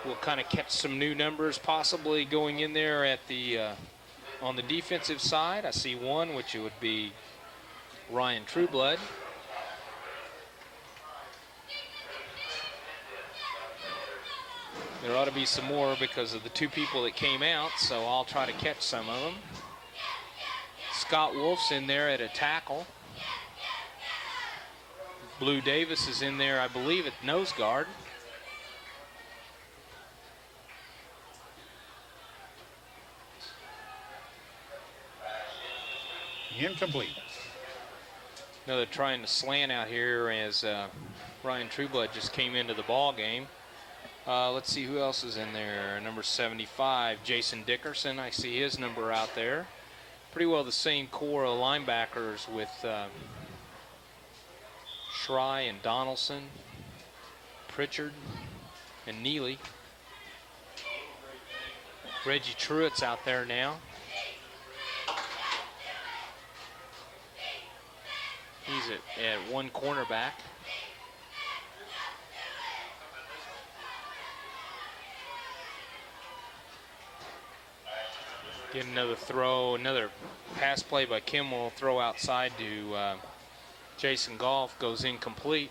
We'll kind of catch some new numbers possibly going in there at the on the defensive side. I see one, which it would be Ryan Trueblood. There ought to be some more because of the two people that came out, so I'll try to catch some of them. Scott Wolf's in there at a tackle. Blue Davis is in there, I believe, at nose guard. Incomplete. Another trying to slant out here as Ryan Trueblood just came into the ball game. Let's see who else is in there. Number 75, Jason Dickerson. I see his number out there. Pretty well the same core of linebackers with Schrei and Donaldson, Pritchard, and Neely. Reggie Truitt's out there now. He's at one cornerback. Get another throw, another pass play by Kimmel, throw outside to Jason Goff, goes incomplete.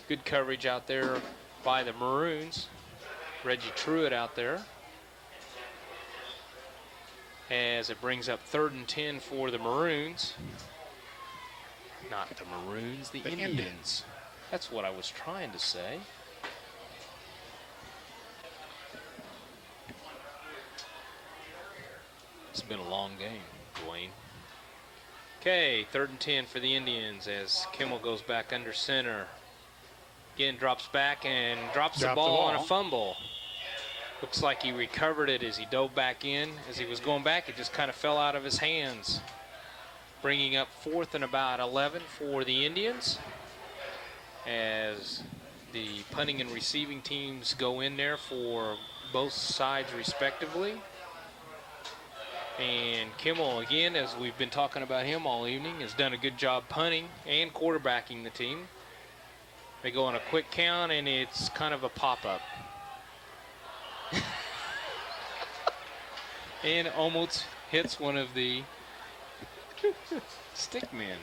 Good coverage out there by the Maroons. Reggie Truitt out there. As it brings up 3rd and 10 for the Maroons. Not the Maroons, the Indians. That's what I was trying to say. It's been a long game, Dwayne. Okay, 3rd and 10 for the Indians as Kimmel goes back under center. Again, drops back and drops the ball on a fumble. Looks like he recovered it as he dove back in. As he was going back, it just kind of fell out of his hands. Bringing up 4th and about 11 for the Indians. As the punting and receiving teams go in there for both sides respectively. And Kimmel, again, as we've been talking about him all evening, has done a good job punting and quarterbacking the team. They go on a quick count, and it's kind of a pop-up. And almost hits one of the stick men.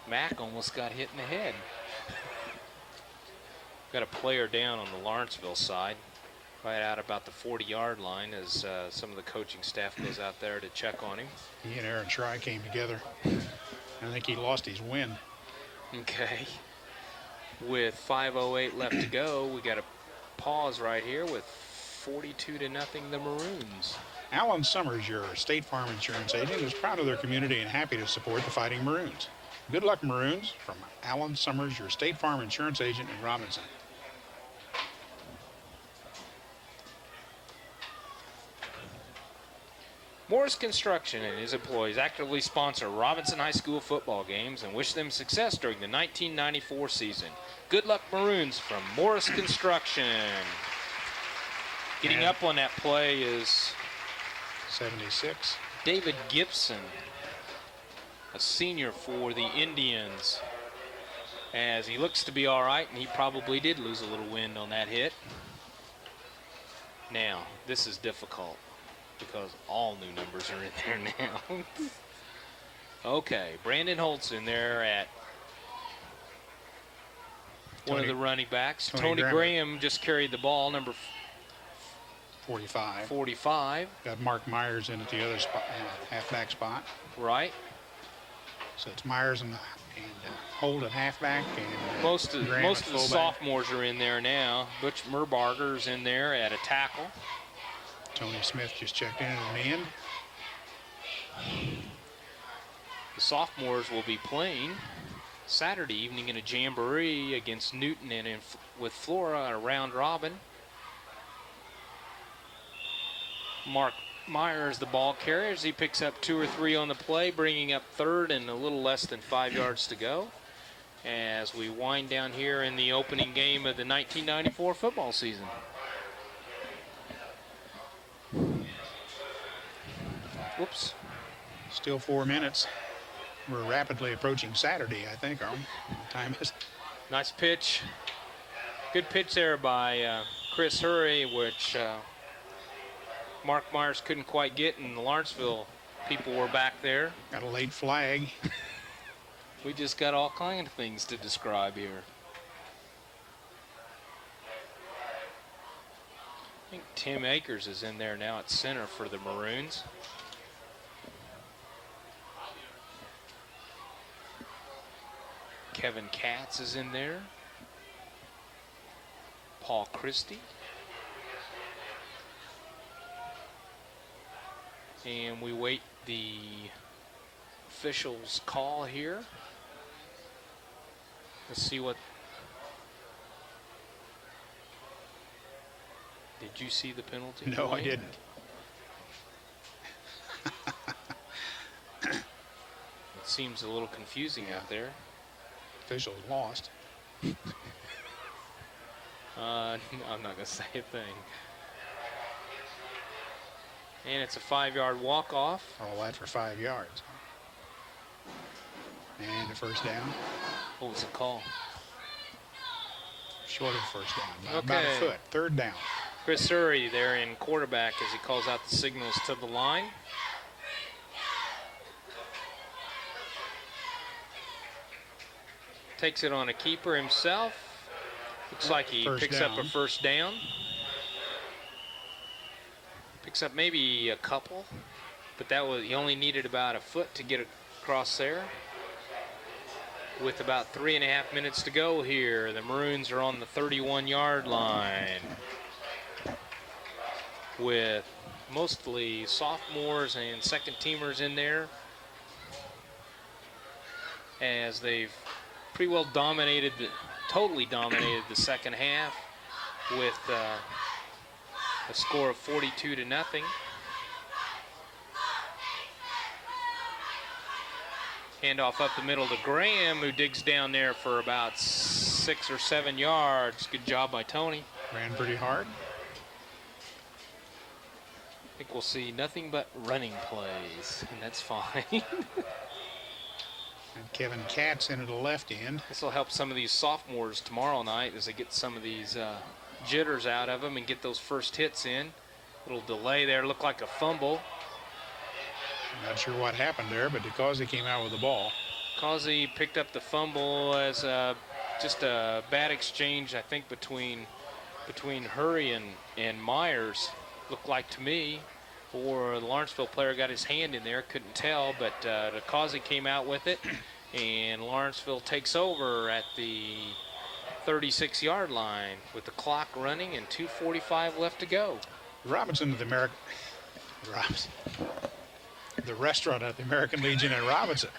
Mack almost got hit in the head. Got a player down on the Lawrenceville side, right out about the 40-yard line as some of the coaching staff goes out there to check on him. He and Aaron Schrei came together. I think he lost his wind. Okay. With 5:08 left to go, we got a pause right here with 42-0 the Maroons. Alan Summers, your State Farm Insurance agent, is proud of their community and happy to support the Fighting Maroons. Good luck, Maroons, from Alan Summers, your State Farm Insurance agent in Robinson. Morris Construction and his employees actively sponsor Robinson High School football games and wish them success during the 1994 season. Good luck, Maroons, from Morris Construction. Getting up on that play is 76. David Gibson, a senior for the Indians, as he looks to be all right, and he probably did lose a little wind on that hit. Now, this is difficult because all new numbers are in there now. Okay, Brandon Holt's in there at one of the running backs. Tony Graham just carried the ball, number 45. Got Mark Myers in at the other spot, halfback spot. Right. So it's Myers and Holt at halfback. And most of the sophomores are in there now. Butch Merbarger's in there at a tackle. Tony Smith just checked in at an end. The sophomores will be playing Saturday evening in a jamboree against Newton and with Flora, a round robin. Mark Myers, the ball carrier, as he picks up 2 or 3 on the play, bringing up third and a little less than 5 yards to go as we wind down here in the opening game of the 1994 football season. Whoops. Still 4 minutes. We're rapidly approaching Saturday, I think, aren't we? What time is it? Nice pitch. Good pitch there by Chris Hurry, which Mark Myers couldn't quite get, and the Lawrenceville people were back there. Got a late flag. We just got all kinds of things to describe here. I think Tim Akers is in there now at center for the Maroons. Kevin Katz is in there. Paul Christie. And we wait the officials' call here. Let's see what. Did you see the penalty? No, I didn't. It seems a little confusing out there. Officials lost. I'm not going to say a thing. And it's a 5-yard walk-off. All that for 5 yards. And a first down. What was the call? Short of first down. About a foot. Third down. Chris Surrey there in quarterback as he calls out the signals to the line. Takes it on a keeper himself. Looks like he picks up a first down. Picks up maybe a couple, but he only needed about a foot to get across there. With about 3.5 minutes to go here, the Maroons are on the 31-yard line with mostly sophomores and second teamers in there, as they've pretty well totally dominated the second half with a score of 42-0. Handoff up the middle to Graham, who digs down there for about 6 or 7 yards. Good job by Tony. Ran pretty hard. I think we'll see nothing but running plays, and that's fine. And Kevin Katz in at the left end. This will help some of these sophomores tomorrow night as they get some of these jitters out of them and get those first hits in. Little delay there, looked like a fumble. Not sure what happened there, but DeCausey came out with the ball. Causey picked up the fumble as just a bad exchange, I think, between Hurry and Myers, looked like to me. Or the Lawrenceville player got his hand in there, couldn't tell, but DeCausey came out with it, and Lawrenceville takes over at the 36-yard line with the clock running and 2:45 left to go. The restaurant at the American Legion in Robinson.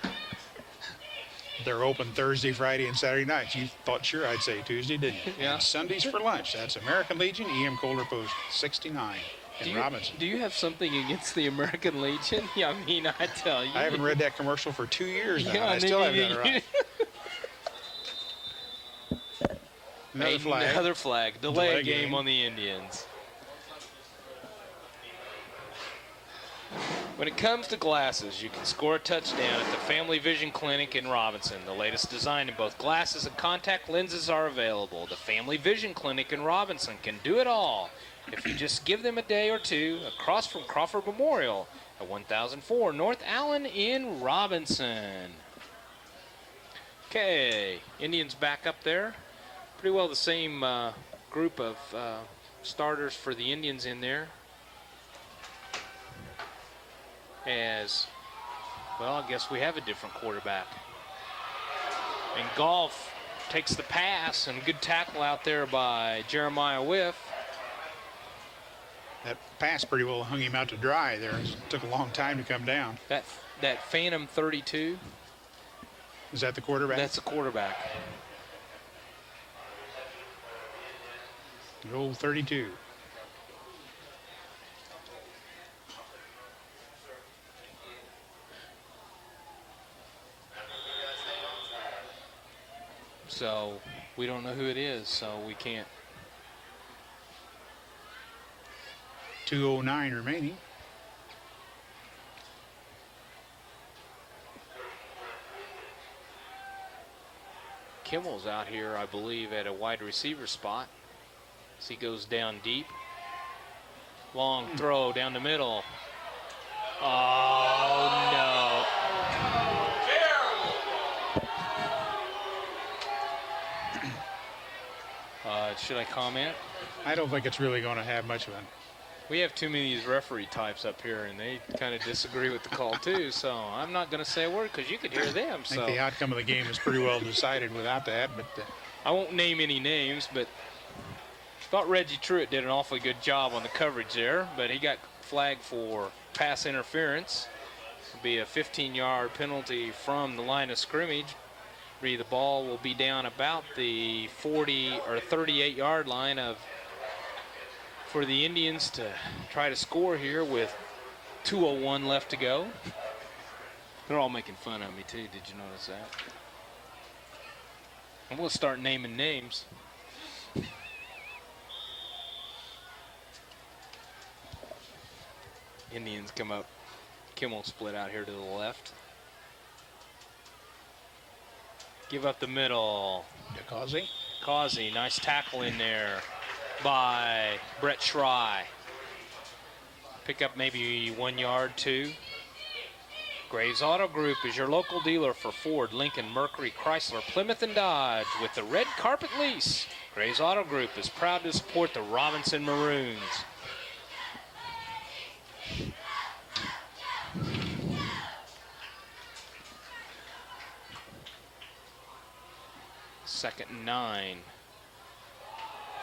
They're open Thursday, Friday, and Saturday nights. You thought sure I'd say Tuesday, didn't you? Yeah. And Sundays for lunch. That's American Legion, E.M. Kohler Post 69. in Robinson. Do you have something against the American Legion? Yeah, I mean, I tell you. I haven't read that commercial for 2 years now. Yeah, I still haven't got it right. Another flag. Another flag. Delay game on the Indians. When it comes to glasses, you can score a touchdown at the Family Vision Clinic in Robinson. The latest design in both glasses and contact lenses are available. The Family Vision Clinic in Robinson can do it all if you just give them a day or two across from Crawford Memorial at 1004 North Allen in Robinson. Okay, Indians back up there. Pretty well the same group of starters for the Indians in there. As, well, I guess we have a different quarterback. And Golf takes the pass, and good tackle out there by Jeremiah Whiff. That pass pretty well hung him out to dry there. It took a long time to come down. That Phantom 32. Is that the quarterback? That's the quarterback. The old 32. So we don't know who it is, so we can't. 2:09 remaining. Kimmel's out here, I believe, at a wide receiver spot. As he goes down deep. Long throw down the middle. Oh, no. Should I comment? I don't think it's really going to have much of an. We have too many of these referee types up here, and they kind of disagree with the call, too. So I'm not going to say a word because you could hear them. I think the outcome of the game is pretty well decided without that. But I won't name any names, but thought Reggie Truitt did an awfully good job on the coverage there, but he got flagged for pass interference. It'll be a 15-yard penalty from the line of scrimmage. The ball will be down about the 40 or 38-yard line for the Indians to try to score here with 2:01 left to go. They're all making fun of me too. Did you notice that? I'm going to start naming names. Indians come up. Kimmel split out here to the left. Give up the middle. Causey, nice tackle in there by Brett Schrei. Pick up maybe 1 yard, 2. Graves Auto Group is your local dealer for Ford, Lincoln, Mercury, Chrysler, Plymouth, and Dodge with the red carpet lease. Graves Auto Group is proud to support the Robinson Maroons. Second and 9.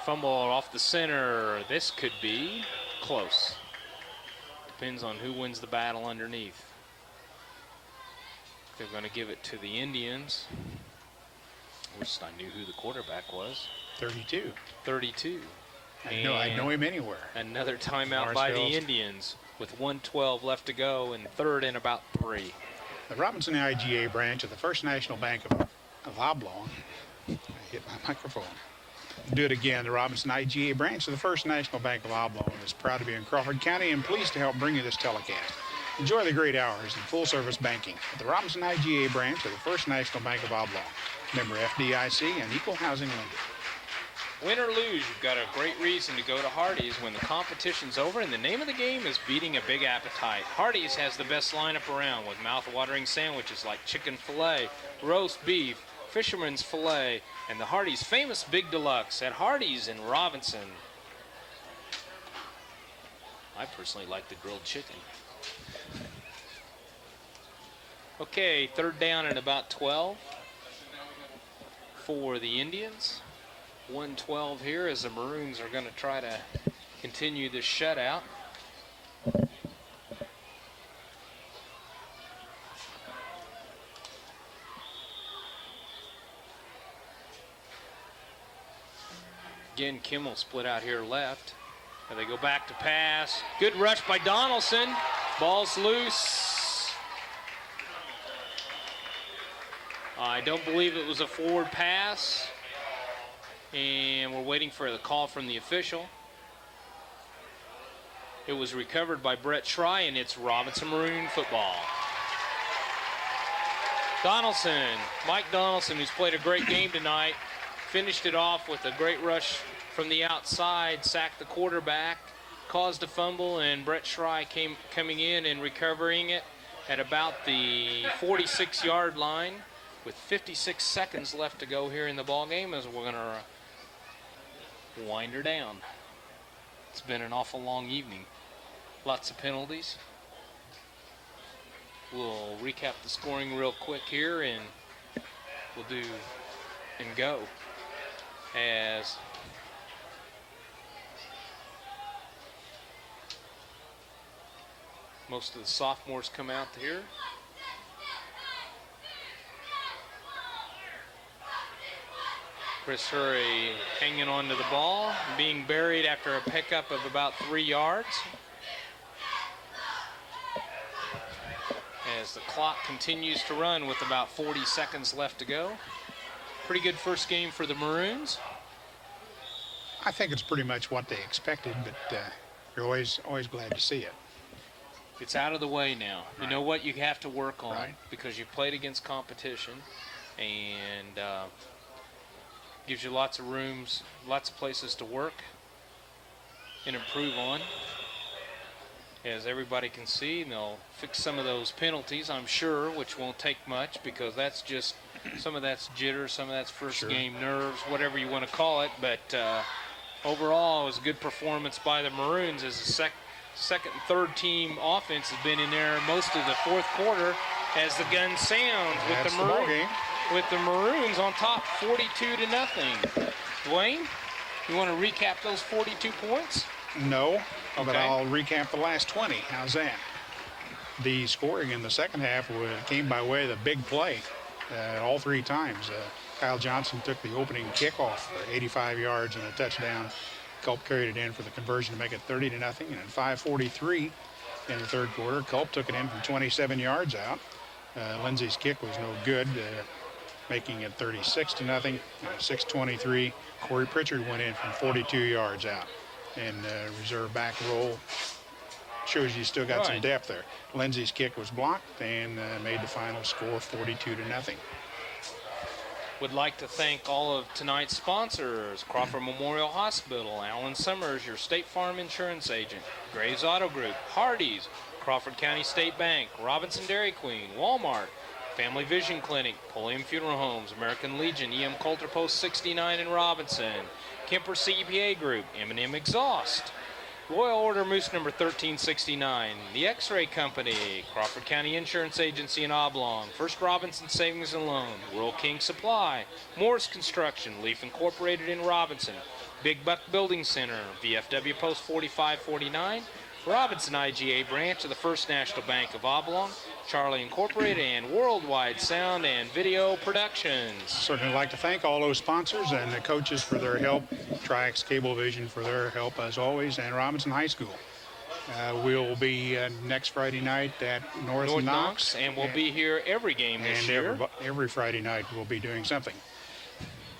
Fumble off the center. This could be close. Depends on who wins the battle underneath. They're going to give it to the Indians. I wish I knew who the quarterback was. 32. 32. I know him anywhere. Another timeout by the Indians with 1:12 left to go and third and about 3. The Robinson IGA branch of the First National Bank of Oblong. I hit my microphone. Do it again. The Robinson IGA branch of the First National Bank of Oblong is proud to be in Crawford County and pleased to help bring you this telecast. Enjoy the great hours in full-service banking at the Robinson IGA branch of the First National Bank of Oblong. Member FDIC and equal housing lender. Win or lose, you've got a great reason to go to Hardee's when the competition's over and the name of the game is beating a big appetite. Hardee's has the best lineup around with mouth-watering sandwiches like chicken filet, roast beef, fisherman's filet, and the Hardee's famous Big Deluxe at Hardee's in Robinson. I personally like the grilled chicken. Okay, third down and about 12 for the Indians. 1:12 here as the Maroons are going to try to continue this shutout. Again, Kimmel split out here left. And they go back to pass. Good rush by Donaldson. Ball's loose. I don't believe it was a forward pass. And we're waiting for the call from the official. It was recovered by Brett Schrei, and it's Robinson Maroon football. Donaldson, Mike Donaldson, who's played a great game tonight, finished it off with a great rush from the outside, sacked the quarterback, caused a fumble, and Brett Schrei coming in and recovering it at about the 46-yard line with 56 seconds left to go here in the ball game as we're going to wind her down. It's been an awful long evening. Lots of penalties. We'll recap the scoring real quick here, and we'll do and go as most of the sophomores come out here. Chris Hurry hanging on to the ball, being buried after a pickup of about 3 yards. As the clock continues to run with about 40 seconds left to go. Pretty good first game for the Maroons. I think it's pretty much what they expected, but you're always glad to see it. It's out of the way now. Right. You know what you have to work on, Right. because you've played against competition, and gives you lots of rooms, lots of places to work and improve on. As everybody can see, they'll fix some of those penalties, I'm sure, which won't take much, because that's just, some of that's jitter, some of that's first game nerves, whatever you want to call it. But overall, it was a good performance by the Maroons, as the second and third team offense has been in there most of the fourth quarter as the gun sounds with the Maroons on top 42-0. Dwayne, you want to recap those 42 points? No, but I'll recap the last 20. How's that? The scoring in the second half came by way of the big play all three times. Kyle Johnson took the opening kickoff for 85 yards and a touchdown. Culp carried it in for the conversion to make it 30-0, and at 5:43 in the third quarter, Culp took it in from 27 yards out. Lindsay's kick was no good, making it 36-0. 6:23, Corey Pritchard went in from 42 yards out. And reserve back roll shows you still got some depth there. Lindsay's kick was blocked and made the final score 42-0. Would like to thank all of tonight's sponsors: Crawford Memorial Hospital, Alan Summers, your State Farm insurance agent, Graves Auto Group, Hardee's, Crawford County State Bank, Robinson Dairy Queen, Walmart, Family Vision Clinic, Pulliam Funeral Homes, American Legion, EM Coulter Post 69 in Robinson, Kemper CPA Group, M&M Exhaust, Royal Order Moose number 1369, the X-Ray Company, Crawford County Insurance Agency in Oblong, First Robinson Savings and Loan, Rural King Supply, Morris Construction, Leaf Incorporated in Robinson, Big Buck Building Center, VFW Post 4549, Robinson IGA branch of the First National Bank of Oblong, Charlie Incorporated, and Worldwide Sound and Video Productions. Certainly like to thank all those sponsors and the coaches for their help, Tri-X Cablevision for their help as always, and Robinson High School. We'll be next Friday night at North Knox, and we'll be here every game this year. Every Friday night we'll be doing something.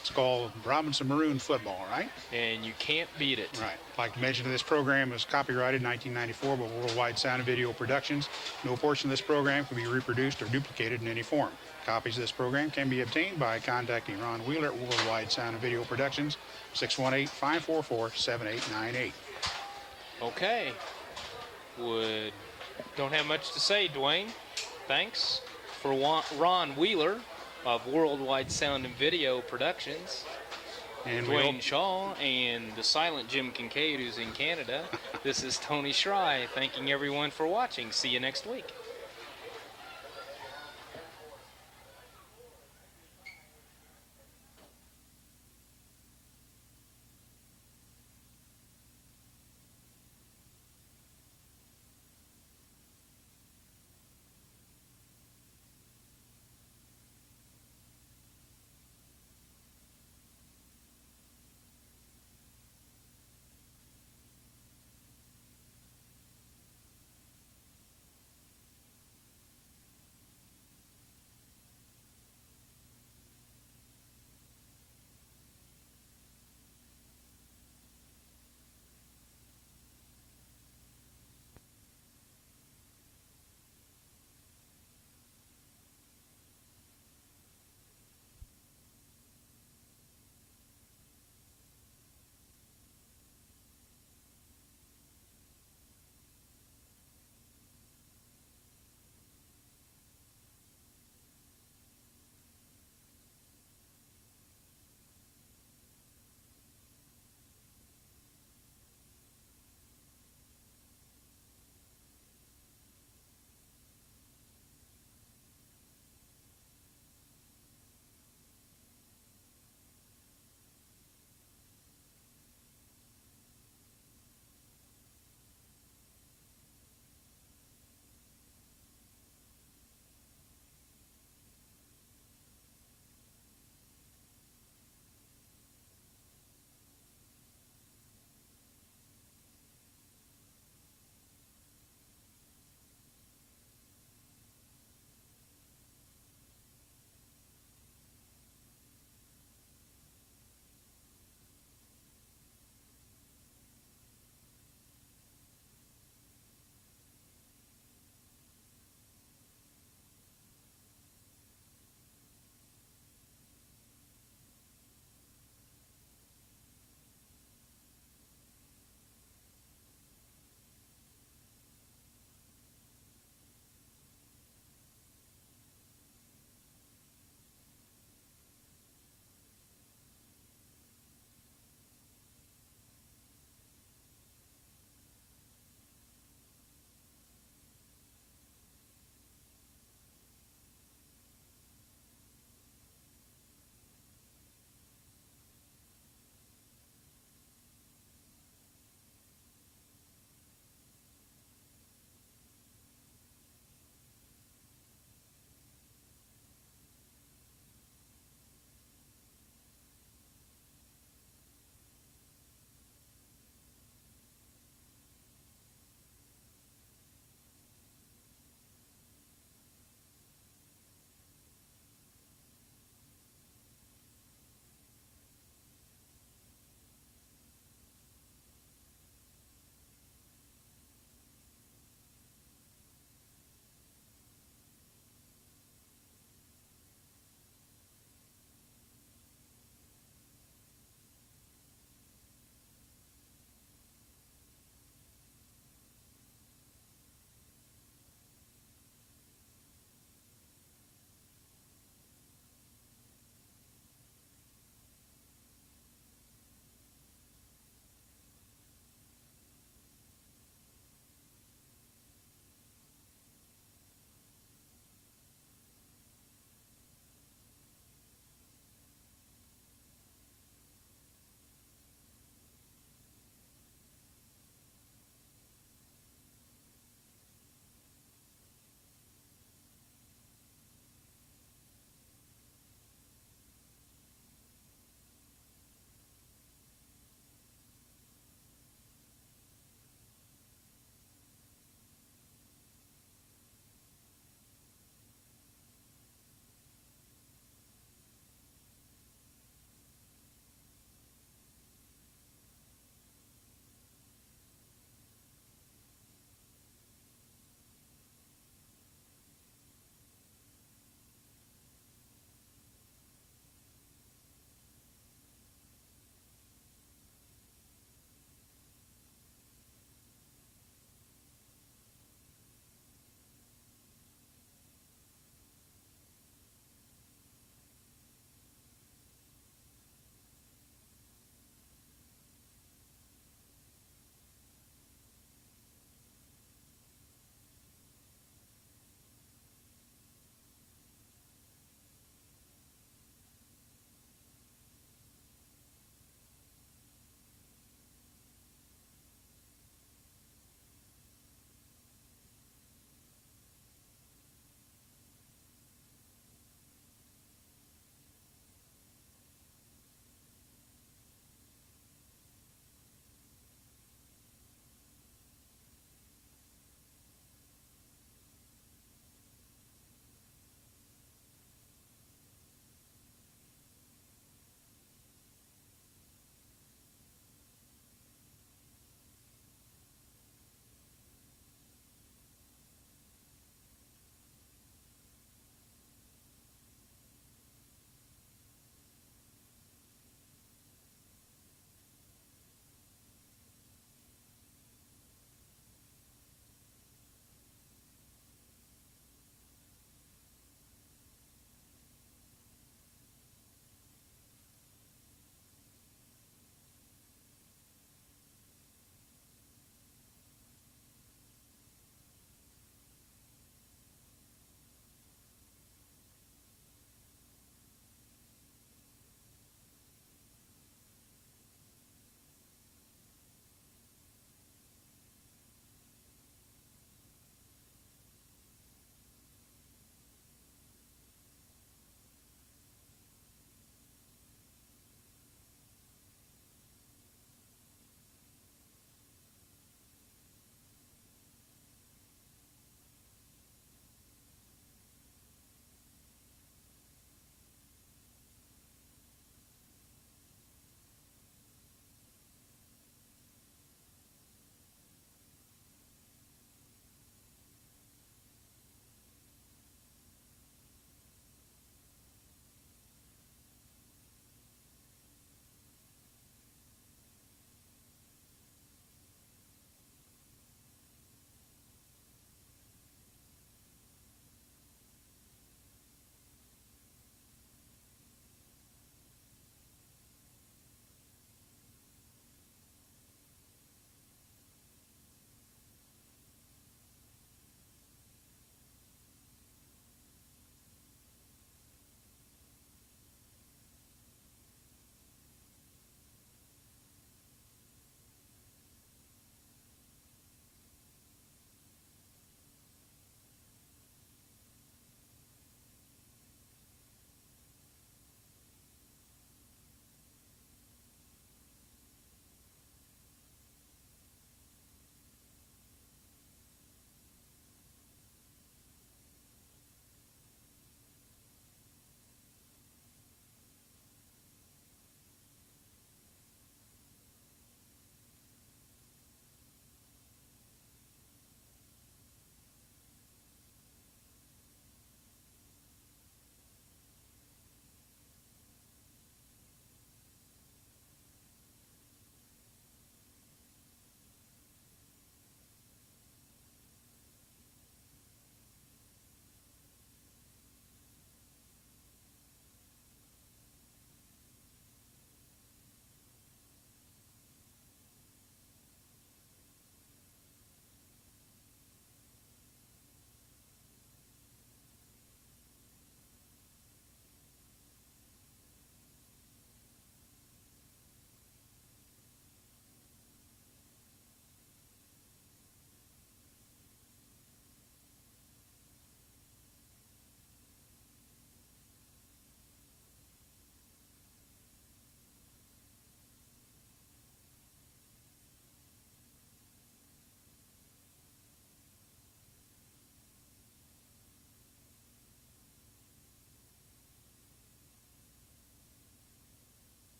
It's called Robinson Maroon football, right? And you can't beat it. Right. I'd like to mention this program is copyrighted 1994 by Worldwide Sound and Video Productions. No portion of this program can be reproduced or duplicated in any form. Copies of this program can be obtained by contacting Ron Wheeler at Worldwide Sound and Video Productions, 618-544-7898. Okay. Don't have much to say, Dwayne. Thanks for Ron Wheeler of Worldwide Sound and Video Productions, and Dwayne Shaw, and the silent Jim Kincaid, who's in Canada. This is Tony Schrei, thanking everyone for watching. See you next week.